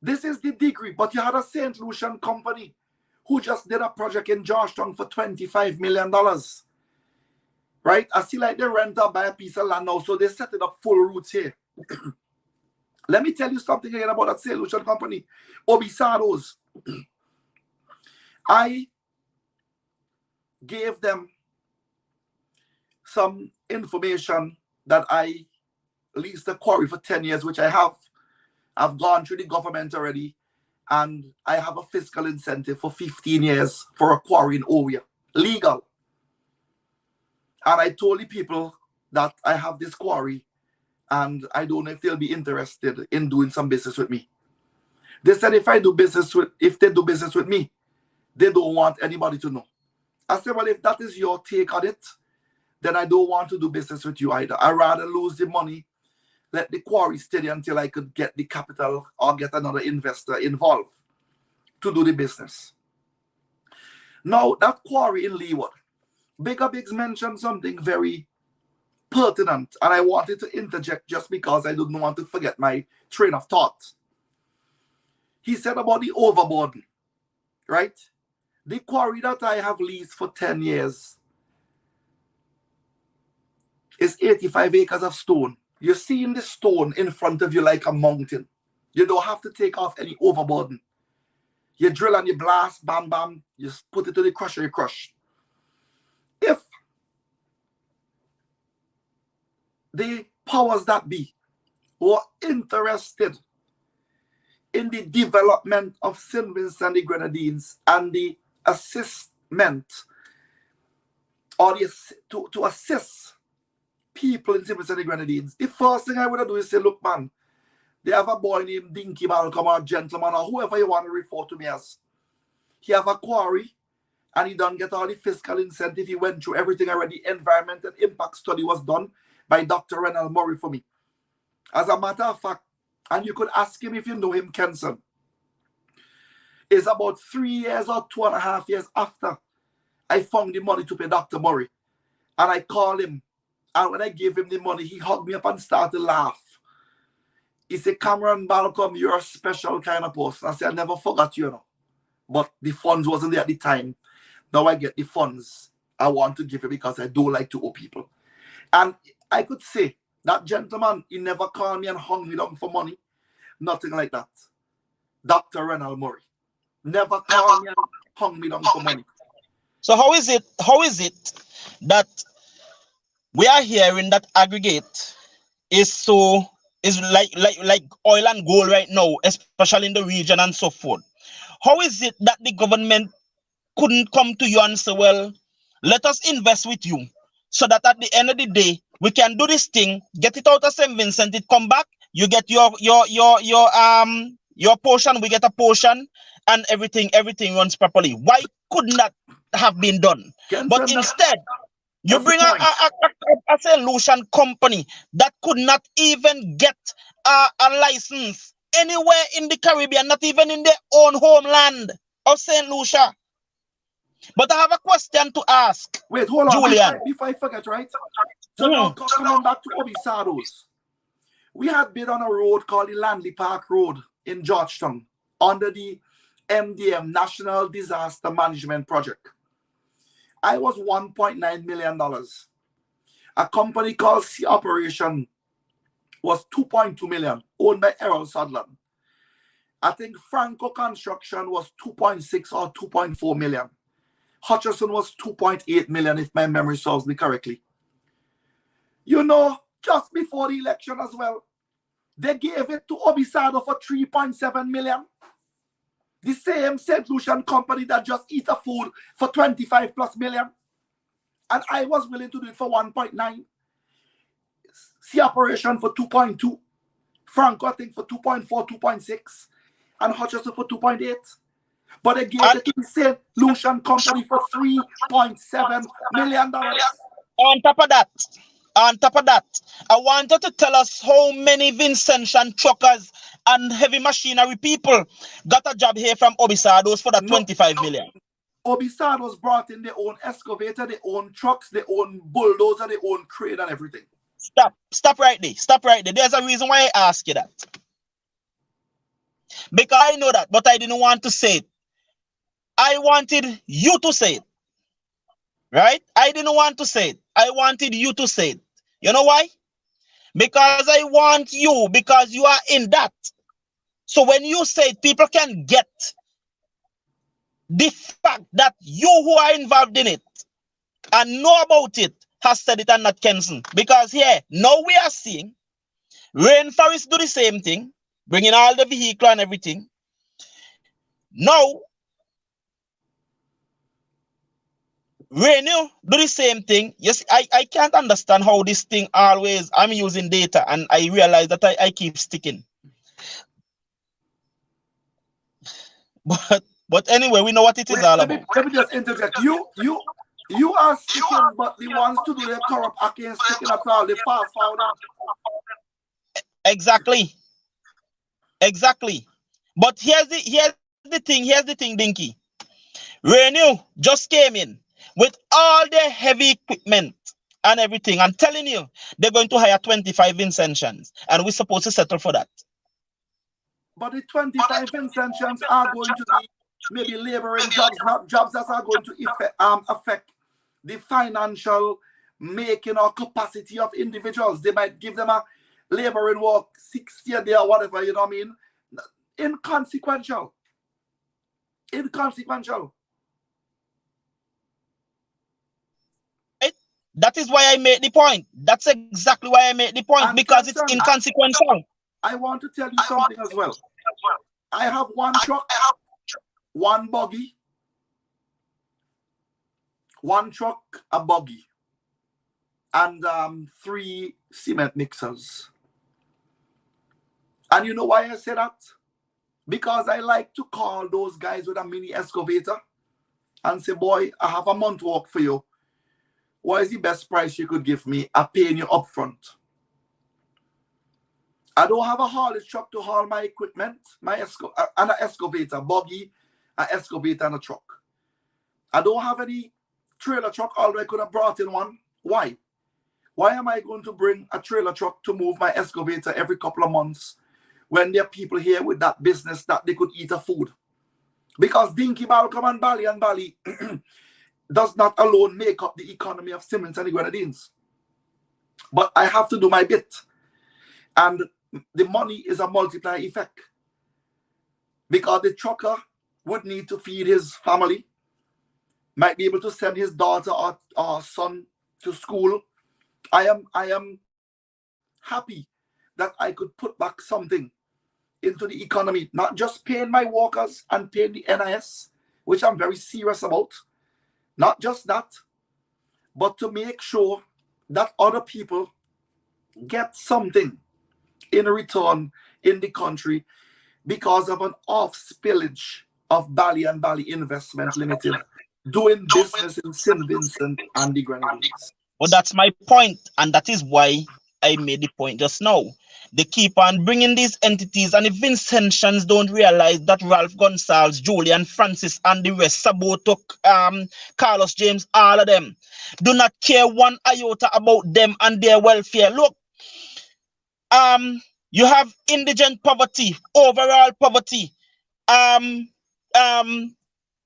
Speaker 3: This is the degree, but you had a St. Lucian company who just did a project in Georgetown for $25 million. Right? I see like they rent or buy a piece of land now, so they set it up full roots here. Let me tell you something again about that St. Lucian company. Obisados. I gave them some information that I leased a quarry for 10 years, which I have. I've gone through the government already, and I have a fiscal incentive for 15 years for a quarry in Oria. Legal. And I told the people that I have this quarry, and I don't know if they'll be interested in doing some business with me. They said if they do business with me, they don't want anybody to know. I said, well, if that is your take on it, then I don't want to do business with you either. I'd rather lose the money, let the quarry steady until I could get the capital or get another investor involved to do the business. Now, that quarry in Leeward, Bigger Biggs mentioned something very pertinent, and I wanted to interject just because I didn't want to forget my train of thought. He said about the overburden, right? The quarry that I have leased for 10 years is 85 acres of stone. You're seeing the stone in front of you like a mountain. You don't have to take off any overburden. You drill and you blast, bam, bam, you put it to the crusher, you crush. If the powers that be were interested in the development of St. Vincent and the Grenadines and the assistment or to assist people in St. Vincent and the Grenadines, the first thing I would do is say, look, man, they have a boy named Dinky Malcolm or gentleman or whoever you want to refer to me as. He have a quarry and he don't get all the fiscal incentive. He went through everything already. Environment and impact study was done by Dr. Renal Murray for me. As a matter of fact, and you could ask him if you know him, Kenson, it's about 3 years or 2.5 years after I found the money to pay Dr. Murray. And I called him. And when I gave him the money, he hugged me up and started to laugh. He said, Cameron Malcolm, you're a special kind of person. I said, I never forgot you, But the funds wasn't there at the time. Now I get the funds I want to give you because I don't like to owe people. And I could say, that gentleman, he never called me and hung me down for money. Nothing like that. Dr. Renal Murray. Never called me and hung me down for money.
Speaker 1: So how is it that we are hearing that aggregate is so is like oil and gold right now, especially in the region and so forth? How is it that the government couldn't come to you and say, well, let us invest with you so that at the end of the day we can do this thing, get it out of St. Vincent, it come back, you get your portion, we get a portion, and everything runs properly. Why couldn't that have been done? But
Speaker 3: Kenson,
Speaker 1: instead, you
Speaker 3: that's the
Speaker 1: bring
Speaker 3: point.
Speaker 1: a solution company that could not even get a license anywhere in the Caribbean, not even in their own homeland of St. Lucia. But I have a question to ask,
Speaker 3: Wait, hold on.
Speaker 1: Julian.
Speaker 3: Before I forget, right? So now coming back to Obisados, we had been on a road called the Landley Park Road in Georgetown under the MDM, National Disaster Management Project. I was $1.9 million. A company called Sea Operation was $2.2 million, owned by Errol Sutherland. I think Franco Construction was 2.6 or 2.4 million. Hutcherson was 2.8 million, if my memory serves me correctly. You know, just before the election as well, they gave it to Obisado for 3.7 million. The same St. Lucian company that just eat a food for 25 plus million. And I was willing to do it for 1.9. Sea Operation for 2.2. Franco, I think, for 2.4, 2.6. And Hutcherson for 2.8. But they gave it to the St. Lucian company for $3.7 million.
Speaker 1: On top of that, I wanted to tell us how many Vincentian truckers and heavy machinery people got a job here from Obisados for that 25 million.
Speaker 3: Obisados brought in their own excavator, their own trucks, their own bulldozer, their own crane and everything.
Speaker 1: Stop right there. There's a reason why I ask you that. Because I know that, but I didn't want to say it. I wanted you to say it. Right? I didn't want to say it. I wanted you to say it. You know why? Because I want you, because you are in that. So when you say it, people can get the fact that you who are involved in it and know about it has said it and not Kenson. Because here, now we are seeing Rainforest do the same thing, bringing all the vehicle and everything. Now, Renew do the same thing. Yes, I can't understand how this thing always, I'm using data and I realize that I keep sticking. But anyway, we know what it is all about.
Speaker 3: Let me just interject. You are sticking, but the ones to do the corrupt against sticking at all, the fast forward.
Speaker 1: Exactly. But here's the thing, Dinky. Renew just came in with all the heavy equipment and everything. I'm telling you, they're going to hire 25 Vincentians, and we're supposed to settle for that.
Speaker 3: But the 25 Vincentians are going to be maybe laboring jobs, not jobs that are going to affect the financial making or capacity of individuals. They might give them a laboring work 60 a day or whatever, you know what I mean? Inconsequential.
Speaker 1: That is why I made the point. That's exactly why I made the point,
Speaker 3: And
Speaker 1: because it's inconsequential.
Speaker 3: I want to tell you something as well. I have one truck, one buggy, a buggy, and 3 cement mixers. And you know why I say that? Because I like to call those guys with a mini excavator and say, boy, I have a month work for you. What is the best price you could give me? I'm paying you up front. I don't have a haulage truck to haul my equipment, and an excavator, buggy, an excavator, and a truck. I don't have any trailer truck, although I could have brought in one. Why? Why am I going to bring a trailer truck to move my excavator every couple of months when there are people here with that business that they could eat a food? Because Dinky Balcom and Bali does not alone make up the economy of Simmons and the Grenadines. But I have to do my bit. And the money is a multiplier effect. Because the trucker would need to feed his family. might be able to send his daughter or son to school. I am happy that I could put back something into the economy, not just paying my workers and paying the NIS, which I'm very serious about. Not just that, but to make sure that other people get something in return in the country because of an off spillage of Bali and Bali Investment Limited doing business in St. Vincent and the Grenadines.
Speaker 1: Well, that's my point, and that is why I made the point just now. They keep on bringing these entities, and if Vincentians don't realize that Ralph Gonsalves, Julian Francis, and the rest, Saboto, Carlos James, all of them, do not care one iota about them and their welfare. Look, you have indigent poverty, overall poverty, um,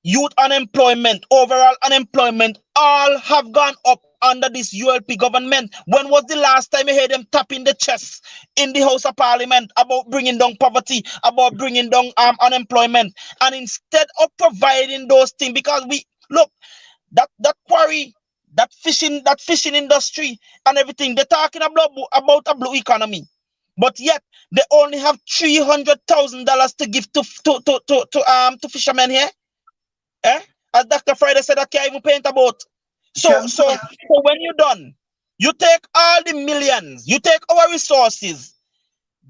Speaker 1: youth unemployment, overall unemployment, all have gone up under this ULP government. When was the last time you heard them tapping the chest in the House of Parliament about bringing down poverty, about bringing down unemployment? And instead of providing those things, because we look that quarry, that fishing industry and everything, they're talking about a blue economy, but yet they only have $300,000 to give to fishermen here. As Dr. Friday said, I can't even paint a boat. So when you're done, you take all the millions, you take our resources,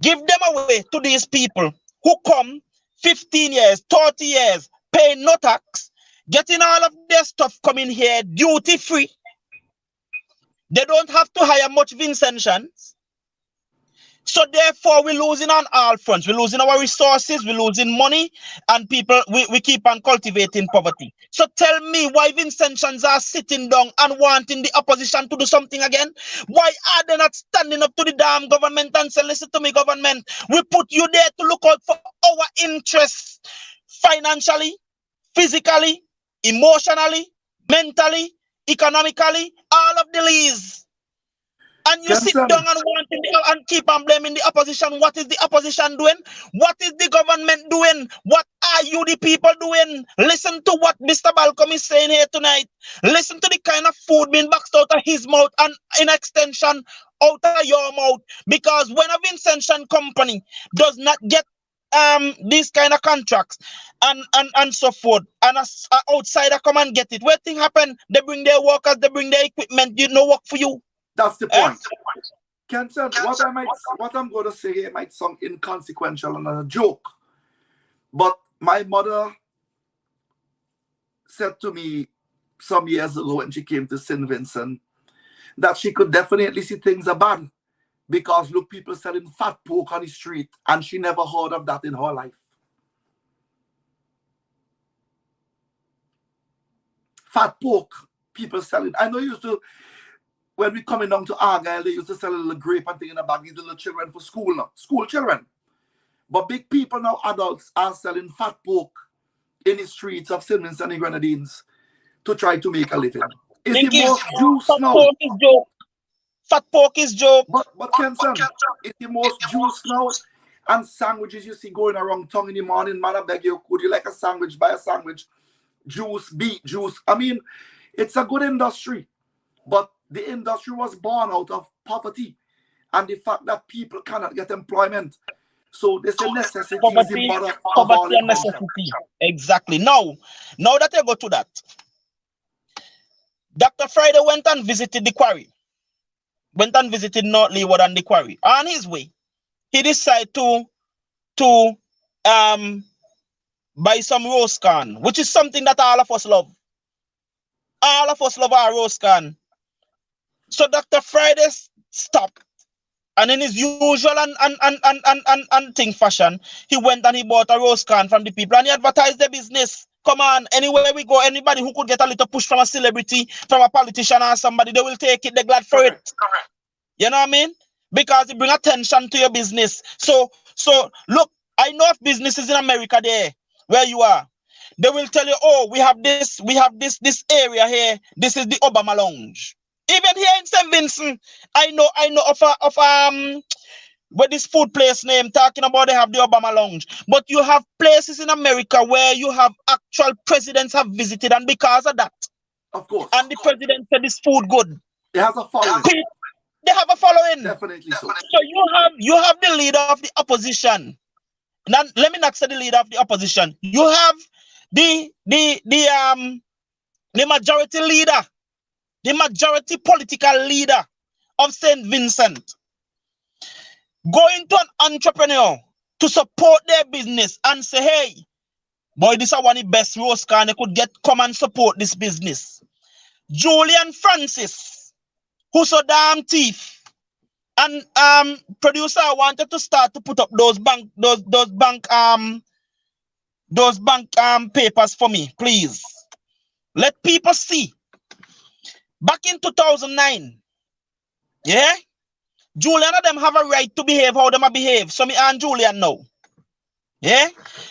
Speaker 1: give them away to these people who come 15 years, 30 years, pay no tax, getting all of their stuff coming here duty free. They don't have to hire much Vincentians. So therefore, we're losing on all fronts. We're losing our resources, we're losing money, and people, we keep on cultivating poverty. So tell me why Vincentians are sitting down and wanting the opposition to do something again? Why are they not standing up to the damn government and say, listen to me, government, we put you there to look out for our interests financially, physically, emotionally, mentally, economically, all of the leads. And you sit down and keep on blaming the opposition. What is the opposition doing? What is the government doing? What are you, the people, doing? Listen to what Mr. Balcom is saying here tonight. Listen to the kind of food being boxed out of his mouth and in extension out of your mouth. Because when a Vincentian company does not get these kind of contracts and so forth, and an outsider come and get it, what thing happen? They bring their workers, they bring their equipment, you no work for you.
Speaker 3: That's the point. Kenton, what I'm going to say here might sound inconsequential and a joke, but my mother said to me some years ago when she came to St. Vincent that she could definitely see things are bad because look, people selling fat pork on the street, and she never heard of that in her life. Fat pork, people selling. I know you used to, when we coming down to Argyle, they used to sell a little grape and thing in the bag, these little children for school now, school children. But big people now, adults, are selling fat pork in the streets of St. Vincent and the Grenadines to try to make a living. It's the most juice now.
Speaker 1: Pork is joke. Fat pork is joke.
Speaker 3: But Kenson, it's the most juice now. And sandwiches you see going around town in the morning, man, I beg you, could you like a sandwich, buy a sandwich, juice, beet juice. I mean, it's a good industry, but the industry was born out of poverty and the fact that people cannot get employment. So there's a necessity is the mother of all necessity.
Speaker 1: Exactly. Now that I go to that, Dr. Friday went and visited the quarry. Went and visited North Leeward and the quarry. On his way, he decided to buy some roast corn, which is something that all of us love. All of us love our roast corn. So Dr. Friday stopped, and in his usual and thing fashion, he went and he bought a roast corn from the people and he advertised the business. Come on, anywhere we go, anybody who could get a little push from a celebrity, from a politician or somebody, they will take it, they're glad for it. Correct. You know what I mean? Because it bring attention to your business. So look, I know of businesses in America there, where you are. They will tell you, oh, we have this area here. This is the Obama Lounge. Even here in St. Vincent, I know of where this food place name talking about they have the Obama Lounge. But you have places in America where you have actual presidents have visited, and because of that,
Speaker 3: Of course.
Speaker 1: And the president said this food good.
Speaker 3: It has a following.
Speaker 1: They have a following.
Speaker 3: Definitely so.
Speaker 1: So you have the leader of the opposition. Now, let me not say the leader of the opposition. You have the majority leader, the majority political leader of St. Vincent, going to an entrepreneur to support their business and say, hey, boy, this is one of the best roast can they could get, come and support this business. Julian Francis, who's so damn thief, and producer wanted to start to put up those bank papers for me, please. Let people see. Back in 2009, yeah, Julian and them have a right to behave how them a behave. So me and Julian know. Yeah,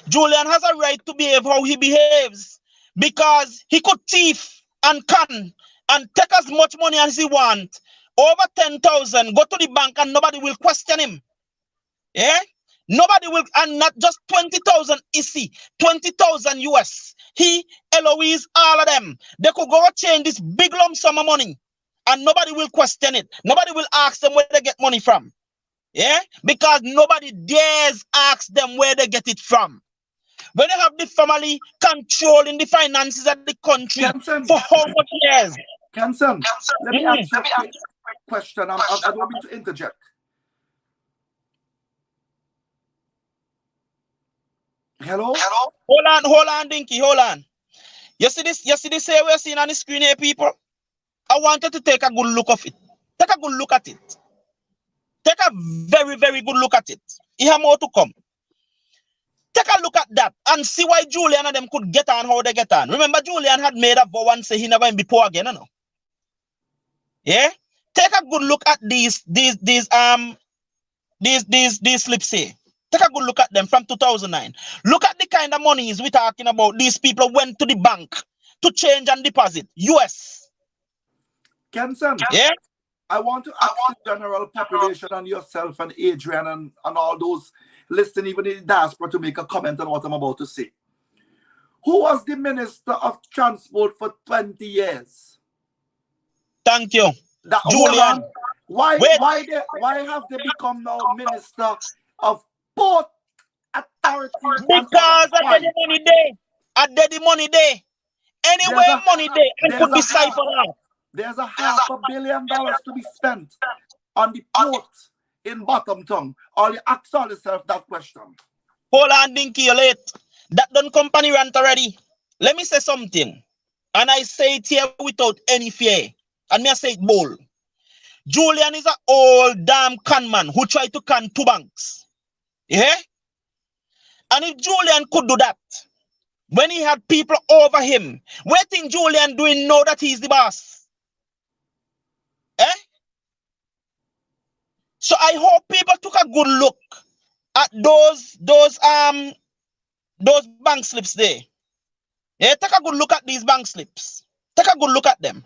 Speaker 1: Julian has a right to behave how he behaves because he could thief and con and take as much money as he want. Over 10,000, go to the bank and nobody will question him. Yeah, nobody will, and not just 20,000 EC, 20,000 US. He, Eloise, all of them, they could go change this big lump sum of money and nobody will question it. Nobody will ask them where they get money from. Yeah, because nobody dares ask them where they get it from. When they have the family controlling the finances of the country for how much years?
Speaker 3: Kenson, let me ask you a quick question. I don't mean to interject. Hello?
Speaker 1: Hold on, Dinky, hold on. You see this here we're seeing on the screen here, people? I want you to take a good look of it. Take a good look at it. Take a very, very good look at it. You have more to come. Take a look at that and see why Julian and them could get on how they get on. Remember, Julian had made a vow and say he never will be poor again, you know? Yeah? Take a good look at these slips here. Take a good look at them from 2009. Look at the kind of monies we're talking about. These people went to the bank to change and deposit. US.
Speaker 3: Kenson,
Speaker 1: yeah?
Speaker 3: I want to ask the general population and yourself and Adrian and all those listening, even in the diaspora, to make a comment on what I'm about to say. Who was the Minister of Transport for 20 years?
Speaker 1: Thank you.
Speaker 3: Julian. Why have they become now Minister of Port Authority?
Speaker 1: Because I did the money there. I did the money there. Anywhere money there, I could decipher that.
Speaker 3: There's $500 million to be spent on the port in Bottom Tongue. Or you ask yourself that question.
Speaker 1: Hold on, Dinky, you're late. That done company rant already. Let me say something. And I say it here without any fear. And me I say it bold. Julian is an old damn con man who tried to con 2 banks. Yeah? And if Julian could do that, when he had people over him, what think Julian doing now that he's the boss? Eh? So I hope people took a good look at those bank slips there. Yeah, take a good look at these bank slips. Take a good look at them.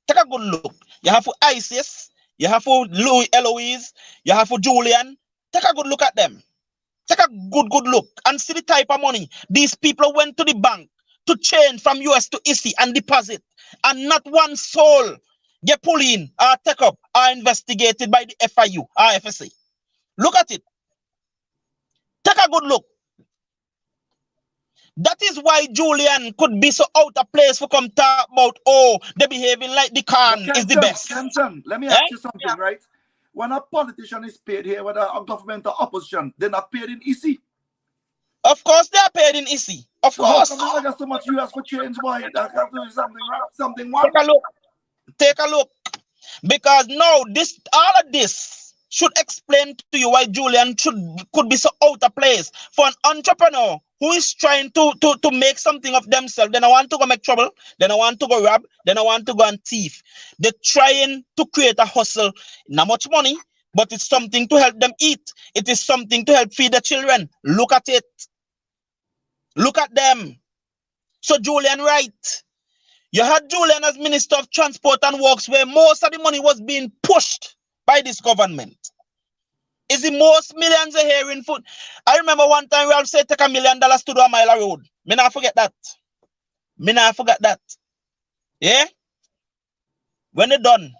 Speaker 1: Take a good look. You have for Isis, you have for Eloise, you have for Julian. Take a good look at them. Take a good look and see the type of money. These people went to the bank to change from US to EC and deposit. And not one soul get pulled in or take up or investigated by the FIU or FSA. Look at it. Take a good look. That is why Julian could be so out of place for come talk about, oh, they behaving like the Khan is the best.
Speaker 3: Kenson, let me ask you something, right? When a politician is paid here, whether a government or opposition, they're not paid in EC.
Speaker 1: Of course they are paid in EC. Of course.
Speaker 3: How come there's so much US for change, boy? That have to do something wrong.
Speaker 1: Take a look. Take a look. Because now all of this should explain to you why Julian could be so out of place. For an entrepreneur who is trying to make something of themselves, then I want to go make trouble, then I want to go rob, then I want to go and thief. They're trying to create a hustle. Not much money, but it's something to help them eat. It is something to help feed the children. Look at it. Look at them. So Julian, right. You had Julian as Minister of Transport and Works, where most of the money was being pushed by this government. It's the most millions a year in food. I remember one time we all said take $1 million to do a mile of road. Me not forget that. Me not forget that. Yeah? When they done.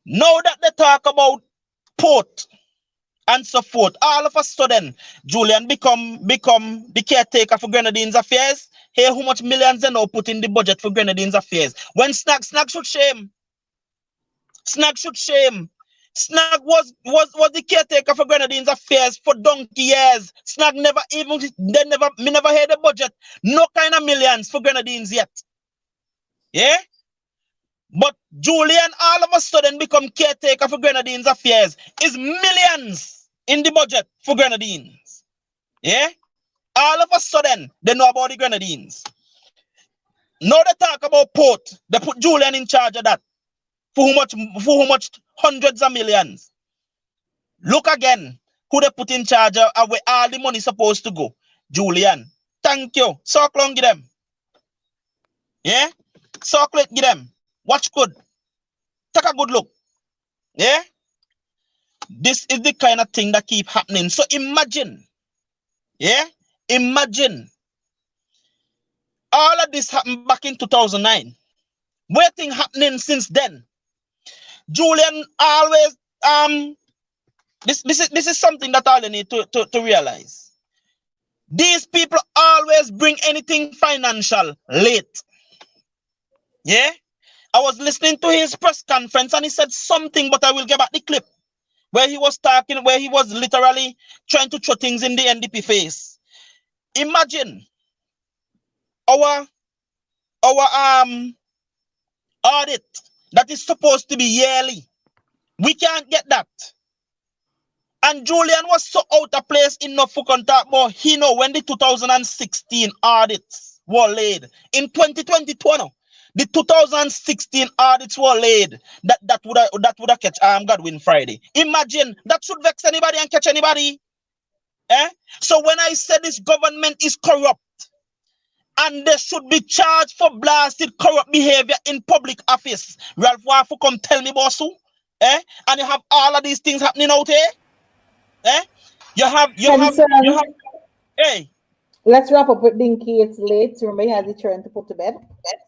Speaker 1: Now that they talk about port and so forth, all of a sudden, Julian become the caretaker for Grenadines Affairs. Hey, how much millions they now put in the budget for Grenadines Affairs? When Snag should shame. Snag should shame. Snag was the caretaker for Grenadines Affairs for donkey years. Snag never even me never heard the budget. No kind of millions for Grenadines yet. Yeah? But Julian all of a sudden become caretaker for Grenadines Affairs. Is millions in the budget for Grenadines. Yeah? All of a sudden, they know about the Grenadines. Now they talk about port. They put Julian in charge of that. For how much hundreds of millions. Look again. Who they put in charge of where all the money supposed to go. Julian. Thank you. Circle give them. Yeah? Circle give them. Watch good. Take a good look. Yeah? This is the kind of thing that keep happening. So imagine. Yeah? Imagine. All of this happened back in 2009. What thing happening since then? Julian always this is something that all you need to realize. These people always bring anything financial late. Yeah? I was listening to his press conference and he said something, but I will get back the clip where he was talking, where he was literally trying to throw things in the NDP face. Imagine our audit that is supposed to be yearly. We can't get that. And Julian was so out of place enough for contact, but he know when the 2016 audits were laid. In 2022, the 2016 audits were laid. That would have catch Godwin Friday. Imagine that should vex anybody and catch anybody. Eh? So when I said this government is corrupt and they should be charged for blasted corrupt behavior in public office, Ralph Wafu come tell me, bossu, eh? And you have all of these things happening out here. Eh? You have, hey.
Speaker 5: Let's wrap up with Dinky. It's late. Remember, he has a turn to put to bed.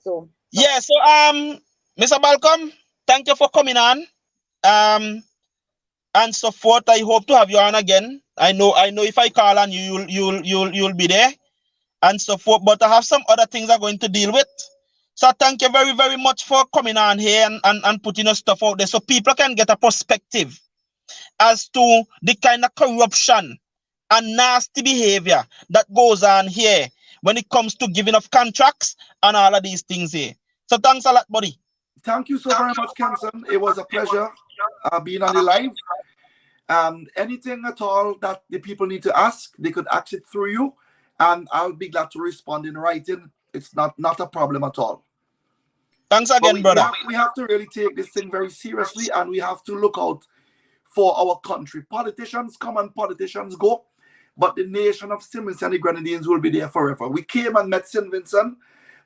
Speaker 5: So
Speaker 1: yeah, so Mr. Balcom, thank you for coming on. And so forth. I hope to have you on again. I know if I call on you, you'll be there and so forth. But I have some other things I'm going to deal with. So thank you very, very much for coming on here and putting your stuff out there so people can get a perspective as to the kind of corruption and nasty behavior that goes on here when it comes to giving of contracts and all of these things here. So thanks a lot, buddy.
Speaker 3: Thank you so very much, Kenson. It was a pleasure being on the live. Anything at all that the people need to ask, they could ask it through you, and I'll be glad to respond in writing. It's not a problem at all.
Speaker 1: Thanks again, brother.
Speaker 3: We have to really take this thing very seriously, and we have to look out for our country. Politicians come and politicians go, but the nation of St. Vincent and the Grenadines will be there forever. We came and met St. Vincent.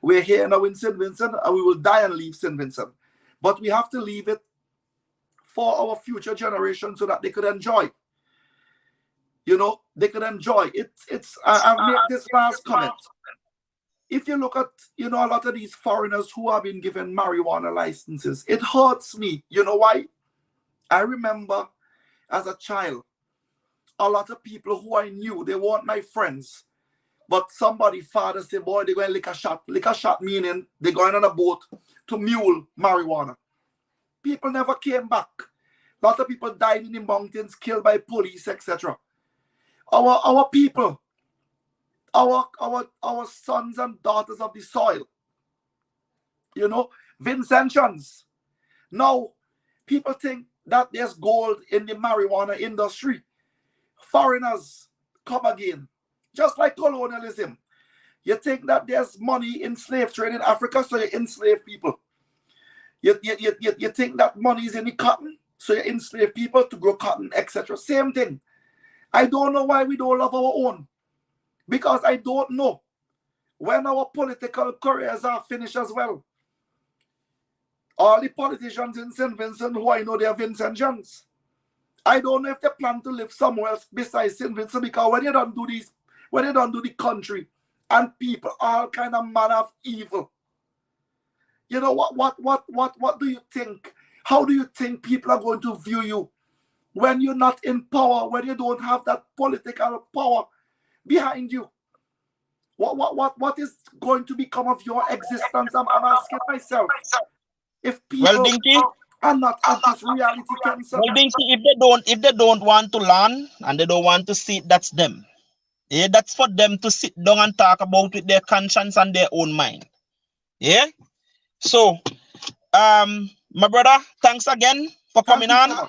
Speaker 3: We're here now in St. Vincent, and we will die and leave St. Vincent. But we have to leave it for our future generation so that they could enjoy. You know, they could enjoy. I'll make this last comment. If you look at, a lot of these foreigners who have been given marijuana licenses, it hurts me. You know why? I remember as a child, a lot of people who I knew, they weren't my friends. But somebody, father said, boy, they're going to lick a shot. Lick a shot meaning they're going on a boat to mule marijuana. People never came back. A lot of people died in the mountains, killed by police, etc. Our people, our sons and daughters of the soil, Vincentians. Now, people think that there's gold in the marijuana industry. Foreigners come again, just like colonialism. You think that there's money in slave trade in Africa, so you enslave people. You think that money is in the cotton, so you enslave people to grow cotton, etc. Same thing. I don't know why we don't love our own. Because I don't know when our political careers are finished as well. All the politicians in St. Vincent who I know, they are Vincentians. I don't know if they plan to live somewhere else besides St. Vincent, because when you don't do the country and people, all kind of manner of evil, You know what do you think? How do you think people are going to view you when you're not in power, when you don't have that political power behind you? What is going to become of your existence? I'm asking myself. If
Speaker 1: Well,
Speaker 3: people
Speaker 1: Dinky,
Speaker 3: are not of this reality cancer.
Speaker 1: well, Dinky, if they don't want to learn and they don't want to see it, that's them. Yeah, that's for them to sit down and talk about with their conscience and their own mind. Yeah. So, my brother, thanks again for
Speaker 3: Thank
Speaker 1: coming
Speaker 3: you
Speaker 1: on.
Speaker 3: so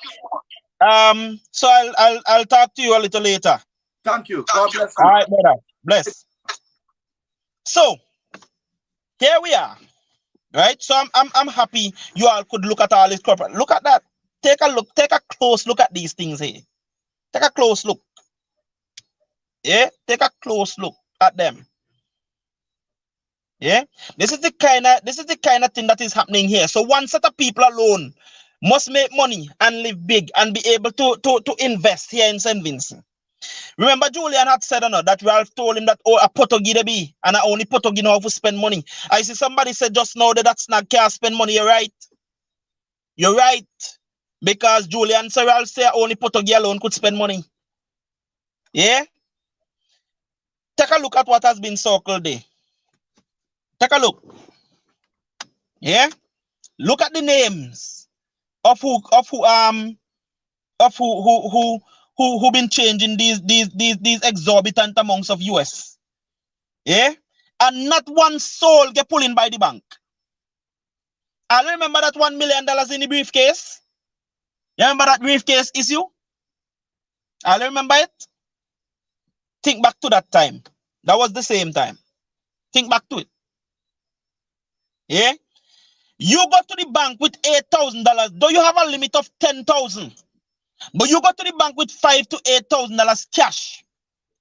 Speaker 3: much.
Speaker 1: So I'll talk to you a little later.
Speaker 3: Thank you. God bless
Speaker 1: All
Speaker 3: you.
Speaker 1: right, brother. Bless. So here we are. Right? So I'm happy you all could look at all this corporate. Look at that. Take a look, take a close look at these things here. Take a close look. Yeah, take a close look at them. Yeah, this is the kind of thing that is happening here. So one set of people alone must make money and live big and be able to invest here in St. Vincent. Remember, Julian had said that Ralph told him that, oh, a Portuguese they be, and I only Portuguese know how to spend money. I see somebody said just now that snag can't spend money. You're right. You're right. Because Julian said Ralph say only Portuguese alone could spend money. Yeah? Take a look at what has been circled there. Take a look. Yeah? Look at the names of who been changing these exorbitant amounts of US. Yeah? And not one soul get pulled in by the bank. I remember that $1 million in the briefcase. You remember that briefcase issue? I remember it. Think back to that time. That was the same time. Think back to it. Yeah? You go to the bank with $8,000. Though you have a limit of $10,000. But you go to the bank with $5,000 to $8,000 cash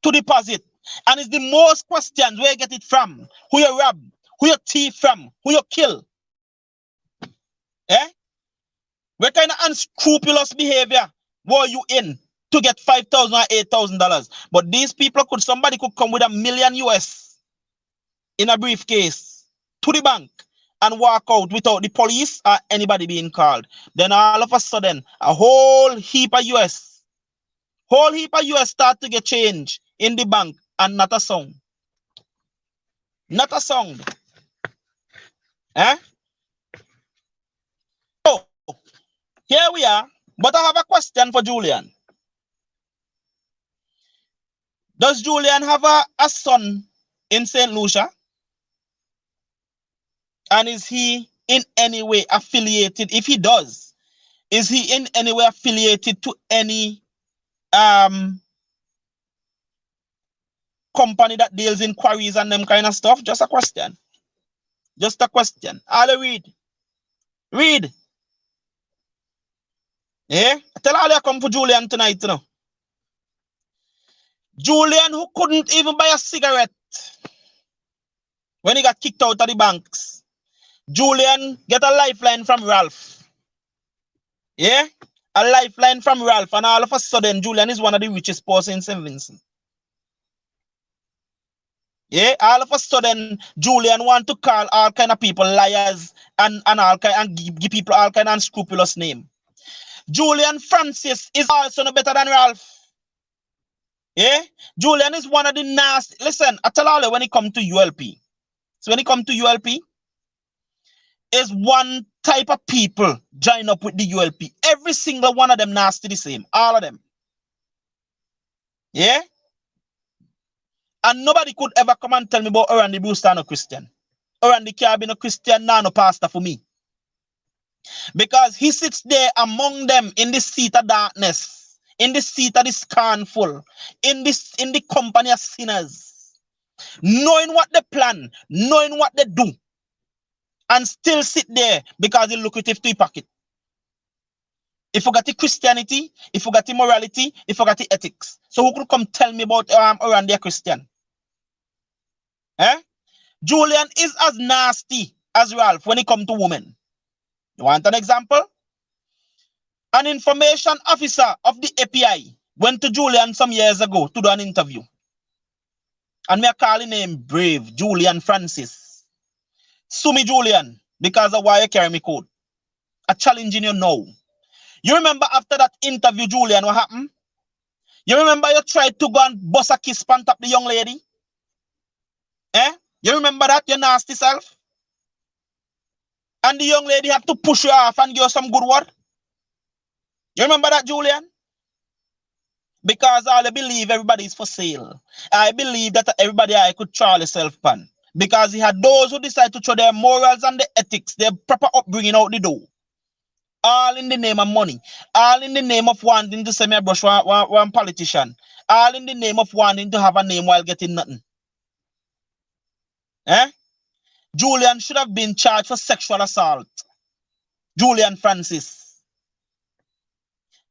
Speaker 1: to deposit. And it's the most questions where you get it from. Who you rob, who you thief from, who you kill. Eh? What kind of unscrupulous behavior were you in to get $5,000 or $8,000? But these people somebody could come with $1 million US in a briefcase to the bank and walk out without the police or anybody being called. Then all of a sudden, a whole heap of US start to get change in the bank and not a sound. Not a sound. Eh? So, here we are. But I have a question for Julian. Does Julian have a son in St. Lucia? And is he in any way affiliated? If he does, is he in any way affiliated to any company that deals in quarries and them kind of stuff? Just a question. Just a question. I'll read. Read. Yeah? Tell all you come for Julian tonight, you know. Julian, who couldn't even buy a cigarette when he got kicked out of the banks. Julian get a lifeline from Ralph. Yeah? A lifeline from Ralph, and all of a sudden, Julian is one of the richest person in St. Vincent. Yeah, all of a sudden, Julian want to call all kind of people liars and all kind and give people all kind of unscrupulous name. Julian Francis is also no better than Ralph. Yeah, Julian is one of the nasty. Listen, I tell all you when it come to ULP. So when it come to ULP, is one type of people join up with the ULP. Every single one of them nasty the same. All of them. Yeah? And nobody could ever come and tell me about Randy Brewster no Christian. Randy can't be no Christian, no pastor for me. Because he sits there among them in the seat of darkness, in the seat of the scornful, in the company of sinners, knowing what they plan, knowing what they do, and still sit there because it's lucrative to your pocket. If you got the Christianity, if you got the morality, if you got the ethics. So who could come tell me about Randy a Christian? Eh? Julian is as nasty as Ralph when it comes to women. You want an example? An information officer of the API went to Julian some years ago to do an interview. And me a call him name Brave, Julian Francis. Sue me, Julian. because of why you carry me code. I challenging you now. You remember after that interview, Julian, what happened? You remember you tried to go and bust a kiss pant up the young lady? Eh? You remember that, you nasty self? And the young lady had to push you off and give you some good word? You remember that, Julian? Because I believe everybody is for sale. I believe that everybody I could try yourself pan. Because he had those who decide to throw their morals and their ethics, their proper upbringing out the door. All in the name of money. All in the name of wanting to send me a brush one politician. All in the name of wanting to have a name while getting nothing. Eh? Julian should have been charged for sexual assault. Julian Francis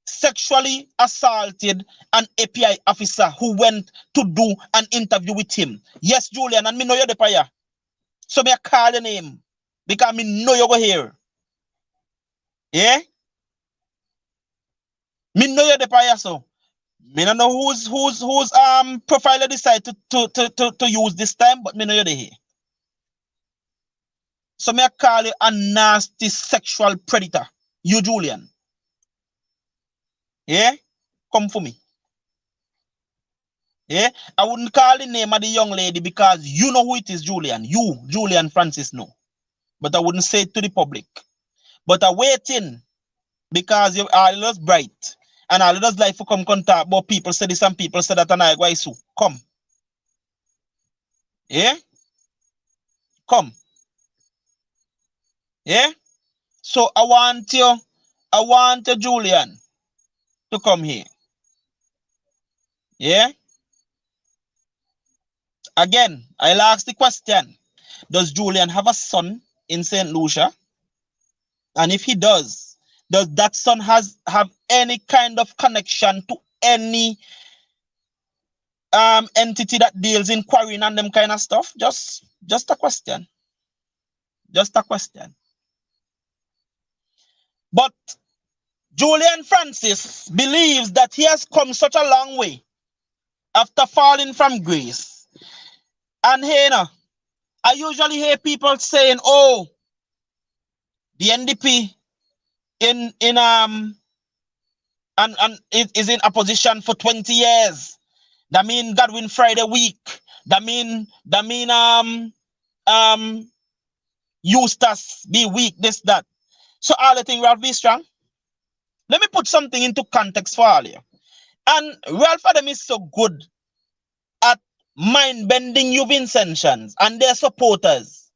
Speaker 1: sexually assaulted an API officer who went to do an interview with him. Yes, Julian, and me know you're the prayer. So me call your name because me know you go here. Yeah? Me know you're the prayer, so. Me don't know whose profile I decide to use this time, but me know you're the here. So me call you a nasty sexual predator. You, Julian. Yeah? Come for me. Yeah? I wouldn't call the name of the young lady because you know who it is, Julian. You, Julian Francis, know. But I wouldn't say it to the public. But I waiting because you are just bright. And I just like to come contact about people say this and people say that and I go so. Come. Yeah? Come. Yeah? So I want you, Julian, to come here. Yeah? Again, I'll ask the question. Does Julian have a son in St. Lucia? And if he does that son have any kind of connection to any entity that deals in quarrying and them kind of stuff? Just a question. Just a question. But Julian Francis believes that he has come such a long way after falling from grace. And hey, I usually hear people saying, "Oh, the NDP in and it is in opposition for 20 years. That mean Godwin Friday week. That mean Eustace be weak, this, that. So all the thing Ralph be strong. Let me put something into context for all you. And Ralph Adam is so good at mind bending you Vincentians and their supporters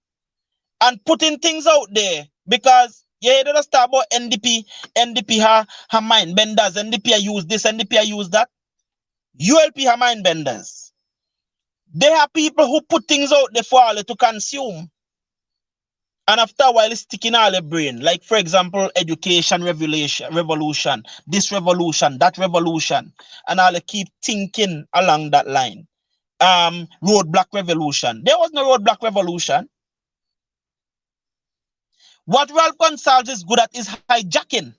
Speaker 1: and putting things out there because yeah, they don't start about NDP her mind benders, NDP use this, NDP use that. ULP her mind benders. They are people who put things out there for all to consume. And after a while, it's sticking all your brain. Like, for example, education revolution, this revolution, that revolution. And I'll keep thinking along that line. Roadblock revolution. There was no roadblock revolution. What Ralph Gonsalves is good at is hijacking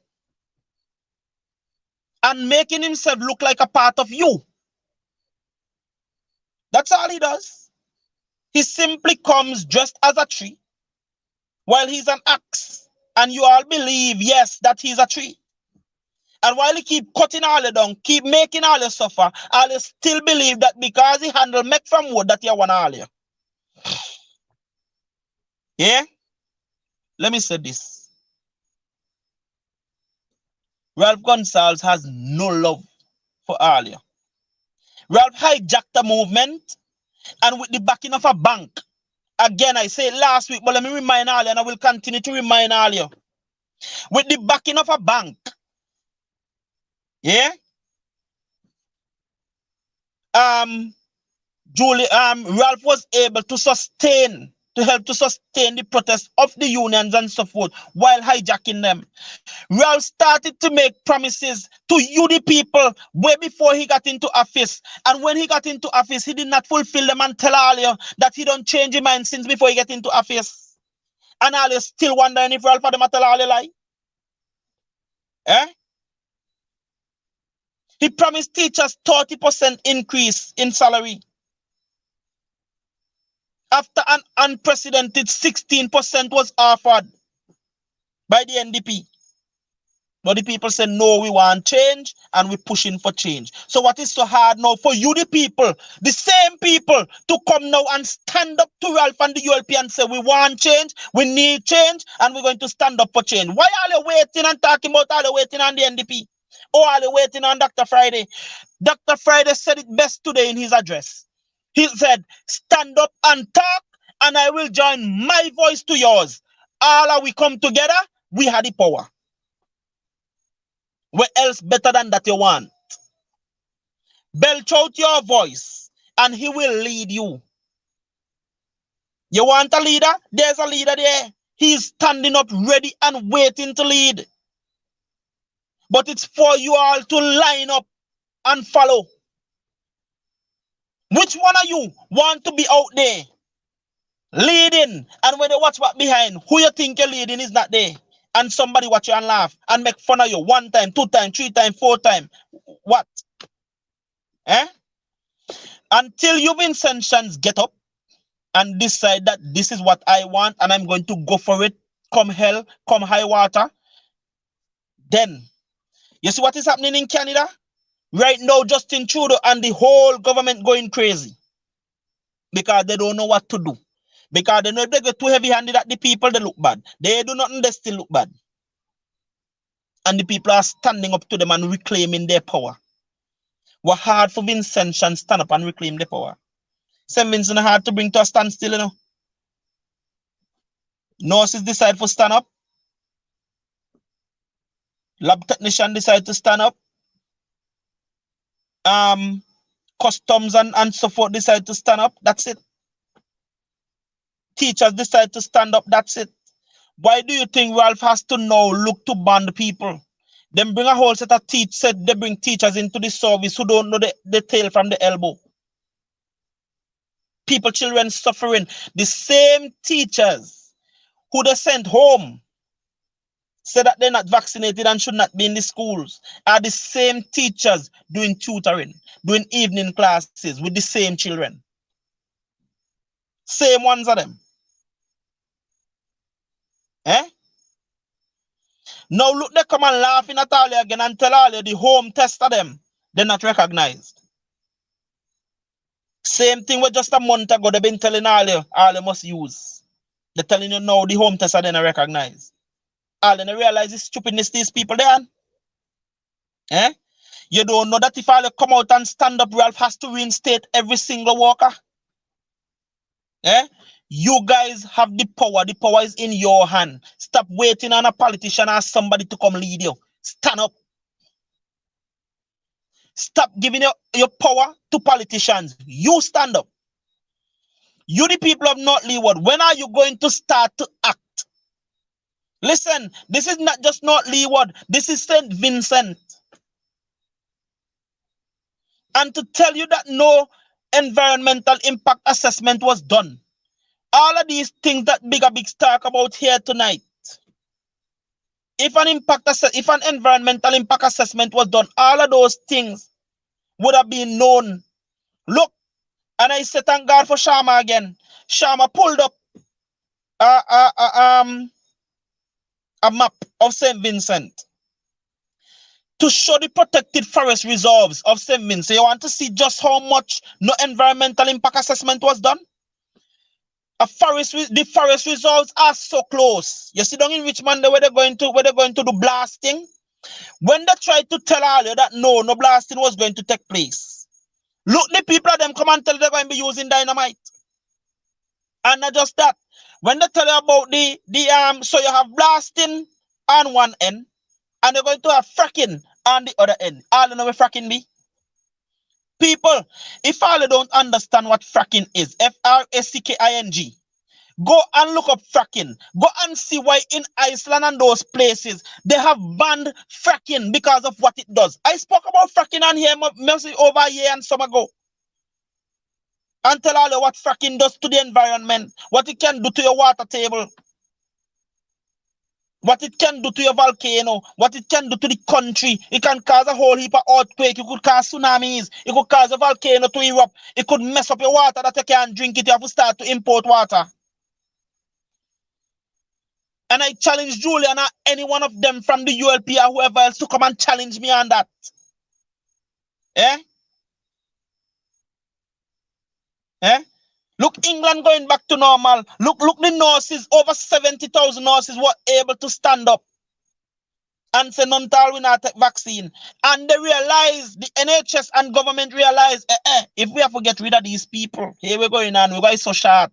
Speaker 1: and making himself look like a part of you. That's all he does. He simply comes dressed as a tree while he's an axe. And you all believe, yes, that he's a tree. And while he keep cutting all the down, keep making all the suffer, all you still believe that because he handle make from wood that you want all you. Yeah? Let me say this. Ralph Gonsalves has no love for all you. Ralph hijacked the movement and with the backing of a bank. Again, I said last week, but let me remind all you and I will continue to remind all you. With the backing of a bank. Yeah? Ralph was able to help to sustain the protest of the unions and so forth while hijacking them. Ralph started to make promises to you, the people, way before he got into office. And when he got into office, he did not fulfill them and tell all you that he don't change his mind since before he got into office. And all you still wondering if Ralph had tell all you lie. Eh? He promised teachers 30% increase in salary. After an unprecedented 16% was offered by the NDP. But the people said, no, we want change and we're pushing for change. So what is so hard now for you, the people, the same people, to come now and stand up to Ralph and the ULP and say, we want change, we need change, and we're going to stand up for change? Why are you waiting and talking about all the waiting on the NDP? Or are you waiting on Dr. Friday? Dr. Friday said it best today in his address. He said, stand up and talk, and I will join my voice to yours. All are we come together, we had the power. What else better than that you want? Belch out your voice and he will lead you. You want a leader? There's a leader there. He's standing up ready and waiting to lead. But it's for you all to line up and follow. Which one of you want to be out there leading, and when they watch back behind, who you think you're leading is not there, and somebody watch you and laugh and make fun of you 1 time, 2 time, 3 time, 4 time? What? Eh? Until you Vincentians get up and decide that this is what I want and I'm going to go for it, come hell, come high water, then you see what is happening in Canada? Right now, Justin Trudeau and the whole government going crazy because they don't know what to do. Because they know if they get too heavy-handed at the people, they look bad. They do nothing, they still look bad. And the people are standing up to them and reclaiming their power. What hard for Vincentians stand up and reclaim their power. St. Vincent hard to bring to a standstill, you know. Nurses decide to stand up. Lab technician decide to stand up. Customs and so forth decide to stand up. That's it. Teachers decide to stand up. That's it. Why do you think Ralph has to now look to ban the people? Then bring a whole set of they bring teachers into the service who don't know the tail from the elbow. People, children suffering. The same teachers who they sent home, say that they're not vaccinated and should not be in the schools, are the same teachers doing tutoring, doing evening classes with the same children. Same ones of them. Eh? Now look, they come and laughing at all again and tell all you the home test of them, they're not recognized. Same thing with just a month ago, they've been telling all you must use. They're telling you now the home test are then recognized. All you realize the stupidness these people there. Eh? You don't know that if all you come out and stand up, Ralph has to reinstate every single worker. Eh? You guys have the power. The power is in your hand. Stop waiting on a politician or somebody to come lead you. Stand up. Stop giving your power to politicians. You stand up. You, the people of North Leeward, when are you going to start to act? Listen, this is not just North Leeward. This is St. Vincent. And to tell you that no environmental impact assessment was done. All of these things that big talk about here tonight. If an environmental impact assessment was done, all of those things would have been known. Look, and I say thank God for Sharma again. Sharma pulled up a map of St. Vincent to show the protected forest reserves of St. Vincent. You want to see just how much no environmental impact assessment was done? The forest reserves are so close. You see down in Richmond where they're going to do blasting. When they tried to tell all you that no blasting was going to take place, look, the people of them come and tell they're going to be using dynamite. And not just that. When they tell you about so you have blasting on one end, and they're going to have fracking on the other end. All you know what fracking be? People, if all you don't understand what fracking is, Fracking, go and look up fracking. Go and see why in Iceland and those places they have banned fracking because of what it does. I spoke about fracking on here over a year and some ago. And tell all you what fracking does to the environment, what it can do to your water table. what it can do to your volcano, what it can do to the country. It can cause a whole heap of earthquake. It could cause tsunamis. It could cause a volcano to erupt. It could mess up your water that you can't drink it. You have to start to import water. And I challenge Julian or any one of them from the ULP or whoever else to come and challenge me on that. Eh? Eh? Look, England going back to normal. Look, the nurses, over 70,000 nurses were able to stand up and say, none tal we not take vaccine. And they realize, the NHS and government realize, if we have to get rid of these people, here we're going on, we're going so short.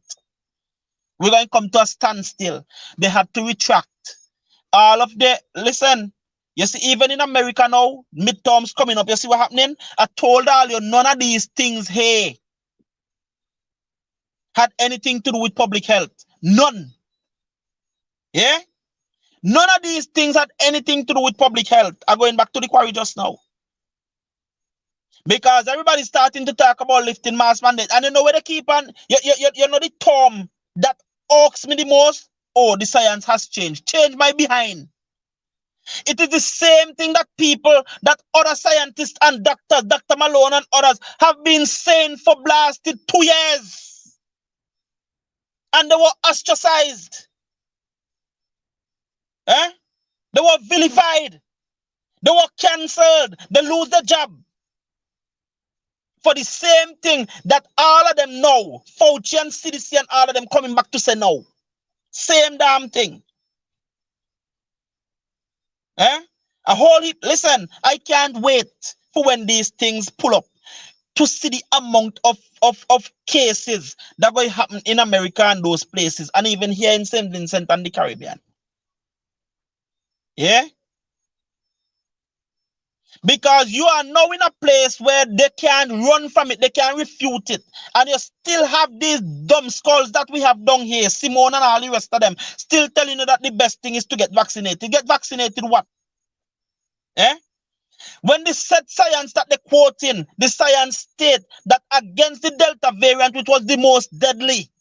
Speaker 1: We're going to come to a standstill. They had to retract. All of the, listen, you see, even in America now, midterms coming up, you see what happening? I told all you, none of these things, hey, had anything to do with public health. None. Yeah? None of these things had anything to do with public health. I'm going back to the quarry just now. Because everybody's starting to talk about lifting mass mandate. And you know where they keep on, you know the term that irks me the most? Oh, the science has changed. Change my behind. It is the same thing that people, that other scientists and doctors, Dr. Malone and others, have been saying for blasted 2 years. And they were ostracized. Eh? They were vilified. They were cancelled. They lose their job. For the same thing that all of them know. Fauci and CDC and all of them coming back to say no. Same damn thing. Eh? A whole heap. Listen, I can't wait for when these things pull up to see the amount of cases that will happen in America and those places, and even here in St. Vincent and the Caribbean. Yeah? Because you are now in a place where they can't run from it, they can't refute it. And you still have these dumb skulls that we have down here, Simone and all the rest of them, still telling you that the best thing is to get vaccinated. Get vaccinated what? Eh? When the said science that they quoting, the science state that against the Delta variant, which was the most deadly,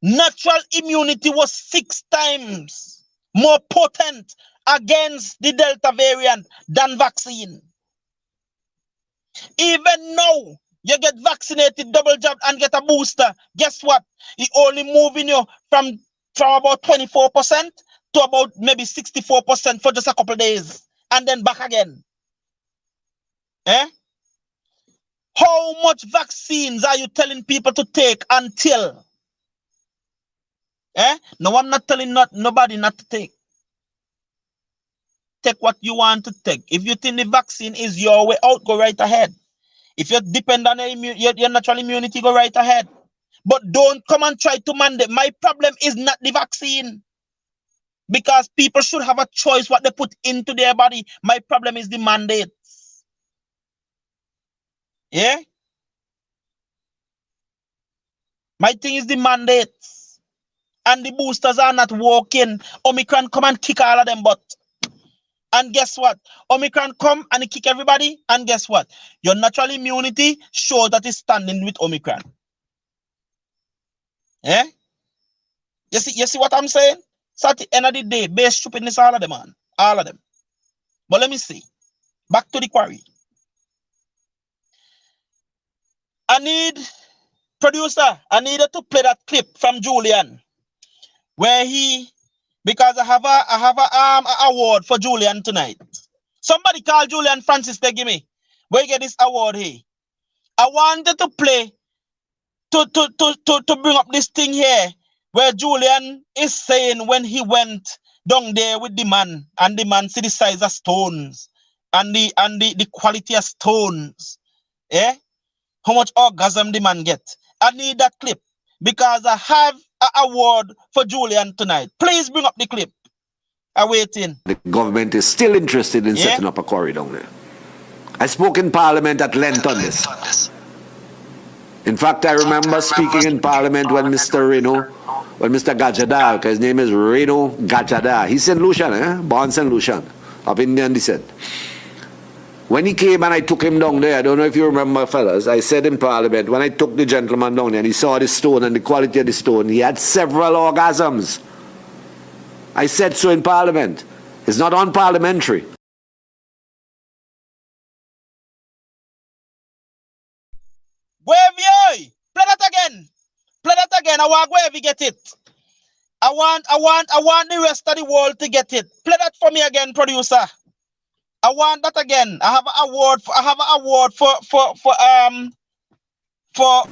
Speaker 1: natural immunity was 6 times more potent against the Delta variant than vaccine. Even now, you get vaccinated, double jab, and get a booster. Guess what? It only moving you from about 24% to about maybe 64% for just a couple of days, and then back again. Eh? How much vaccines are you telling people to take until? Eh? No, I'm not telling nobody not to take. Take what you want to take. If you think the vaccine is your way out, go right ahead. If you depend on your natural immunity, go right ahead. But don't come and try to mandate. My problem is not the vaccine. Because people should have a choice what they put into their body. My problem is the mandate. Yeah? My thing is the mandates. And the boosters are not working. Omicron come and kick all of them butt. And guess what? Omicron come and it kick everybody. And guess what? Your natural immunity shows that it's standing with Omicron. Eh? You see what I'm saying? So at the end of the day, base stupidness, all of them, man. All of them. But let me see. Back to the quarry. I need, producer, I needed to play that clip from Julian. Where he, because I have a award for Julian tonight. Somebody call Julian Francis, they give me. Where you get this award here? I wanted to play to bring up this thing here where Julian is saying when he went down there with the man and the man see the size of stones and the quality of stones. Eh? How much orgasm the man get. I need that clip because I have an award for Julian tonight. Please bring up the clip. I'm waiting.
Speaker 6: The government is still interested in setting up a quarry down there. I spoke in Parliament at length on this. In fact, I remember speaking in Parliament when Mr. Gajadar, because his name is Reno Gajadar. He's St. Lucian, born St. Lucian, of Indian descent. When he came and I took him down there, I don't know if you remember, fellas, I said in Parliament, when I took the gentleman down there and he saw the stone and the quality of the stone, he had several orgasms. I said so in Parliament. It's not unparliamentary.
Speaker 1: Wavy, play that again. Play that again. I want Wavy get it. I want the rest of the world to get it. Play that for me again, producer. I want that again. I have an award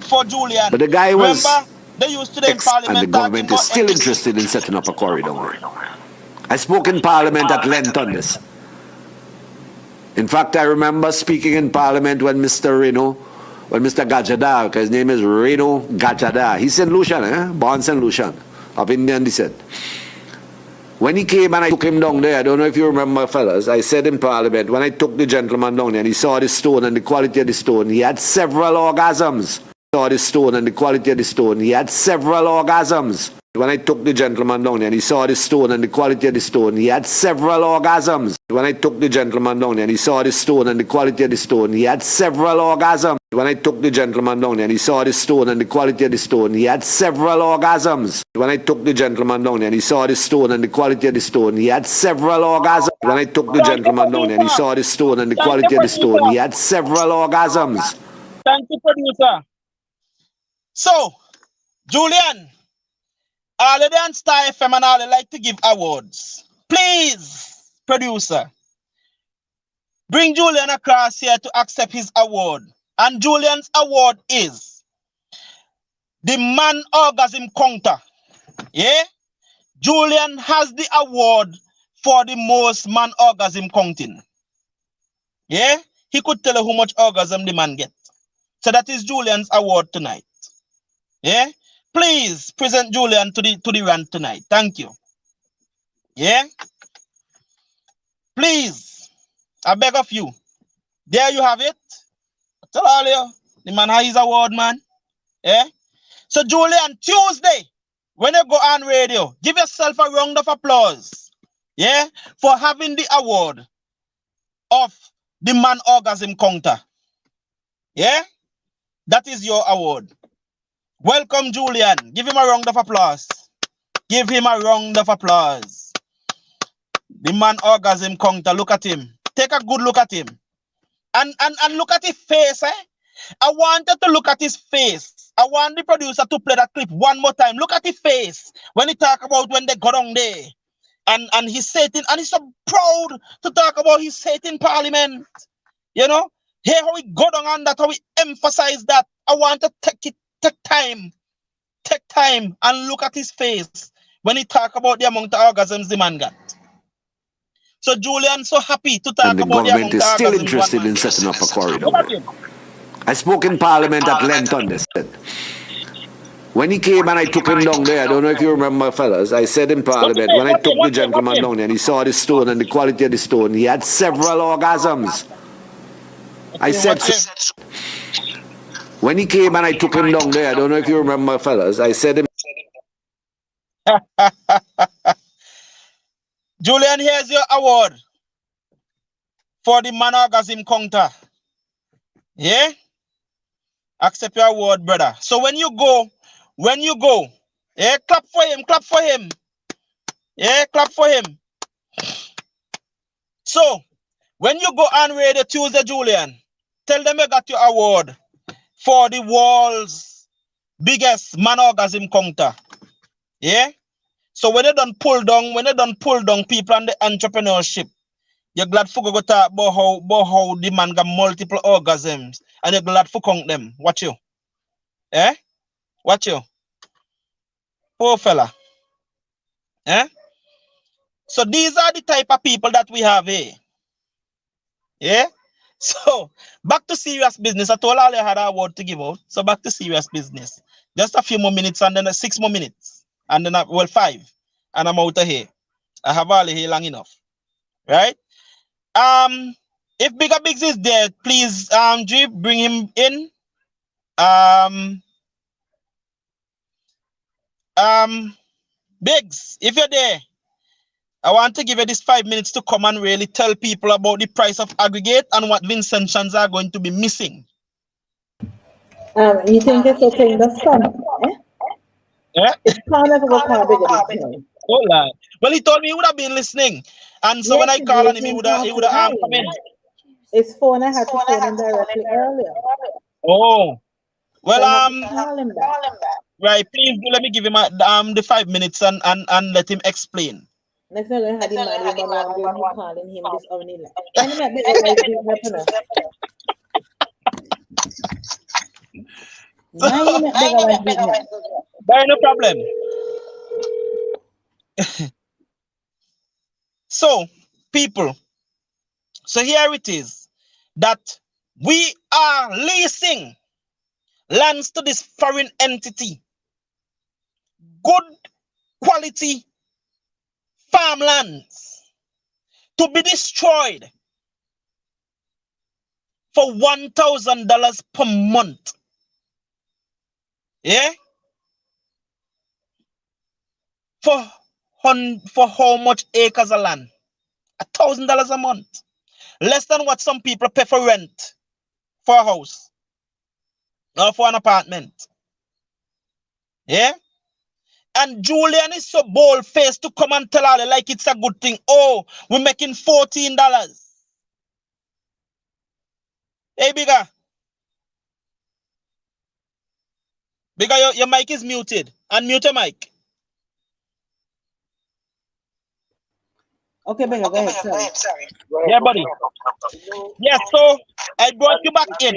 Speaker 1: for Julian.
Speaker 6: But the guy was
Speaker 1: Remember, they used to in Parliament
Speaker 6: and the government is still interested in setting up a quarry down there. I spoke in Parliament at length on this. In fact, I remember speaking in Parliament when Mr. Gajada, because his name is Reno Gajada, he's St. Lucian, born St. Lucian, of Indian descent. When he came and I took him down there, I don't know if you remember, fellas, I said in Parliament, when I took the gentleman down there and he saw the stone and the quality of the stone, he had several orgasms. Saw the stone and the quality of the stone, he had several orgasms. When I took the gentleman down there and he saw the stone and the quality of the stone, he had several orgasms. When I took the gentleman down there and he saw the stone and the quality of the stone, he had several orgasms. When I took the gentleman down there and he saw the stone and the quality of the stone, he had several orgasms. When I took the gentleman down there and he saw the stone and the quality of the stone, he had several orgasms. When I took the gentleman down there and he saw the stone and the quality of the stone, he had several orgasms.
Speaker 1: Thank you, producer. So, Julian, all of them Star FM and all they like to give awards. Please, producer, bring Julian across here to accept his award. And Julian's award is the Man Orgasm Counter. Yeah? Julian has the award for the most man orgasm counting. Yeah? He could tell you how much orgasm the man gets. So that is Julian's award tonight. Yeah? Please present Julian to the rant tonight. Thank you. Yeah? Please. I beg of you. There you have it. I tell all you. The man has his award, man. Yeah? So Julian, Tuesday, when you go on radio, give yourself a round of applause. Yeah? For having the award of the Man Orgasm Counter. Yeah? That is your award. Welcome, Julian. Give him a round of applause. Give him a round of applause. The Man Orgasm Counter. Look at him. Take a good look at him. And look at his face, eh? I wanted to look at his face. I want the producer to play that clip one more time. Look at his face when he talk about when they got on there. And he's sitting, and he's so proud to talk about his seat in Parliament. You know? Hear how he go down on that, how he emphasize that. I want to take time and look at his face when he talk about the amount of orgasms the man got. So Julian so happy to talk
Speaker 6: and the
Speaker 1: about the
Speaker 6: government
Speaker 1: amount
Speaker 6: is
Speaker 1: of
Speaker 6: still
Speaker 1: orgasms
Speaker 6: interested in setting up a quarry down there. I spoke in Parliament at length on this. When he came and I took him down there, I don't know if you remember, fellas, I said in Parliament, when I took the gentleman down there and he saw the stone and the quality of the stone, he had several orgasms. I said so. When he came and I took him down there, I don't know if you remember, fellas, I said him.
Speaker 1: Julian, here's your award for the Man Orgasm Counter. Yeah? Accept your award, brother. So when you go, yeah, clap for him. Yeah, clap for him. So, when you go on radio Tuesday, Julian, tell them you got your award for the world's biggest man orgasm counter. Yeah? So when they done pull down people and the entrepreneurship, you're glad for go talk about how the man got multiple orgasms and you're glad for count them. Watch you. Eh? Watch you. Poor fella. Eh? So these are the type of people that we have here. Yeah? So back to serious business. I told all I had a word to give out. So back to serious business. Just a few more minutes and then 6 more minutes. And then 5. And I'm out of here. I have all here long enough. Right? If Bigger Biggs is there, please G, bring him in. Biggs, if you're there, I want to give you this 5 minutes to come and really tell people about the price of aggregate and what Vincentians are going to be missing.
Speaker 5: You think it's a thing that's fun? Eh?
Speaker 1: Yeah?
Speaker 5: It's fun if we call Bigger Biggs now.
Speaker 1: Oh, Lord. Well, he told me he would have been listening. And so when
Speaker 5: Yes,
Speaker 1: I
Speaker 5: he's
Speaker 1: call on him, he
Speaker 5: listening
Speaker 1: would have
Speaker 5: half the
Speaker 1: come in.
Speaker 5: time. His phone, I had to phone him directly earlier.
Speaker 1: Oh.
Speaker 5: So
Speaker 1: Well,
Speaker 5: I had to call him back.
Speaker 1: right, please do let me give him the 5 minutes and let him explain.
Speaker 5: Next time I had him mad woman wondering who calling him this only. And him at the guys being up enough. Mind him at bigger one beating him.
Speaker 1: There no problem. So, people, so here it is that we are leasing lands to this foreign entity. Good quality farmlands to be destroyed for $1,000 per month. Yeah? For how much acres of land? $1,000 a month. Less than what some people pay for rent for a house or for an apartment. Yeah? And Julian is so bold faced to come and tell her like it's a good thing. Oh, we're making $14. Hey, Bigger. Bigger, your mic is muted. Unmute your mic.
Speaker 5: Okay, Bigger, go ahead, sorry.
Speaker 1: Yeah, buddy. Yes, so I brought you back in.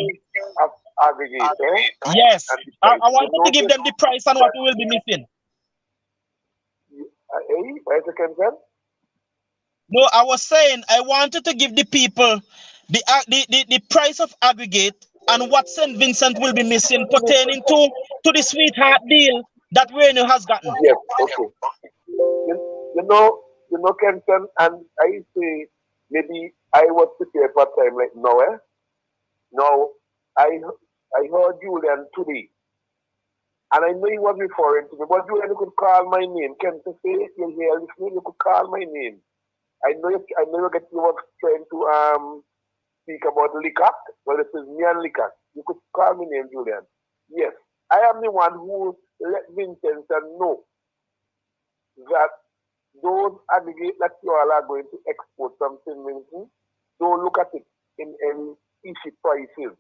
Speaker 2: Aggregator.
Speaker 1: Yes. I
Speaker 2: And
Speaker 1: wanted to give them the price and what we will be missing.
Speaker 2: Where's the consent?
Speaker 1: No, I was saying I wanted to give the people the price of aggregate and what St. Vincent will be missing pertaining to the sweetheart deal that Reno has gotten.
Speaker 2: Yes, okay. You know, Kenton, and I say maybe I was prepared for time like now, eh? Now, I heard Julian today, and I know he was referring to me, but Julian, you could call my name. Kenton, say you're here listening, you could call my name. I know you was trying to speak about liquor. Well, this is me and liquor. You could call me name, Julian. Yes, I am the one who let Vincentians know that those aggregate that you all are going to export from St. Vincent, don't look at it in any issue prices.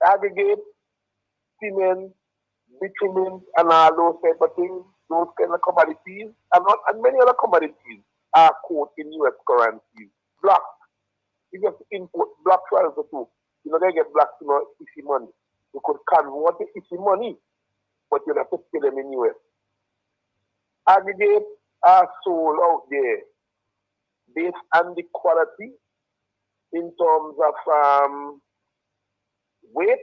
Speaker 2: Aggregate, cement, bitumen, and all those type of things, those kind of commodities, and many other commodities are quoted in US currencies. Black, you just import black also too. You know, they get black, issue money. You could convert the issue money, but you have to pay them in US. Aggregate are sold out there based on the quality in terms of weight.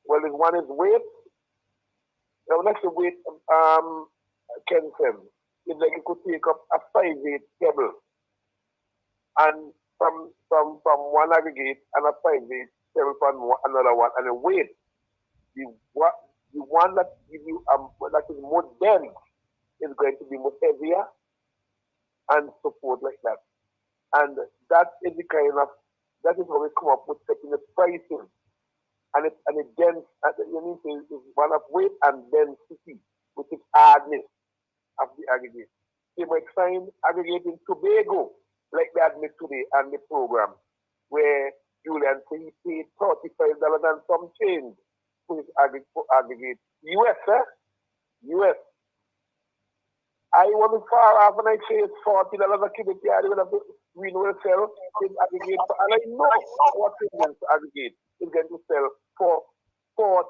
Speaker 2: Well, if one is weight, now next to weight, Kenton, it's like you could take up a 5-weight pebble and from one aggregate and a 5-weight pebble from another one, and the weight, the one that gives you that is more dense is going to be more heavier and so forth like that. And that is the that is how we come up with setting the pricing. And it's dense, you need to is one of weight and density, which is hardness of the aggregate. You might find aggregate in Tobago, like they admit today and the program, where Julian said he paid $35 and some change for his aggregate. US, US. I wasn't far off when I say it's $40 a cubic yard. We know sell his aggregate, and I know what Siemens aggregate is going to sell for $40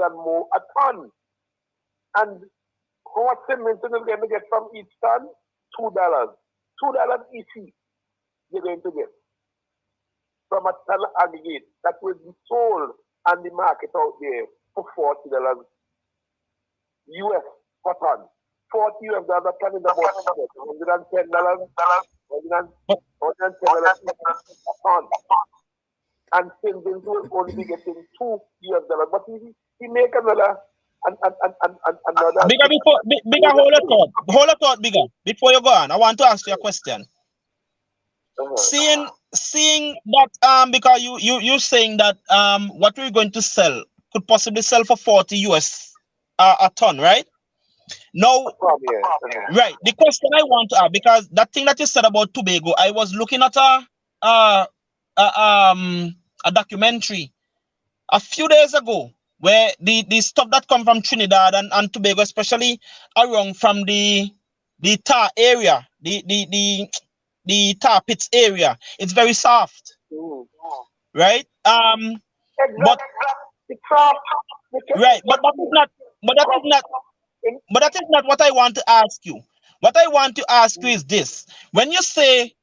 Speaker 2: and more a ton. And what Siemens is going to get from each ton? $2. $2 each you're going to get from a ton aggregate that will be sold on the market out there for $40 US per ton. $40 a ton is about $110, $110 a ton. And Siemens will only be getting $2. But he make another.
Speaker 1: Bigger, hold a thought, Bigger. Before you go on, I want to ask you a question. Seeing that because you saying that what we're going to sell could possibly sell for $40 a ton, right? Now,
Speaker 2: Yeah.
Speaker 1: right, the question I want to ask, because that thing that you said about Tobago, I was looking at a documentary a few days ago where the stuff that come from Trinidad and Tobago, especially around from the tar area, the tar pits area, it's very soft, right? But
Speaker 2: It's soft.
Speaker 1: right, but that is not, but that is not, but that is not what I want to ask you. What I want to ask you is this: when you say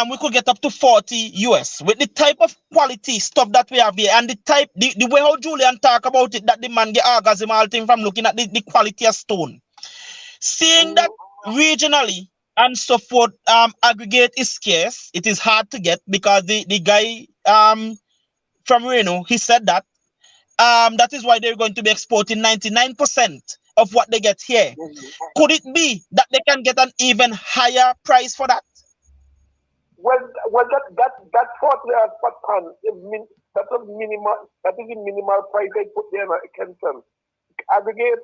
Speaker 1: we could get up to 40 US with the type of quality stuff that we have here and the way how Julian talk about it, that the man get orgasm all thing from looking at the quality of stone. Seeing that regionally and so forth, aggregate is scarce, it is hard to get because the guy from Reno, he said that that is why they're going to be exporting 99% of what they get here. Could it be that they can get an even higher price for that?
Speaker 2: Well, that 40 hours per ton that's a minimal. That is the minimal price I put there. I can tell. Aggregate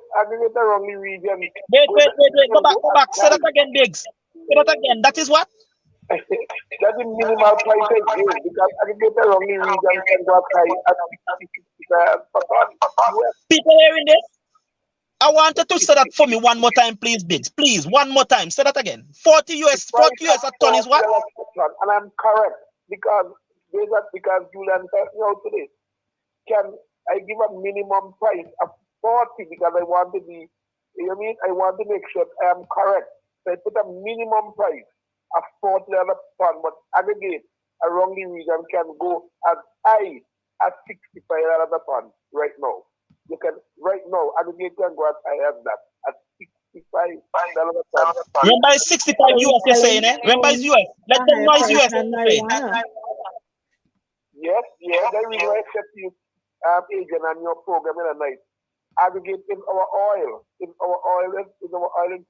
Speaker 2: the wrongly region.
Speaker 1: Wait. Go back. Say that again, Biggs. Say that again. That is what?
Speaker 2: That's the minimal price I give because aggregate the wrongly region can go up high at 60 per ton.
Speaker 1: People hearing this? I wanted to say that for me one more time, please, Biggs. Please, one more time. Say that again. 40 US a ton is what?
Speaker 2: And I'm correct because Julian said me out today. Can I give a minimum price of 40 because I want to be, you know what I mean? I want to make sure I am correct. So I put a minimum price of 40 per ton, but aggregate around the region can go as high as 65 per ton right now. You can right now aggregate can go as high as that at $65 per ton.
Speaker 1: Remember it's 65 US you're saying, eh? Remember it's US. Let them know it's US.
Speaker 2: Yes, the reason I said to you, agent on your program in the night. Aggregate in our oil. In our oil in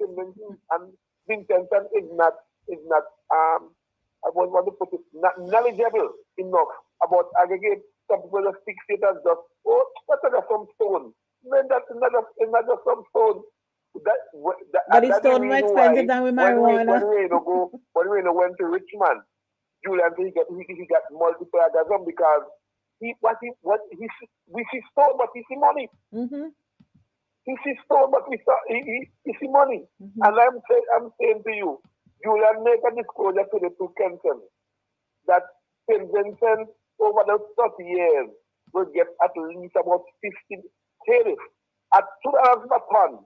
Speaker 2: Vincentians and Vincentians is not I want to put it not knowledgeable enough about aggregate. Some people just fix it as just that's just some stone. Then that's not just some stone.
Speaker 5: But it's still more expensive than with marijuana.
Speaker 2: When Reno went to Richmond, Julian he got multiple orgasm because we see stone but he see money.
Speaker 5: Mm-hmm.
Speaker 2: He see stone but he see money.
Speaker 5: Mm-hmm.
Speaker 2: And I'm saying to you, Julian make a disclosure to the two Kenton that St. Vincent over the 30 years will get at least about 50 tariff at $2 per ton.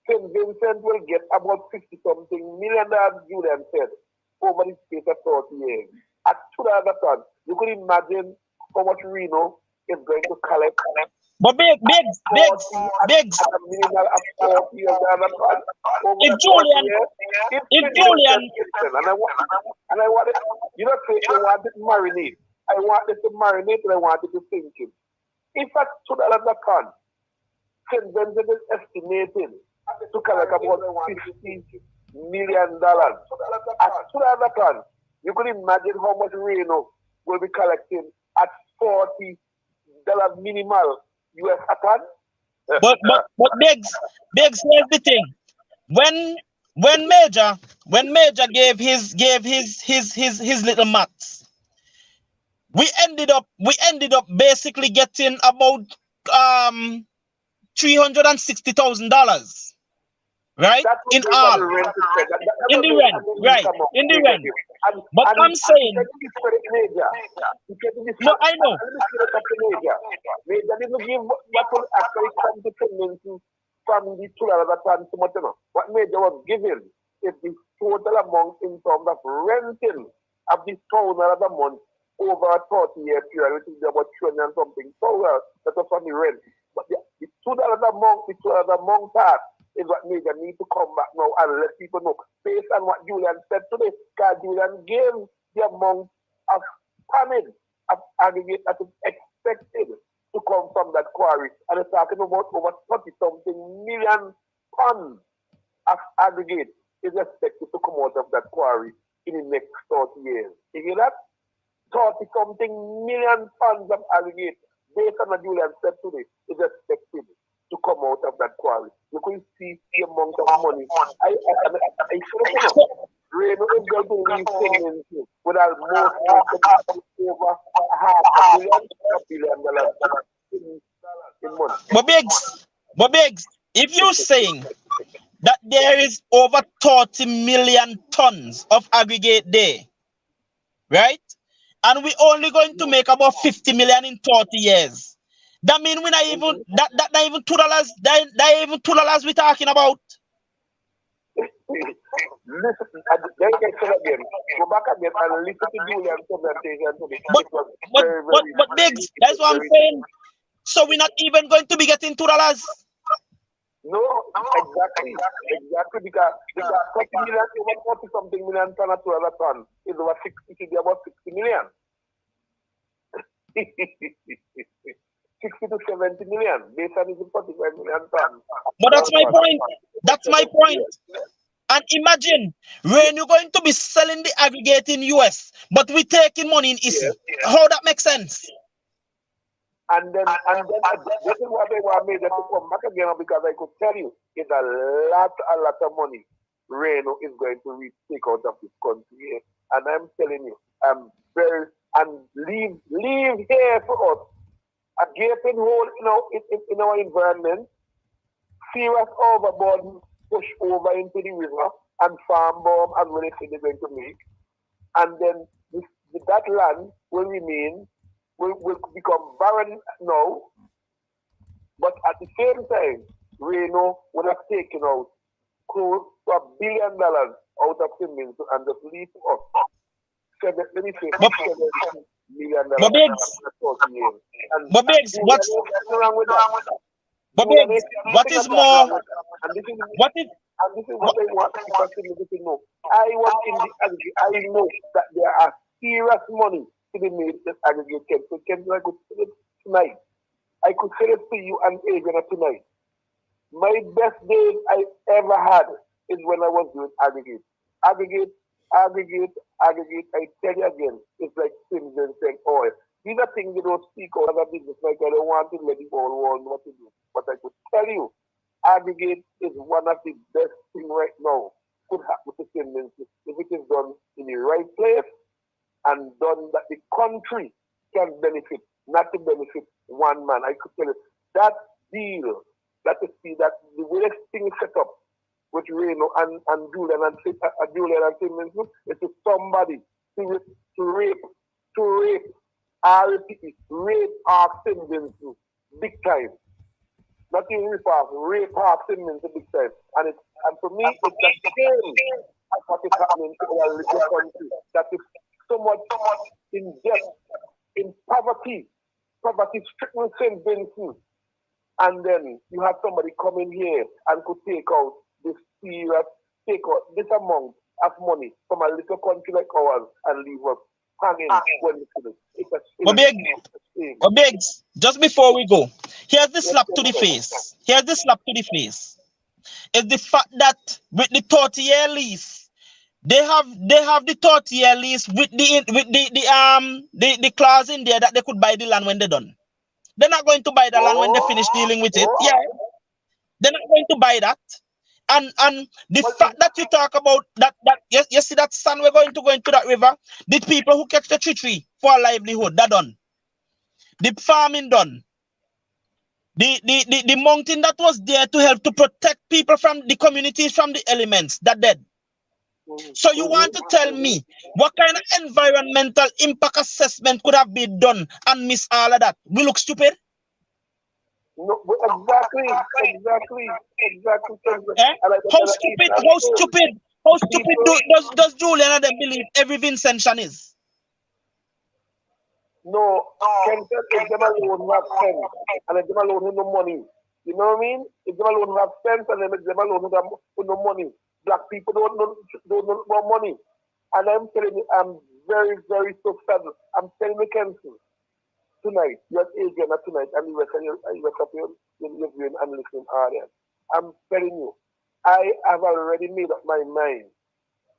Speaker 2: St. Vincent will get about 50-something million dollars, Julian said, over the space of 30 years. At $2 per ton, you could imagine how much Reno is going to collect.
Speaker 1: But Biggs.
Speaker 2: If Julian, and I want it, you know, I want it to marinate. I want it to marinate and I want it to sink in. If at $2 per ton, St. Vincent is estimated to collect about $50 million. At $2 per ton, you could imagine how much Reno will be collecting at $40 minimal US a ton.
Speaker 1: But Biggs, here's the thing. When Major gave his little maths, we ended up basically getting about $360,000. Right? In all. In the rent. Right. In the rent. But I'm saying. No, I know.
Speaker 2: Major didn't give what will actually come to convention from the $2 per ton to much. What Major was given is the total amount in terms of renting of the $1,000 a month over a 30-year period, which is about 200 and something. So that was on the rent. But the $2 a month part is what Major need to come back now and let people know. Based on what Julian said today, because Julian gave the amount of tonnage of aggregate that is expected to come from that quarry. And it's talking about over 30-something million tons of aggregate is expected to come out of that quarry in the next 30 years. You hear that? 30-something million tons of aggregate, based on what Julian said today, is expected to come out of that quarry. you could see the amount of money. I should have know. Reno is going to leave things with almost over $500 in money.
Speaker 1: But Biggs, if you're saying that there is over 30 million tons of aggregate there, right? And we're only going to make about 50 million in 30 years. That means we're not even that not even $2. That even $2 we're talking about.
Speaker 2: Listen, then again, go back again and listen to Julian's presentation today.
Speaker 1: But Biggs, that's what I'm saying. So we're not even going to be getting $2.
Speaker 2: No, exactly, because 40 million, over 40 something million ton of $2 ton is over 60, should be about 60 million. 60 to 70 million based on the 45 million ton.
Speaker 1: But that's my point. That's my point. And imagine when you're going to be selling the aggregate in US, but we're taking money in EC. How that makes sense?
Speaker 2: And then this is what I want me to come back again because I could tell you it's a lot of money Reno is going to take out of this country. And I'm telling you, I'm very and leave here for us a gaping hole in our environment, serious overboard push over into the river and farm bomb as well as they're going to make. And then that land will remain will become barren now, but at the same time, Reno would have taken out close to $1 billion out of Simmons and just leave us. Let me say, $7 million.
Speaker 1: But Biggs, what is more?
Speaker 2: And this is
Speaker 1: What is?
Speaker 2: And this is what I want to know. I want in the aggregate. I know that there are serious money to be made in this aggregate. So I could say it tonight. I could say it to you and Adrian tonight. My best days I ever had is when I was doing aggregate. Aggregate. I tell you again, it's like Vincent oil. These are things you don't speak out as a business. Like I don't want to let the whole world know what to do. But I could tell you, aggregate is one of the best things right now could happen to Simmons if it is done in the right place and done that the country can benefit, not to benefit one man. I could tell you that deal, that is that the way this thing is set up with Reno and Julian and Simmons is to somebody to rape our Simmons big time. Not even rape off Simmons big time. And for me, it's the same as what is happening to our little country. That is so much in debt, in poverty stricken St. Vincent. And then you have somebody come in here and could take out this amount of money from a little country like ours and leave us hanging when we finish. It's a shame.
Speaker 1: Biggs, just before we go, here's the slap to the face. It's the fact that with the 30-year lease, they have the 30-year lease with the clause in there that they could buy the land when they're done. They're not going to buy the land when they finish dealing with it. Yeah. They're not going to buy that. And the fact that you talk about that you see that sand we're going to go into that river, the people who catch the tree for a livelihood, that done. The farming done. The mountain that was there to help to protect people from the communities from the elements, that dead. So you want to tell me what kind of environmental impact assessment could have been done and miss all of that? We look stupid?
Speaker 2: No, exactly.
Speaker 1: Eh? How stupid does Julian and them believe every Vincentian is?
Speaker 2: No, Kenton is them alone who have sense and it's them alone who no money. You know what I mean? It's them alone who have sense and it's them alone who no money. Black people don't know money. And I'm telling you, I'm very, very so sad. I'm telling you, Kenton, tonight, you're Adrian tonight, and you were up here, you're viewing and listening audience. I'm telling you, I have already made up my mind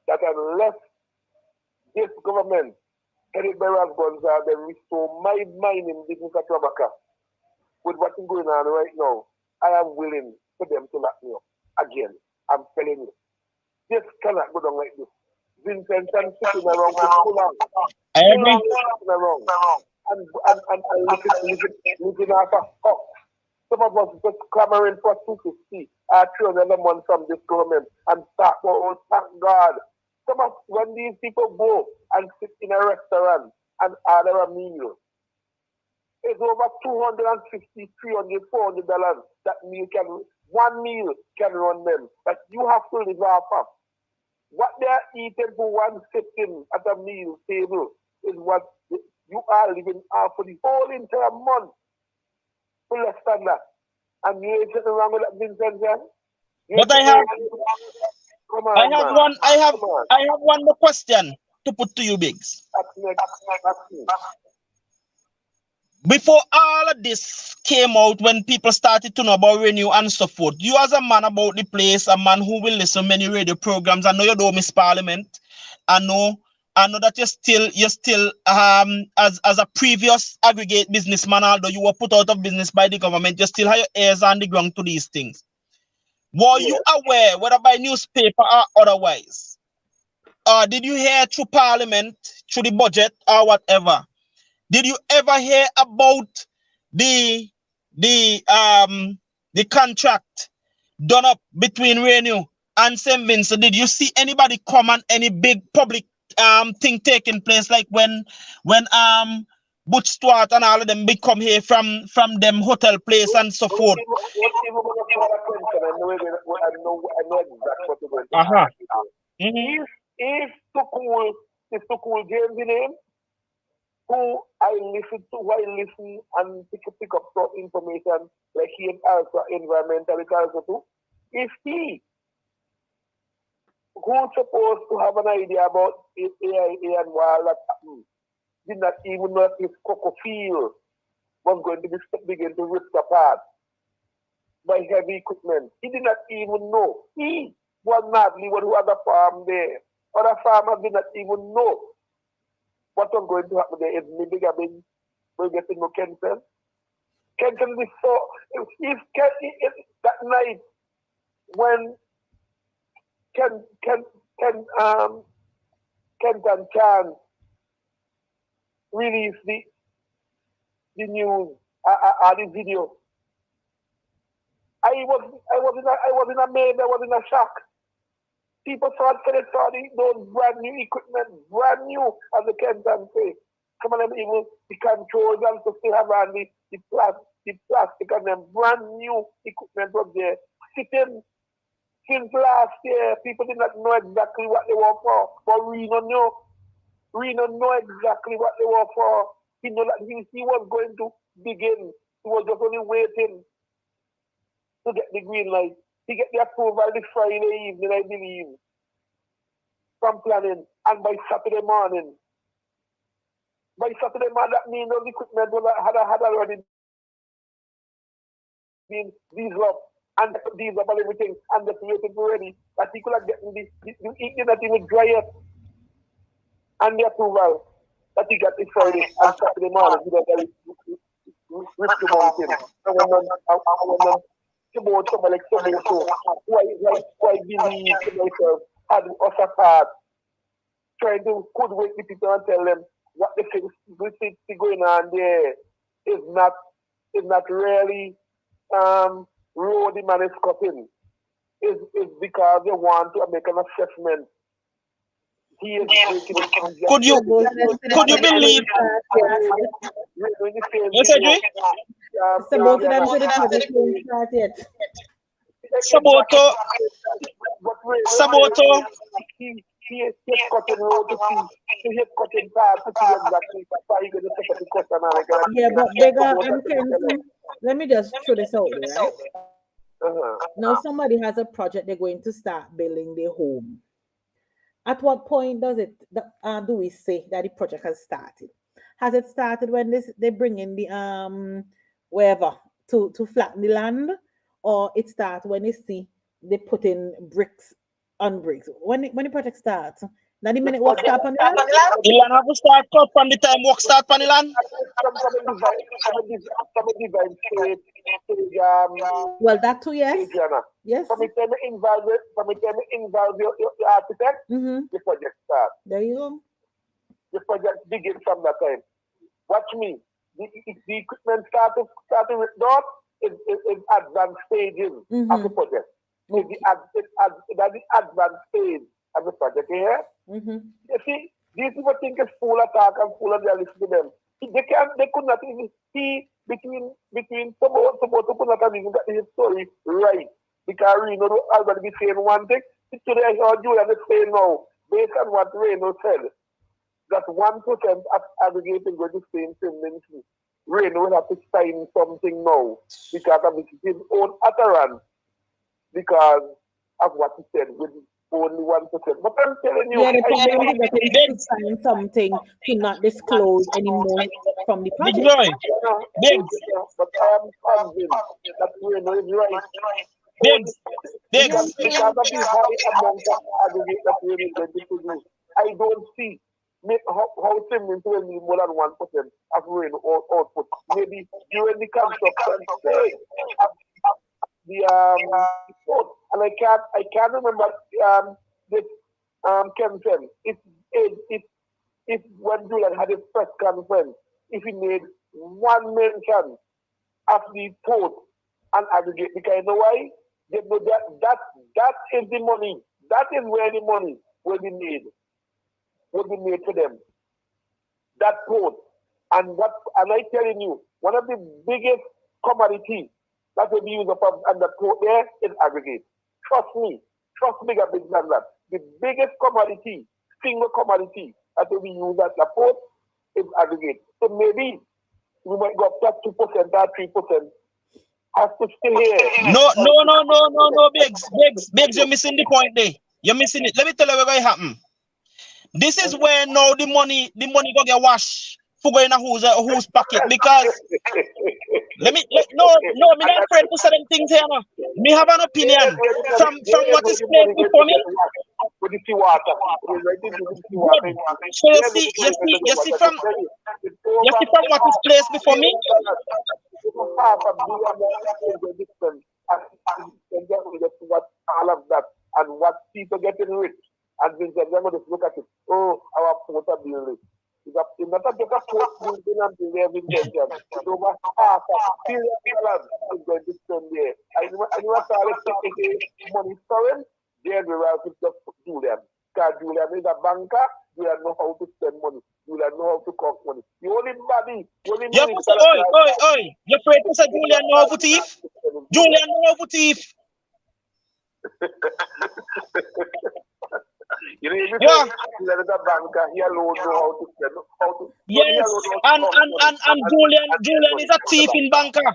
Speaker 2: that unless this government, headed by Ras Gonzalez, they restore my mining business at Tabaka, with what is going on right now, I am willing for them to lock me up. Again, I'm telling you, this cannot go down like this. Vincentians sitting around for too long.
Speaker 1: I
Speaker 2: Too
Speaker 1: agree.
Speaker 2: long sitting around. And living off a cup. Some of us just clamoring for 250 or 300 a month from this government and start for oh, thank God. Some of when these people go and sit in a restaurant and order a meal, it's over $250, $300, $400 that one meal can run them. But you have to live off of. What they are eating for one sitting at a meal table is what you are living off for the whole entire month. For less than that. And you ain't sitting around with that Vincentian.
Speaker 1: But I have one more question to put to you, Biggs. Before all of this came out, when people started to know about Renew and so forth, you as a man about the place, a man who will listen to many radio programs, I know you don't miss Parliament. I know that you're still as a previous aggregate businessman, although you were put out of business by the government, you still have your ears on the ground to these things. Were you aware, whether by newspaper or otherwise? Did you hear through Parliament, through the budget or whatever? Did you ever hear about the contract done up between Renew and St. Vincent? Did you see anybody come on any big public thing taking place, like when Butch Stewart and all of them big come here from them hotel place and so forth?
Speaker 2: If to cool James in him, who I listen and pick up some information, like he is also environmentalist also too. If he who's supposed to have an idea about AIA and all that happened, did not even know his cocoa field was going to begin to rip apart by heavy equipment. He did not even know. He was not the one who had a farm there. Other farmers did not even know what was going to happen there. If maybe we'll get to know Kenton. Kenton before, if that night when Kent and Chan released the news, the video, I was in a maze, I was in a shock. People saw those brand new equipment, brand new, as the Kenton say. Some of them even the controls and to still have on the plastic and them brand new equipment was there. Sitting since last year, people did not know exactly what they were for. But Reno knew. Reno know exactly what they were for. He knew that he was going to begin. He was just only waiting to get the green light. He get the approval this Friday evening, I believe, from planning. And by Saturday morning, that means those equipment had already been diesel up and diesel up and everything, and just waiting for ready. That he could have gotten he did not even dry yet. And the approval that he got this Friday and Saturday morning, he got rip the mountain. And when about somebody like Somoto, who I believe to myself had us apart, trying to hoodwink the people and tell them what the things going on there is not really road the man is cutting. Is because they want to make an assessment. He is
Speaker 1: could you believe? Yes, I do. Saboto.
Speaker 2: He is cutting road to see. He is cutting path to see exactly why he's going to take up the question.
Speaker 5: Yeah, but bigger, let me just throw this out there, right? Now somebody has a project they're going to start building their home. At what point do we say that the project has started? Has it started when they bring in the wherever to flatten the land, or it starts when they see they put in bricks on bricks? When the project starts, Now the minute work start on the land?
Speaker 1: The land have to start cut from the time work start on the land.
Speaker 5: Well, that too, yes. Yes.
Speaker 2: From the time you involve your architect, the project starts.
Speaker 5: There you go.
Speaker 2: The project begins from that time. Watch me. The equipment starting with that is advanced stages of the project.
Speaker 5: Okay.
Speaker 2: That's the advanced stage of the project here. You see, these people think it's full of talk and full of reality to them. They could not even see between someone who could not have even got the story right. Because Reno are going to be saying one thing. Today I heard you and saying now, based on what Reno said, that 1% of aggregating going to stay in Finland. Reno will have to sign something now because of his own utterance, because of what he said with only 1%. But I'm telling you,
Speaker 5: yeah, the problem is that they need to sign something to not disclose anymore from the project.
Speaker 1: Big boy. Big.
Speaker 2: But I am convinced that Reno is right.
Speaker 1: Big.
Speaker 2: Because of the high amount of aggregate that Reno is going to produce, I don't see how Finland will need more than 1% of rain output. Maybe during the construction stage of the port. And I can't remember this Kempton. If when Julian had his press conference, if he made one mention of the port and aggregate, because you know why? They know that is the money. That is where the money will be made for them. That port. And I telling you, one of the biggest commodities that will be used up on the port there is aggregate. Trust me a bit than that. The biggest commodity, single commodity that will be used at the port is aggregate. So maybe we might go up to 2% or 3%. Has to stay here.
Speaker 1: No, Biggs, you're missing the point there. You're missing it. Let me tell you what's going to happen. This is where now the money go get washed for going in whose pocket, because me not afraid to say them things here now. Me have an opinion from what is played before me. So you see from what is placed before me.
Speaker 2: All of that and what people getting rich. And Vincent, they're going to look at it. Oh, our port building. It's not just a port building and building Vincentians. It's over half $1 billion is going to spend there. And you have to take money storing, they're the right to just Julian. Because Julian is a banker, Julian knows how to spend money. Julian knows how to cost money. The only money. You're
Speaker 1: afraid to say Julian know how to thief? Julian know how to thief.
Speaker 2: You know, Julian is a banker, he alone knows how to spend.
Speaker 1: Yes, and Julian is a thief in banker.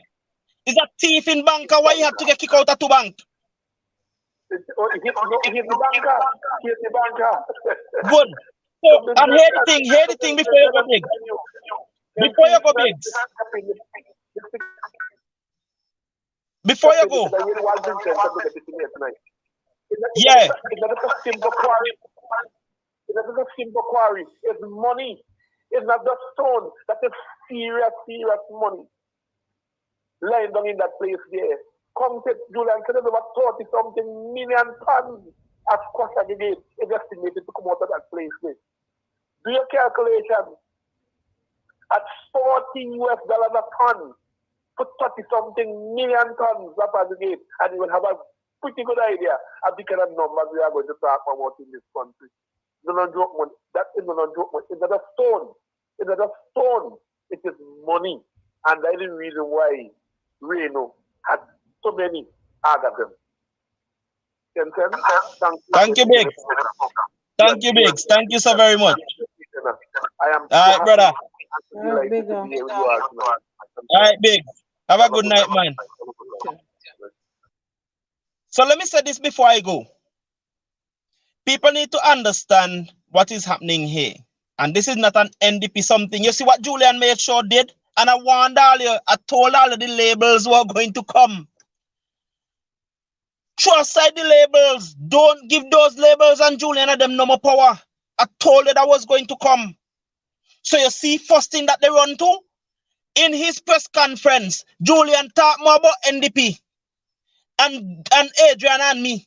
Speaker 1: He's a thief in banker. Why you have to get kicked out of the bank?
Speaker 2: He's the banker.
Speaker 1: Good. So, and hear the thing before you go big. Before you go big. Before you go. Yeah.
Speaker 2: It's not a simple quarry. It's money. It's not just stone. That is serious money. Lying down in that place there. Come to Julian, said over 30-something million tons of cost aggregate is estimated to come out of that place there. Do your calculation. At $40 a ton, for 30-something million tons of aggregate, and you will have a pretty good idea of the kind of numbers we are going to talk about in this country. It's not a joke money. That is not a joke money. It's not a stone. It's not a stone. It is money. And that is the reason why Reno had so many out of them.
Speaker 1: Thank you, Biggs. Thank you, Biggs. Thank you so very much.
Speaker 2: I am
Speaker 1: all right, brother.
Speaker 5: All right,
Speaker 1: Biggs. Have a good night, man. So let me say this before I go. People need to understand what is happening here. And this is not an NDP something. You see what Julian made sure did? And I warned all you, I told all of the labels who are going to come. Throw aside the labels. Don't give those labels and Julian and them no more power. I told you that was going to come. So you see, first thing that they run to, in his press conference, Julian talked more about NDP and Adrian and me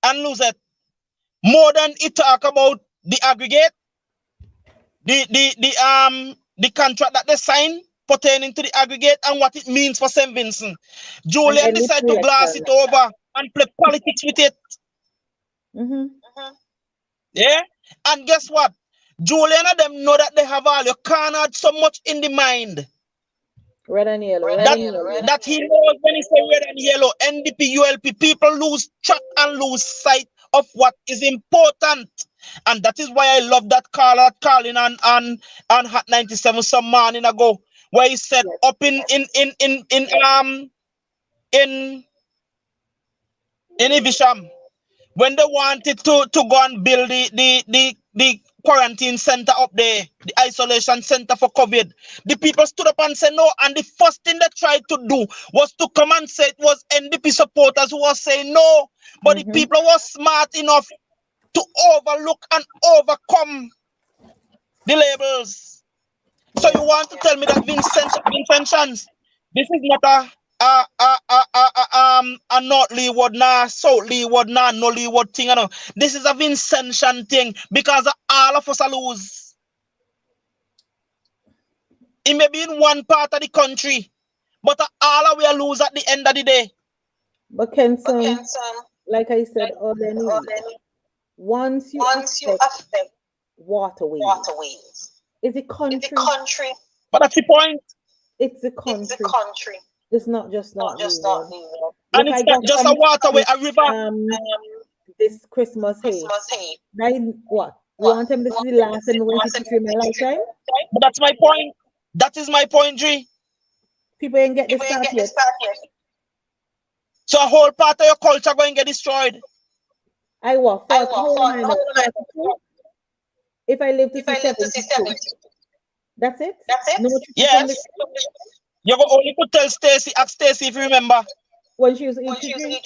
Speaker 1: and Luzette. More than he talk about the aggregate, the contract that they signed pertaining to the aggregate and what it means for St. Vincent. Julian
Speaker 5: And
Speaker 1: decided to
Speaker 5: NDP
Speaker 1: blast it over and play politics with it. Yeah? And guess what? Julian and them know that they have all. You can't add so much in the mind.
Speaker 5: Red and yellow.
Speaker 1: That he knows when he say red and yellow, NDP, ULP, people lose track and lose sight of what is important. And that is why I love that caller calling on Hot 97 some morning ago, where he said up in Evisham, when they wanted to go and build the quarantine center up there, the isolation center for COVID, the people stood up and said no. And the first thing they tried to do was to come and say it was NDP supporters who were saying no. But the people were smart enough to overlook and overcome the labels. So you want to tell me that Vincentians, this is not a North Leeward, nah, South Leeward, nah, no Leeward thing, you know. This is a Vincentian thing because all of us are lose. It may be in one part of the country, but all of we are lose at the end of the day.
Speaker 5: But Kenson, like I said already, once you affect waterways, it's a country.
Speaker 1: But that's the point.
Speaker 5: It's a country. It's not just not
Speaker 1: and it's not just a waterway, a river.
Speaker 5: This Christmas hay. What? You want them to see the last and when to see my lifetime?
Speaker 1: But that's my point. That is my point, G.
Speaker 5: People ain't get this start yet.
Speaker 1: So a whole part of your culture going to get destroyed.
Speaker 5: I walk. If I live to see 72, that's it? No,
Speaker 1: yes. You go only could tell Stacy, ask Stacy if you remember.
Speaker 5: When she was eating.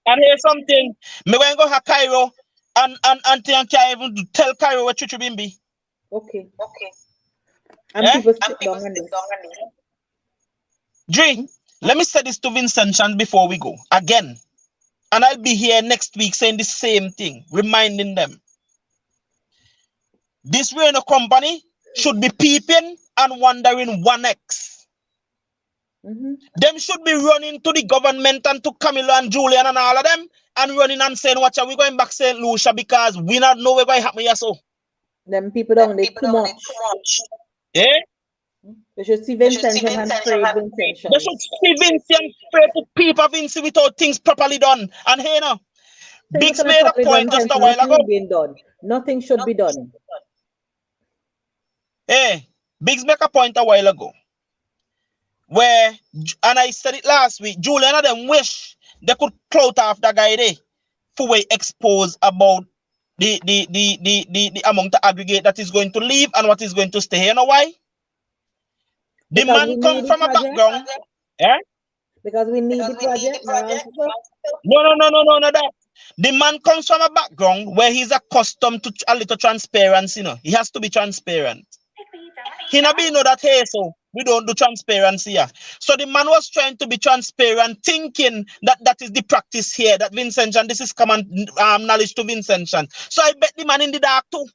Speaker 1: And here's something. Me going to go to Cairo and can't even tell Cairo what Chuchu Bimbi.
Speaker 5: Okay. And people sit down on this.
Speaker 1: Dre, let me say this to Vincentians before we go. Again. And I'll be here next week saying the same thing, reminding them. This Reno company should be peeping and wondering 1x. Them should be running to the government and to Camilo and Julian and all of them and running and saying, watch out, we're going back to St. Lucia because we not know what's going to happen here. So
Speaker 5: them people don't need too much.
Speaker 1: Yeah?
Speaker 5: They should see Vincentians and pray Vincentians.
Speaker 1: They should see Vincent pray to people Vincent without things properly done. And here now, Biggs made a point just a while ago.
Speaker 5: Nothing should be done.
Speaker 1: Hey, Biggs make a point a while ago. Where, and I said it last week, Julian and them wish they could clout off that guy there for we expose about the amount of aggregate that is going to leave and what is going to stay here. You know why? The man come from a background. Yeah?
Speaker 5: Because we need the project.
Speaker 1: No, that. The man comes from a background where he's accustomed to a little transparency, you know. He has to be transparent. He not be know that, hey, so we don't do transparency here. So the man was trying to be transparent, thinking that that is the practice here, that Vincentian, this is common knowledge to Vincentian. So I bet the man in the dark too.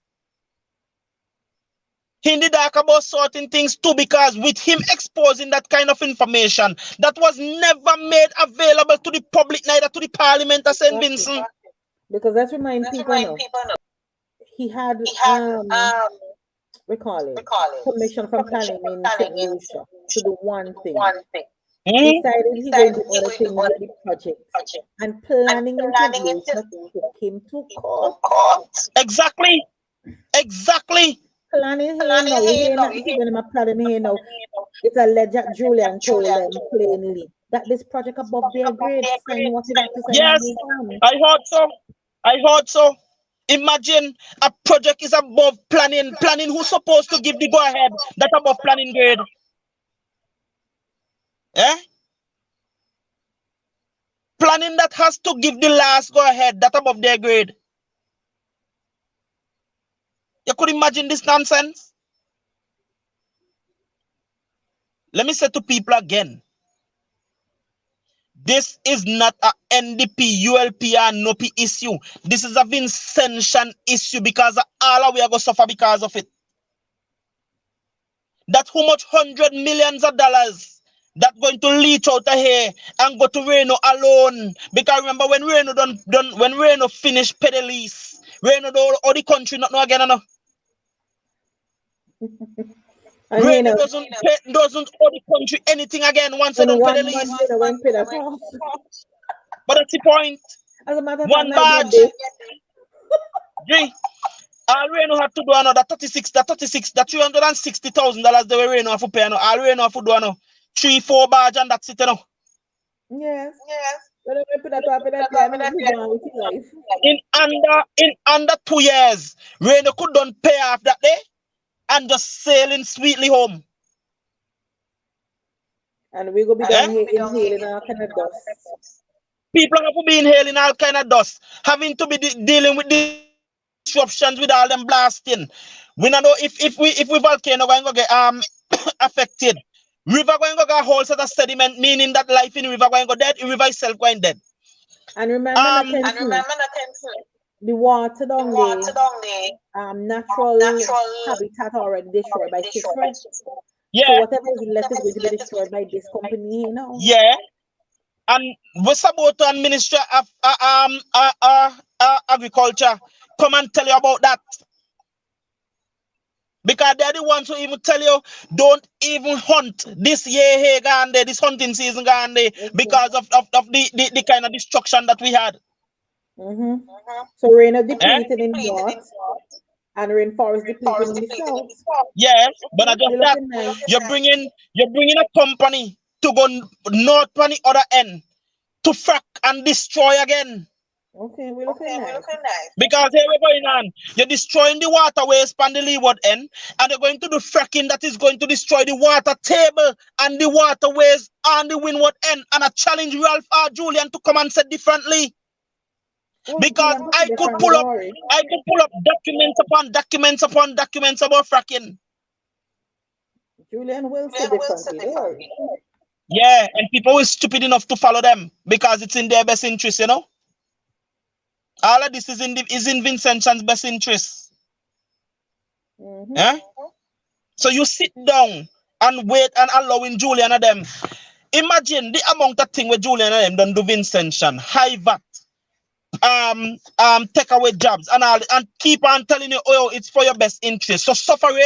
Speaker 1: He in the dark about certain things too, because with him exposing that kind of information that was never made available to the public, neither to the parliament of St. Vincent.
Speaker 5: Because let's remind people now. He had permission from planning in St. Lucia to do one thing. He decided he going to do other things with the project. And planning in St. Lucia took him to court.
Speaker 1: Exactly.
Speaker 5: Planning here now. We're not giving him a planning here now. It's alleged that Julian told them plainly that this project above their grade. Sign what you have to say.
Speaker 1: Yes, I heard so. Imagine a project is above planning. Planning who's supposed to give the go ahead that above planning grade. Eh? Planning that has to give the last go ahead that above their grade. You could imagine this nonsense? Let me say to people again, this is not a NDP, ULP, and NOPI issue. This is a Vincentian issue because all of we are going to suffer because of it. That's how much $100 millions that going to leach out of here and go to Reno alone. Because remember when Reno when Reno finish pay the lease, Reno do all the country not know again. No.
Speaker 5: And
Speaker 1: Reno doesn't owe the country anything again once they don't pay the lease.
Speaker 5: Went pay that off.
Speaker 1: But that's the point.
Speaker 5: As a matter of
Speaker 1: One
Speaker 5: fact,
Speaker 1: badge. All Reno have to do another that $360,000 they were Reno have to pay. All Reno have to do 3-4 badge and that's it.
Speaker 5: Yes.
Speaker 1: In under 2 years, Reno could don't pay off that day and just sailing sweetly home.
Speaker 5: And we go be down here inhaling all kind of dust.
Speaker 1: People have to be inhaling all kind of dust, having to be dealing with disruptions with all them blasting. We don't know if we volcano going to get affected. River going to get a whole set of sediment, meaning that life in river going to go dead, river itself going dead.
Speaker 5: And remember the water down there, natural habitat already destroyed by citrus.
Speaker 1: Yeah.
Speaker 5: So whatever is left is going to be destroyed by this company, you know.
Speaker 1: Yeah. And what's about the Ministry of Agriculture come and tell you about that? Because they're the ones who even tell you don't even hunt this year here gone there, this hunting season gone there, because of the kind of destruction that we had.
Speaker 5: So Reno depleted in north and rainforest depleted in the south.
Speaker 1: Yes, but not just that.
Speaker 5: Nice.
Speaker 1: You're bringing a company to go north on the other end to frack and destroy again.
Speaker 5: Okay, we're looking nice.
Speaker 1: Because here we're going on. You're destroying the waterways on the leeward end, and they're going to do fracking that is going to destroy the water table and the waterways on the windward end. And I challenge Ralph R. Julian to come and say differently. Because I could pull up documents upon documents upon documents about fracking.
Speaker 5: Julian will say differently.
Speaker 1: Yeah, and people are stupid enough to follow them because it's in their best interest, you know. All of this is in Vincentians' best interest. Yeah? So you sit down and wait and allowing Julian and them. Imagine the amount of thing with Julian and them done do Vincentian, high VAT, take away jobs and all, and keep on telling you, oh, it's for your best interest. So suffering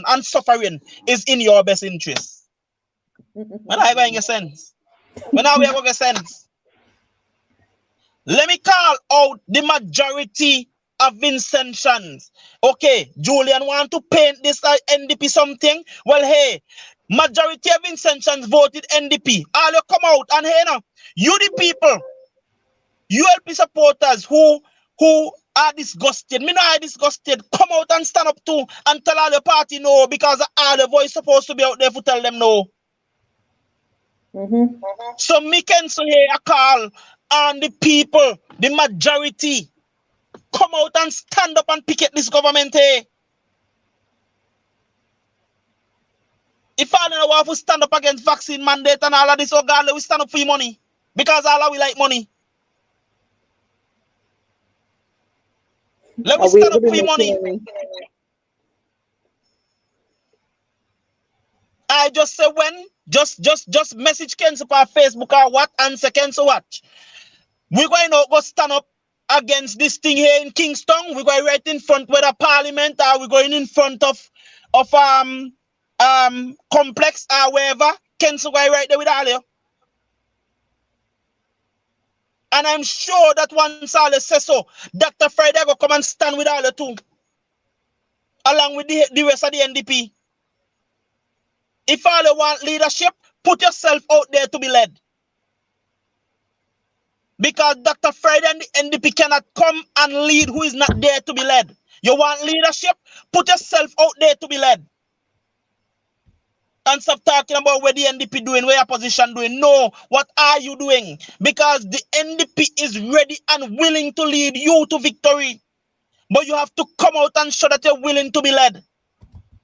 Speaker 1: and suffering is in your best interest. When I going to sense? When are we going to sense? Let me call out the majority of Vincentians. Okay, Julian want to paint this like NDP something. Well, hey, majority of Vincentians voted NDP. All you come out and hey now, you the people, ULP supporters who are disgusted. Me not disgusted. Come out and stand up too and tell all the party no, because all the voice supposed to be out there to tell them no. So me can say a call on the people, the majority, come out and stand up and picket this government. Hey. If I don't want to stand up against vaccine mandate and all of this, oh God, we stand up for your money. Because all of we like money. Let me stand up for your money. I just say when, just message Kenzo on Facebook or what, answer Kenzo what. We're going to go stand up against this thing here in Kingston. We're going right in front of the parliament, or we're going in front of complex or wherever. Kenzo going right there with all you. And I'm sure that once all says so, Dr. Friday will come and stand with all you too. Along with the rest of the NDP. If all you want leadership, put yourself out there to be led. Because Dr. Friday and the NDP cannot come and lead who is not there to be led. You want leadership? Put yourself out there to be led. And stop talking about what the NDP doing, what your opposition doing. No, what are you doing? Because the NDP is ready and willing to lead you to victory. But you have to come out and show that you're willing to be led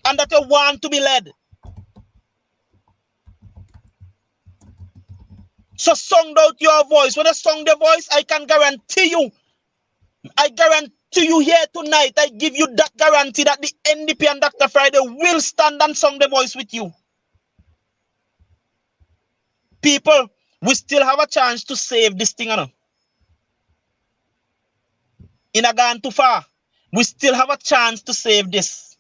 Speaker 1: and that you want to be led. So sound out your voice. When I sound the voice, I can guarantee you here tonight, I give you that guarantee that the NDP and Dr. Friday will stand and sound the voice with you. People, we still have a chance to save this thing. In a gone too far, we still have a chance to save this.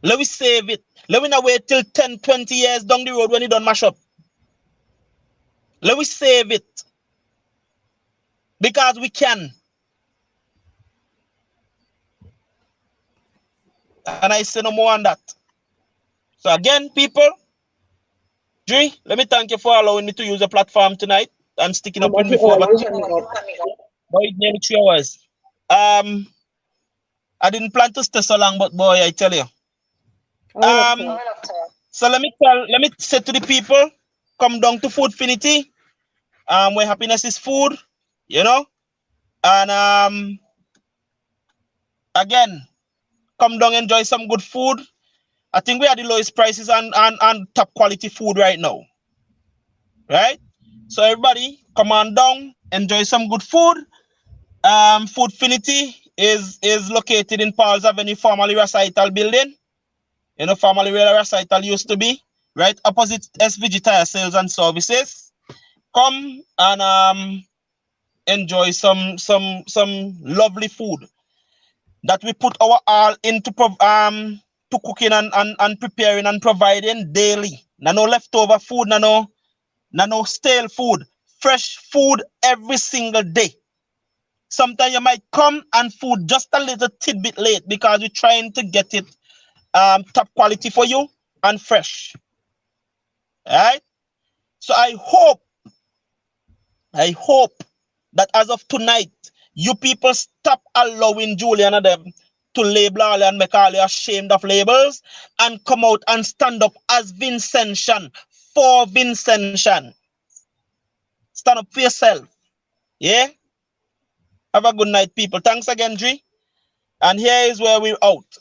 Speaker 1: Let me save it. Let me not wait till 10, 20 years down the road when it don't mash up. Let me save it. Because we can. And I say no more on that. So again, people, Dre, let me thank you for allowing me to use the platform tonight and sticking up with me for about nearly 3 hours. I didn't plan to stay so long, but boy, I tell you. So let me say to the people, come down to Foodfinity. Where happiness is food, and again, come down, enjoy some good food. I think we are the lowest prices and top quality food right now. Right? So everybody, come on down, enjoy some good food. Foodfinity is located in Paul's Avenue, formerly Recital building. Formerly where Recital used to be, right opposite SVG Tire Sales and Services. Come and enjoy some lovely food that we put our all into to cooking and preparing and providing daily. No leftover food, no stale food, fresh food every single day. Sometimes you might come and food just a little tidbit late because we're trying to get it top quality for you and fresh. All right? So I hope that as of tonight, you people stop allowing Julian and them to label all and make all you ashamed of labels and come out and stand up as Vincentian for Vincentian. Stand up for yourself. Yeah? Have a good night, people. Thanks again, G. And here is where we're out.